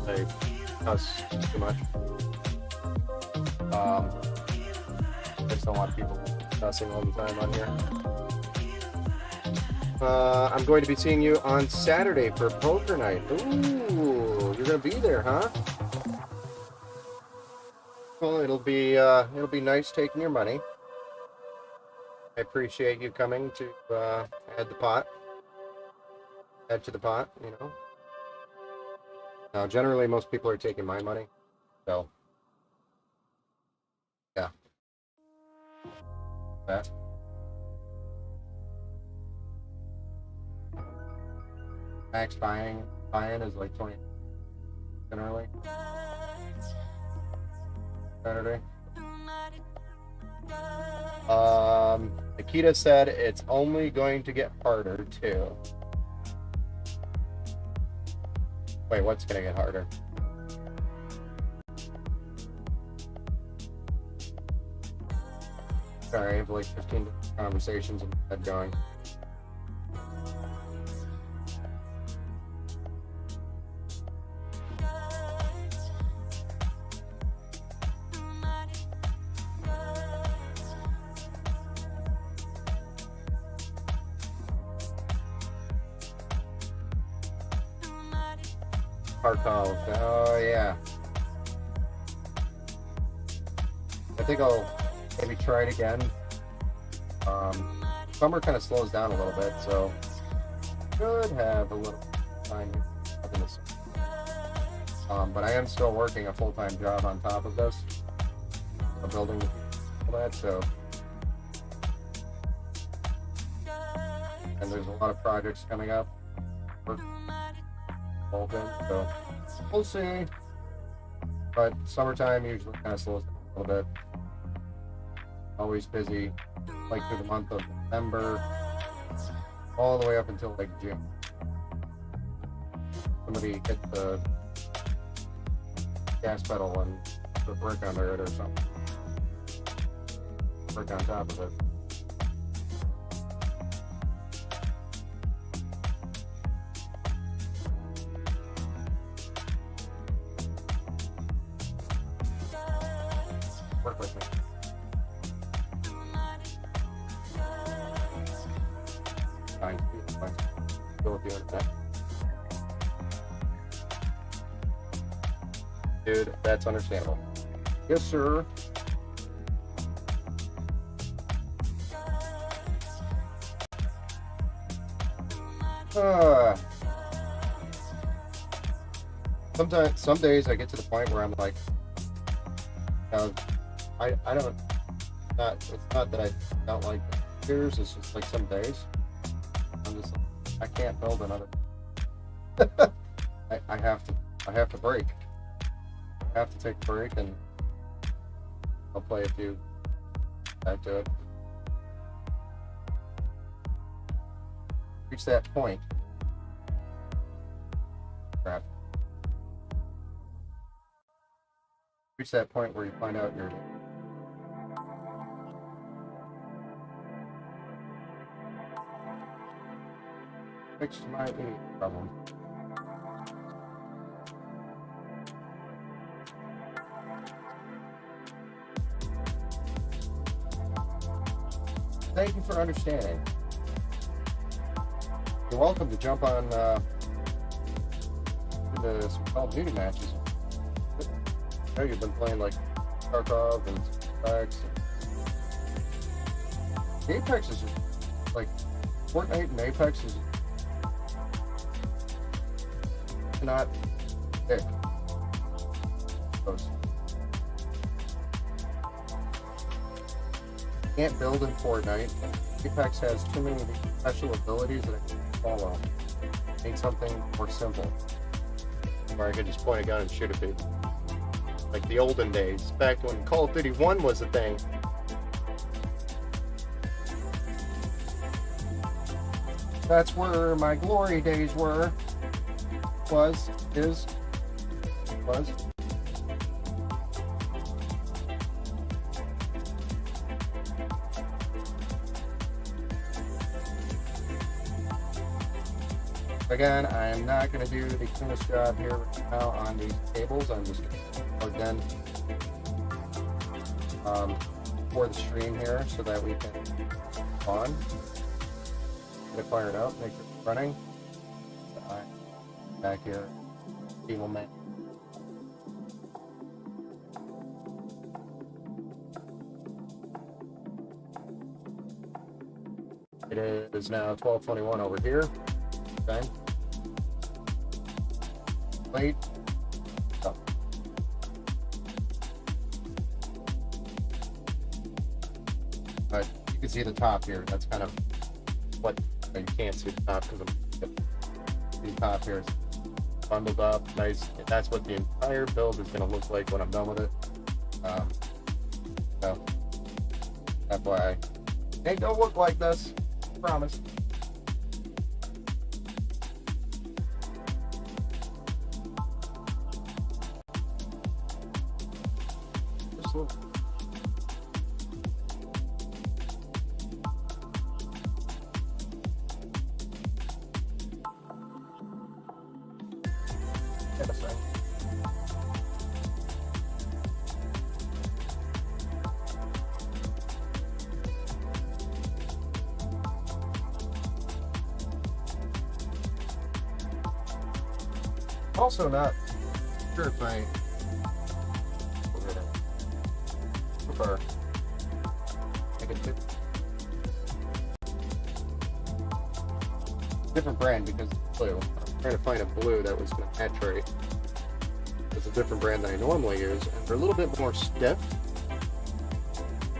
They cuss too much. I just don't want people cussing all the time on here. I'm going to be seeing you on Saturday for poker night. Ooh, you're going to be there, huh? Well, it'll be nice taking your money. I appreciate you coming to add to the pot, you know. Now, generally, most people are taking my money, so yeah. That. Max buying is like 20 generally. Saturday. Nikita said it's only going to get harder too. Wait, what's gonna get harder? Sorry, I have like 15 conversations in my head going. Kharkov. Oh yeah. I think I'll maybe try it again. Summer kind of slows down a little bit, so should have a little time here. But I am still working a full-time job on top of this, building all that. So, and there's a lot of projects coming up. So we'll see. But summertime usually kind of slows down a little bit. Always busy, like through the month of November, all the way up until like June. Somebody hit the gas pedal and put a brick under it or something. Brick on top of it. Work with me. Fine. Go with the internet. Dude, that's understandable. Yes, sir. Sometimes, some days I get to the point where I'm like, I don't, it's not that I don't like computers, it's just like some days I'm just like, I can't build another. I have to break. I have to take a break and I'll play a few back to it. Reach that point. Crap. Reach that point where you find out you're fixed my problem. Thank you for understanding. You're welcome to jump on into some Call of Duty matches. I know you've been playing like Kharkov and Apex. Apex is just like Fortnite and Apex is not thick. Can't build in Fortnite. Apex has too many special abilities that I can't follow. Need something more simple, where I could just point a gun and shoot at people. Like the olden days, back when Call of Duty 1 was a thing. That's where my glory days were. Was. Again, I am not going to do the cleanest job here right now on these cables. I'm just going to plug in for the stream here so that we can on. Get it fired up, make it running. Back here, cable man. It is now 12:21 over here. Okay. Wait. Oh. But you can see the top here. That's kind of what you can't see the top because the top here is bundled up, nice. That's what the entire build is going to look like when I'm done with it. So FYI, it ain't gonna look like this. Promise. Just a little. Get a second. Also not sure if I prefer like a different brand because it's blue. I'm trying to find a blue that was going to match right. It's a different brand than I normally use, and they're a little bit more stiff.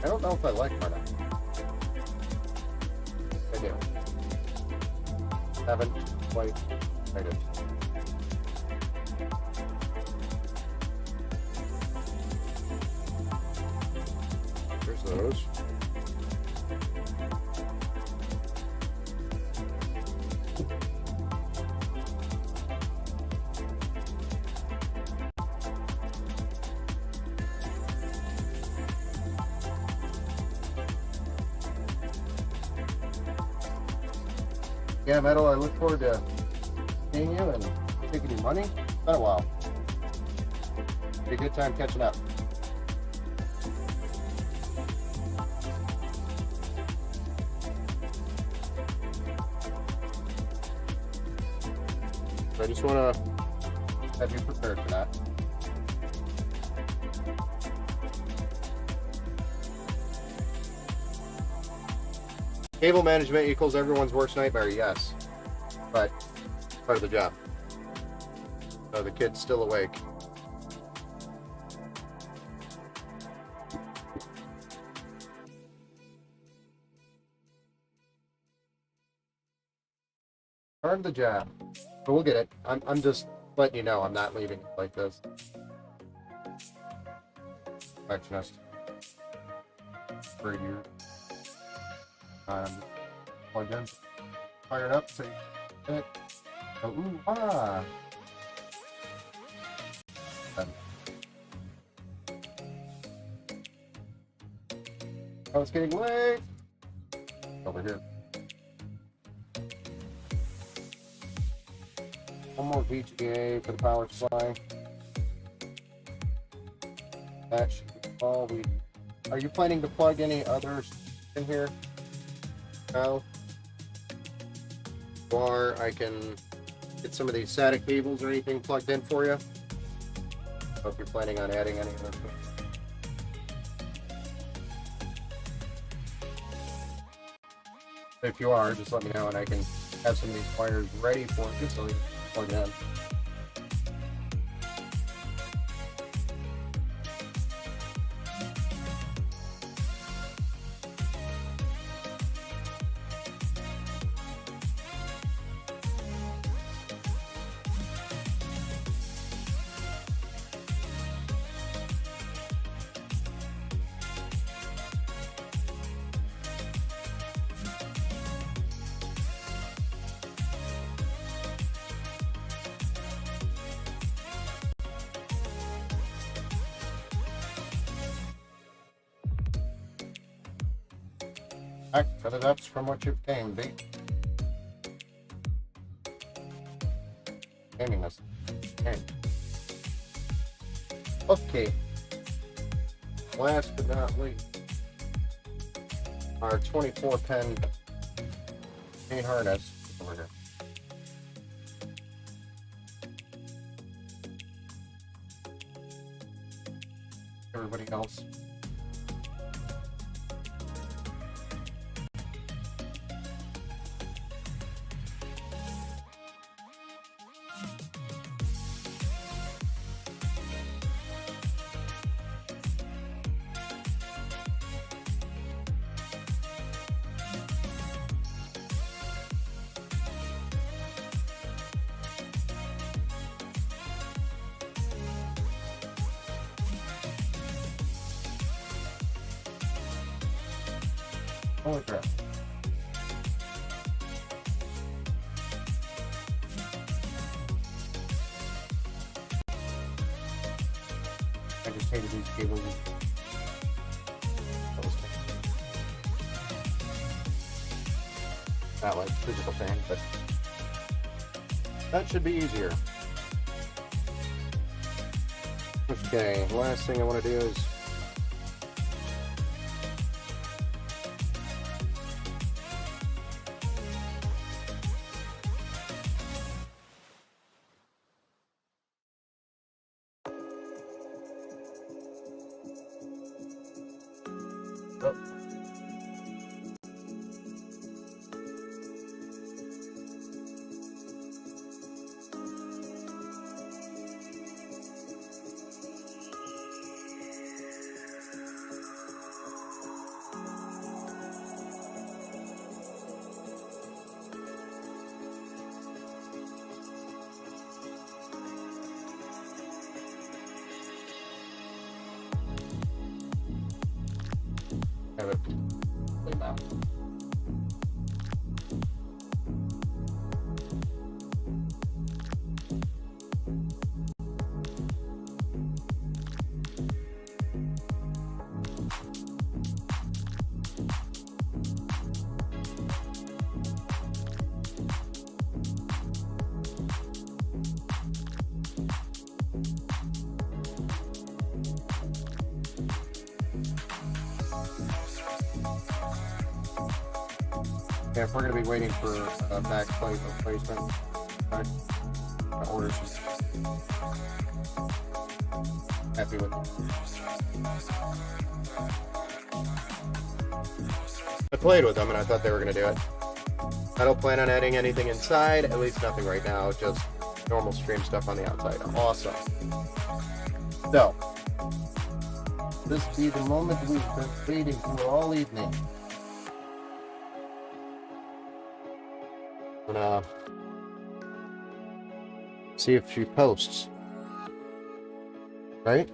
I don't know if I like them or not. I do. Haven't quite tried it. Those. Yeah, Metal, I look forward to seeing you and taking your money. It's been a while. Be a good time catching up. I just want to have you prepared for that. Cable management equals everyone's worst nightmare, yes. But part of the job. So the kid's still awake. Part of the job. But we'll get it. I'm just letting you know I'm not leaving it like this. Perfectionist. For you. Plugged in. Fired up. So you it. Oh, ooh, ah. Oh, it's getting late. Over here. One more VGA for the power supply. That should be all we. Are you planning to plug any others in here? No. Or I can get some of these SATA cables or anything plugged in for you. Hope you're planning on adding any of those. If you are, just let me know and I can have some of these wires ready for you so we can plug in. Back for the depths from what you came, B. naming this. Okay. Last but not least, our 24 pin chain harness over here. Everybody else. Holy crap. I just hated these cables. Not like physical pain, but that should be easier. Okay, last thing I want to do is have it laid out. Yeah, if we're going to be waiting for a back plate replacement, right? Order sheet. Happy with it. I played with them and I thought they were going to do it. I don't plan on adding anything inside, at least nothing right now, just normal stream stuff on the outside. Awesome. So, This be the moment we've been waiting for all evening. I'm gonna see if she posts. Right?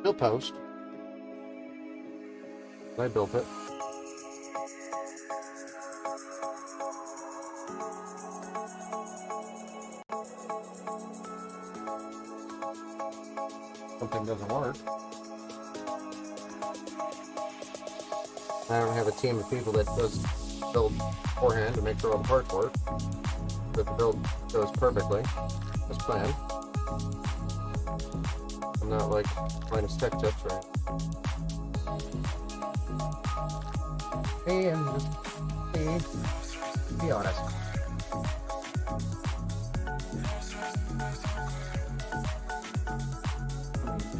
She'll post. I built it. Something doesn't work. I don't have a team of people that does build beforehand to make sure all the parts work. That the build goes perfectly as planned. I'm not like minus tech tips, right? Hey, I'm just be honest.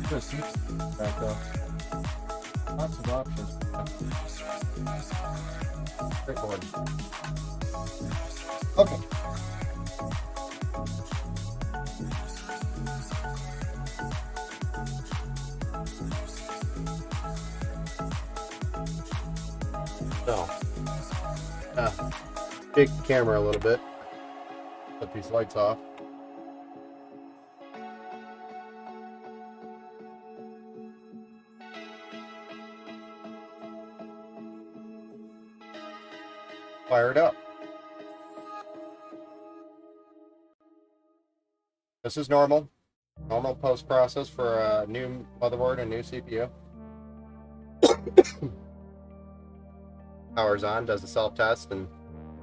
Just back up. Lots of options. Straightforward. Okay. So, shake the camera a little bit. Put these lights off. Fire it up. This is normal post process for a new motherboard and new CPU. Power's on, does the self test, and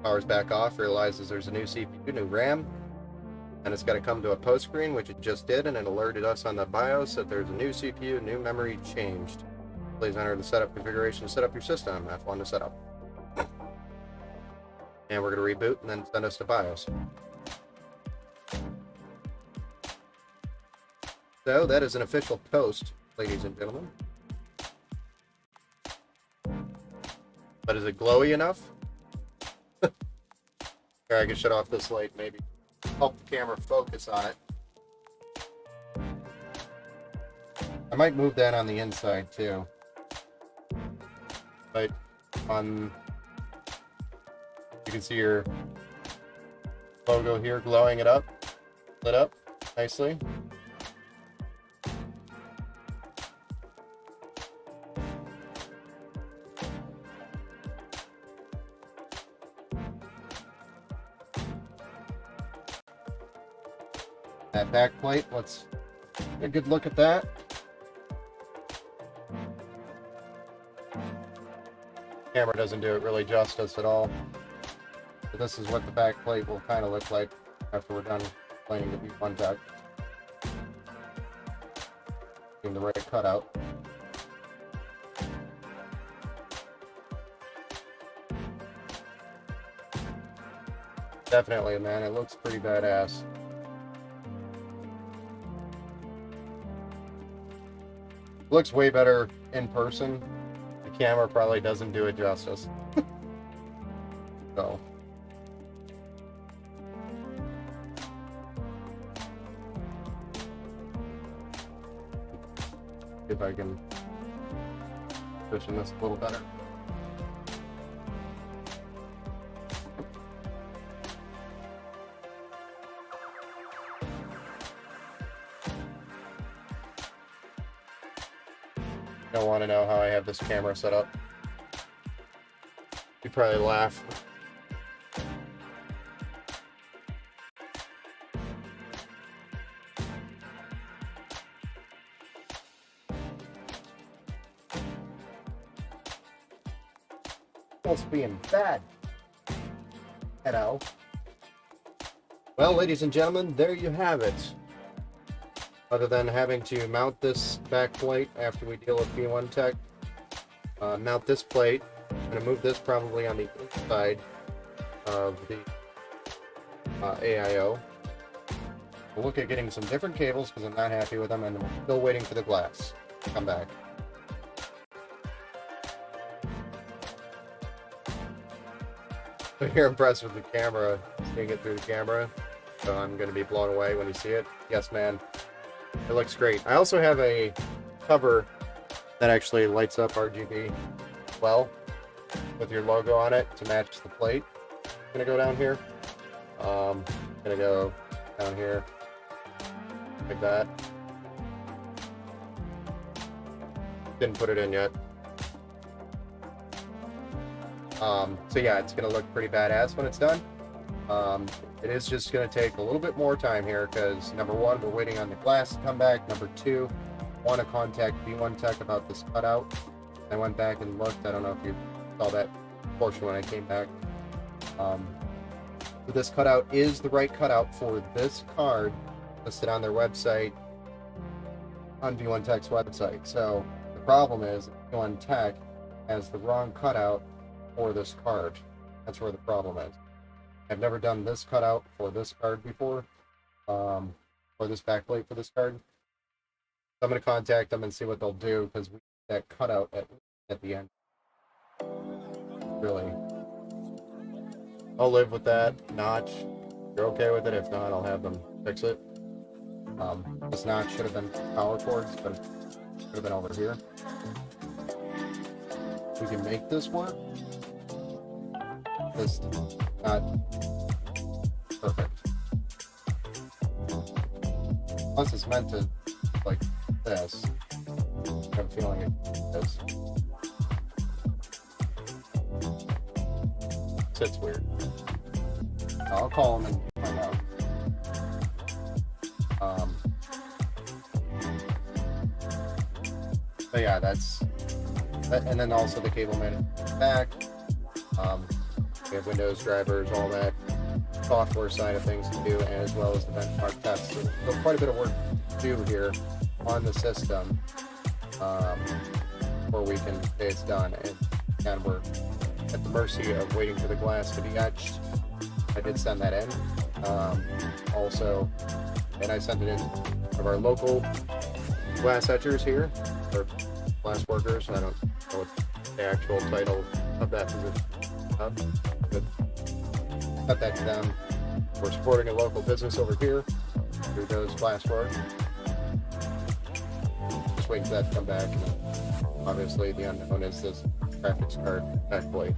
Powers back off, realizes there's a new CPU, new RAM, and it's got to come to a post screen, which it just did, and it alerted us on the BIOS that there's a new CPU, new memory changed. Please enter the setup configuration to set up your system. F1 to set up. And we're going to reboot and then send us to BIOS. So that is an official post, ladies and gentlemen. But is it glowy enough? Here, I can shut off this light, maybe help the camera focus on it. I might move that on the inside too. But on, you can see your logo here glowing it up, lit up nicely. That back plate, let's get a good look at that. Camera doesn't do it really justice at all. But this is what the back plate will kind of look like after we're done planing the V1 tech. Getting the right cutout. Definitely, man, it looks pretty badass. Looks way better in person. The camera probably doesn't do it justice. So. See if I can position this a little better. Don't want to know how I have this camera set up. You'd probably laugh. Almost being bad. Hello. Well, ladies and gentlemen, there you have it. Other than having to mount this back plate after we deal with V1 tech, mount this plate. I'm going to move this probably on the inside of the AIO. We'll look at getting some different cables because I'm not happy with them, and I'm still waiting for the glass to come back. So you're impressed with the camera, seeing it through the camera, so I'm going to be blown away when you see it. Yes, man. It looks great. I also have a cover that actually lights up RGB well with your logo on it to match the plate. I'm gonna go down here. Gonna go down here like that. Didn't put it in yet. So yeah, it's gonna look pretty badass when it's done. It is just going to take a little bit more time here because, number one, we're waiting on the glass to come back. Number two, I want to contact V1 Tech about this cutout. I went back and looked. I don't know if you saw that portion when I came back. This cutout is the right cutout for this card listed on their website, on V1 Tech's website. So the problem is V1 Tech has the wrong cutout for this card. That's where the problem is. I've never done this cutout for this card before, or this backplate for this card. So I'm going to contact them and see what they'll do, because we need that cutout at the end. Really. I'll live with that notch. If you're okay with it. If not, I'll have them fix it. This notch should have been power cords, but it should have been over here. We can make this work. This not perfect. Plus, it's meant to like this. I'm feeling it does. Sits weird. I'll call them and find out. But yeah, that's that, and then also the cable made it back. We have Windows drivers, all that software side of things to do, as well as the benchmark tests. So quite a bit of work to do here on the system before we can say it's done. And we're at the mercy of waiting for the glass to be etched. I did send that in. Also, and I sent it in of our local glass etchers here, or glass workers. I don't know what the actual title of that position is, but cut that to them. We're supporting a local business over here who does glass work. Just waiting for that to come back. And obviously, the unknown is this graphics card backplate.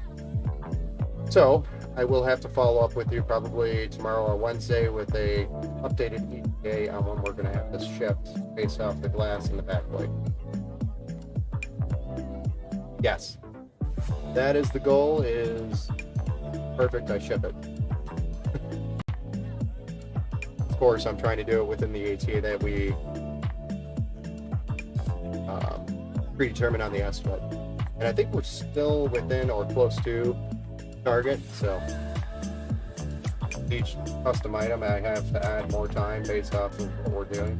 So I will have to follow up with you probably tomorrow or Wednesday with a updated ETA on when we're going to have this shipped based off the glass and the backplate. Yes, that is the goal. Is perfect. I ship it. Of course, I'm trying to do it within the ETA that we predetermined on the estimate, and I think we're still within or close to target. So each custom item I have to add more time based off of what we're doing.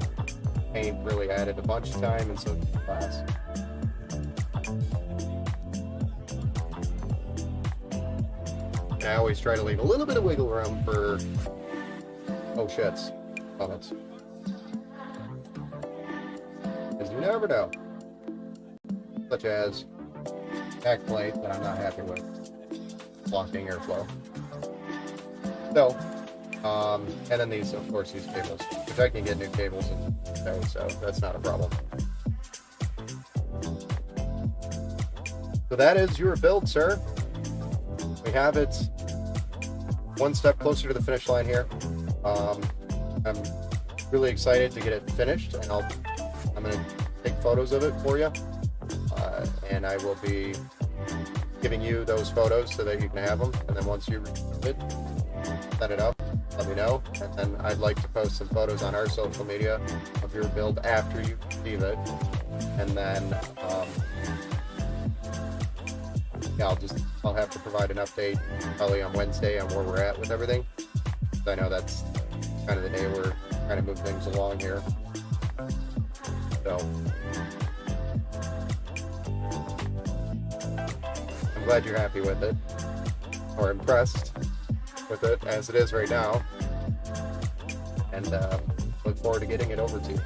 Paint really added a bunch of time, and so did the glass. And I always try to leave a little bit of wiggle room for oh shits comments, because you never know, such as backplate that I'm not happy with blocking airflow. So, and then these, of course, these cables, which I can get new cables in today, so that's not a problem. So that is your build, sir. We have it one step closer to the finish line here. I'm really excited to get it finished, and I'm going to take photos of it for you, and I will be giving you those photos so that you can have them. And then once you receive it, set it up, let me know, and then I'd like to post some photos on our social media of your build after you receive it, and then yeah, I'll have to provide an update probably on Wednesday on where we're at with everything. I know that's kind of the day we're trying to move things along here. So I'm glad you're happy with it, or impressed with it as it is right now, and look forward to getting it over to you.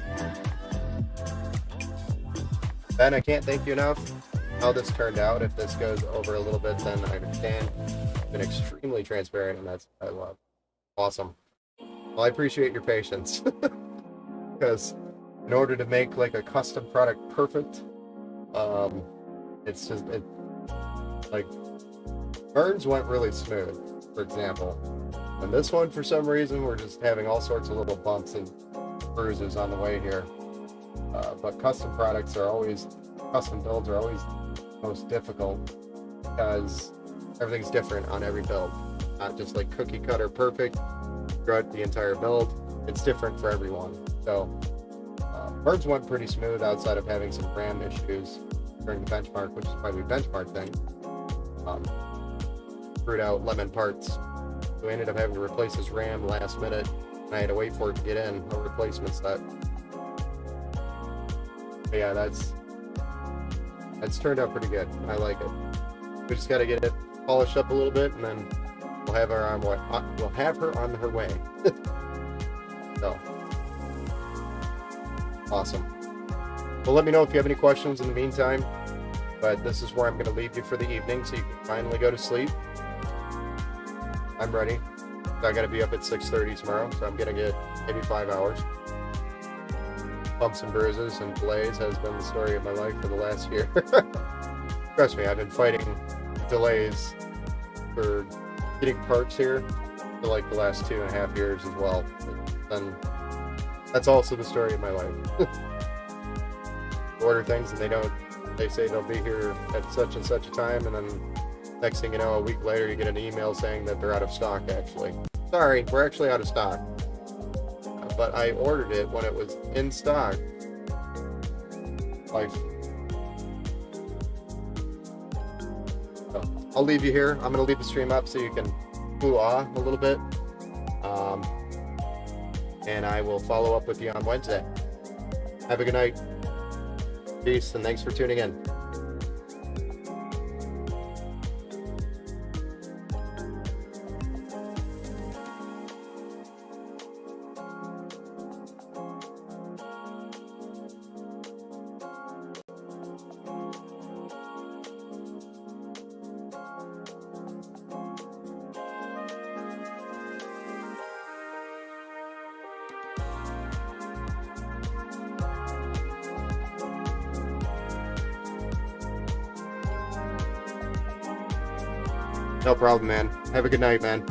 Ben, I can't thank you enough how this turned out. If this goes over a little bit, then I understand. You've been extremely transparent, and that's what I love. Awesome. Well, I appreciate your patience, because in order to make like a custom product perfect, it's just like burns went really smooth, for example, and this one for some reason we're just having all sorts of little bumps and bruises on the way here. But custom builds are always most difficult because everything's different on every build. Not just like cookie cutter perfect throughout the entire build. It's different for everyone. So burns went pretty smooth outside of having some RAM issues during the benchmark, which is why we benchmarked things. Screwed out lemon parts. So we ended up having to replace his RAM last minute, and I had to wait for it to get in a replacement set. But yeah, that's turned out pretty good. I like it. We just got to get it polished up a little bit, and then we'll have her on her way. So awesome. Well, let me know if you have any questions in the meantime. But this is where I'm going to leave you for the evening, so you can finally go to sleep. I'm ready. I got to be up at 6:30 tomorrow, so I'm going to get maybe 5 hours. Bumps and bruises and delays has been the story of my life for the last year. Trust me, I've been fighting delays for getting parts here for like the last 2.5 years as well. And that's also the story of my life. Order things and they say they'll be here at such and such a time, and then next thing you know, a week later you get an email saying that they're out of stock actually. Sorry, we're actually out of stock. But I ordered it when it was in stock. Life. Oh. I'll leave you here. I'm gonna leave the stream up so you can ooh-ah a little bit. And I will follow up with you on Wednesday. Have a good night. Peace, and thanks for tuning in. No problem, man. Have a good night, man.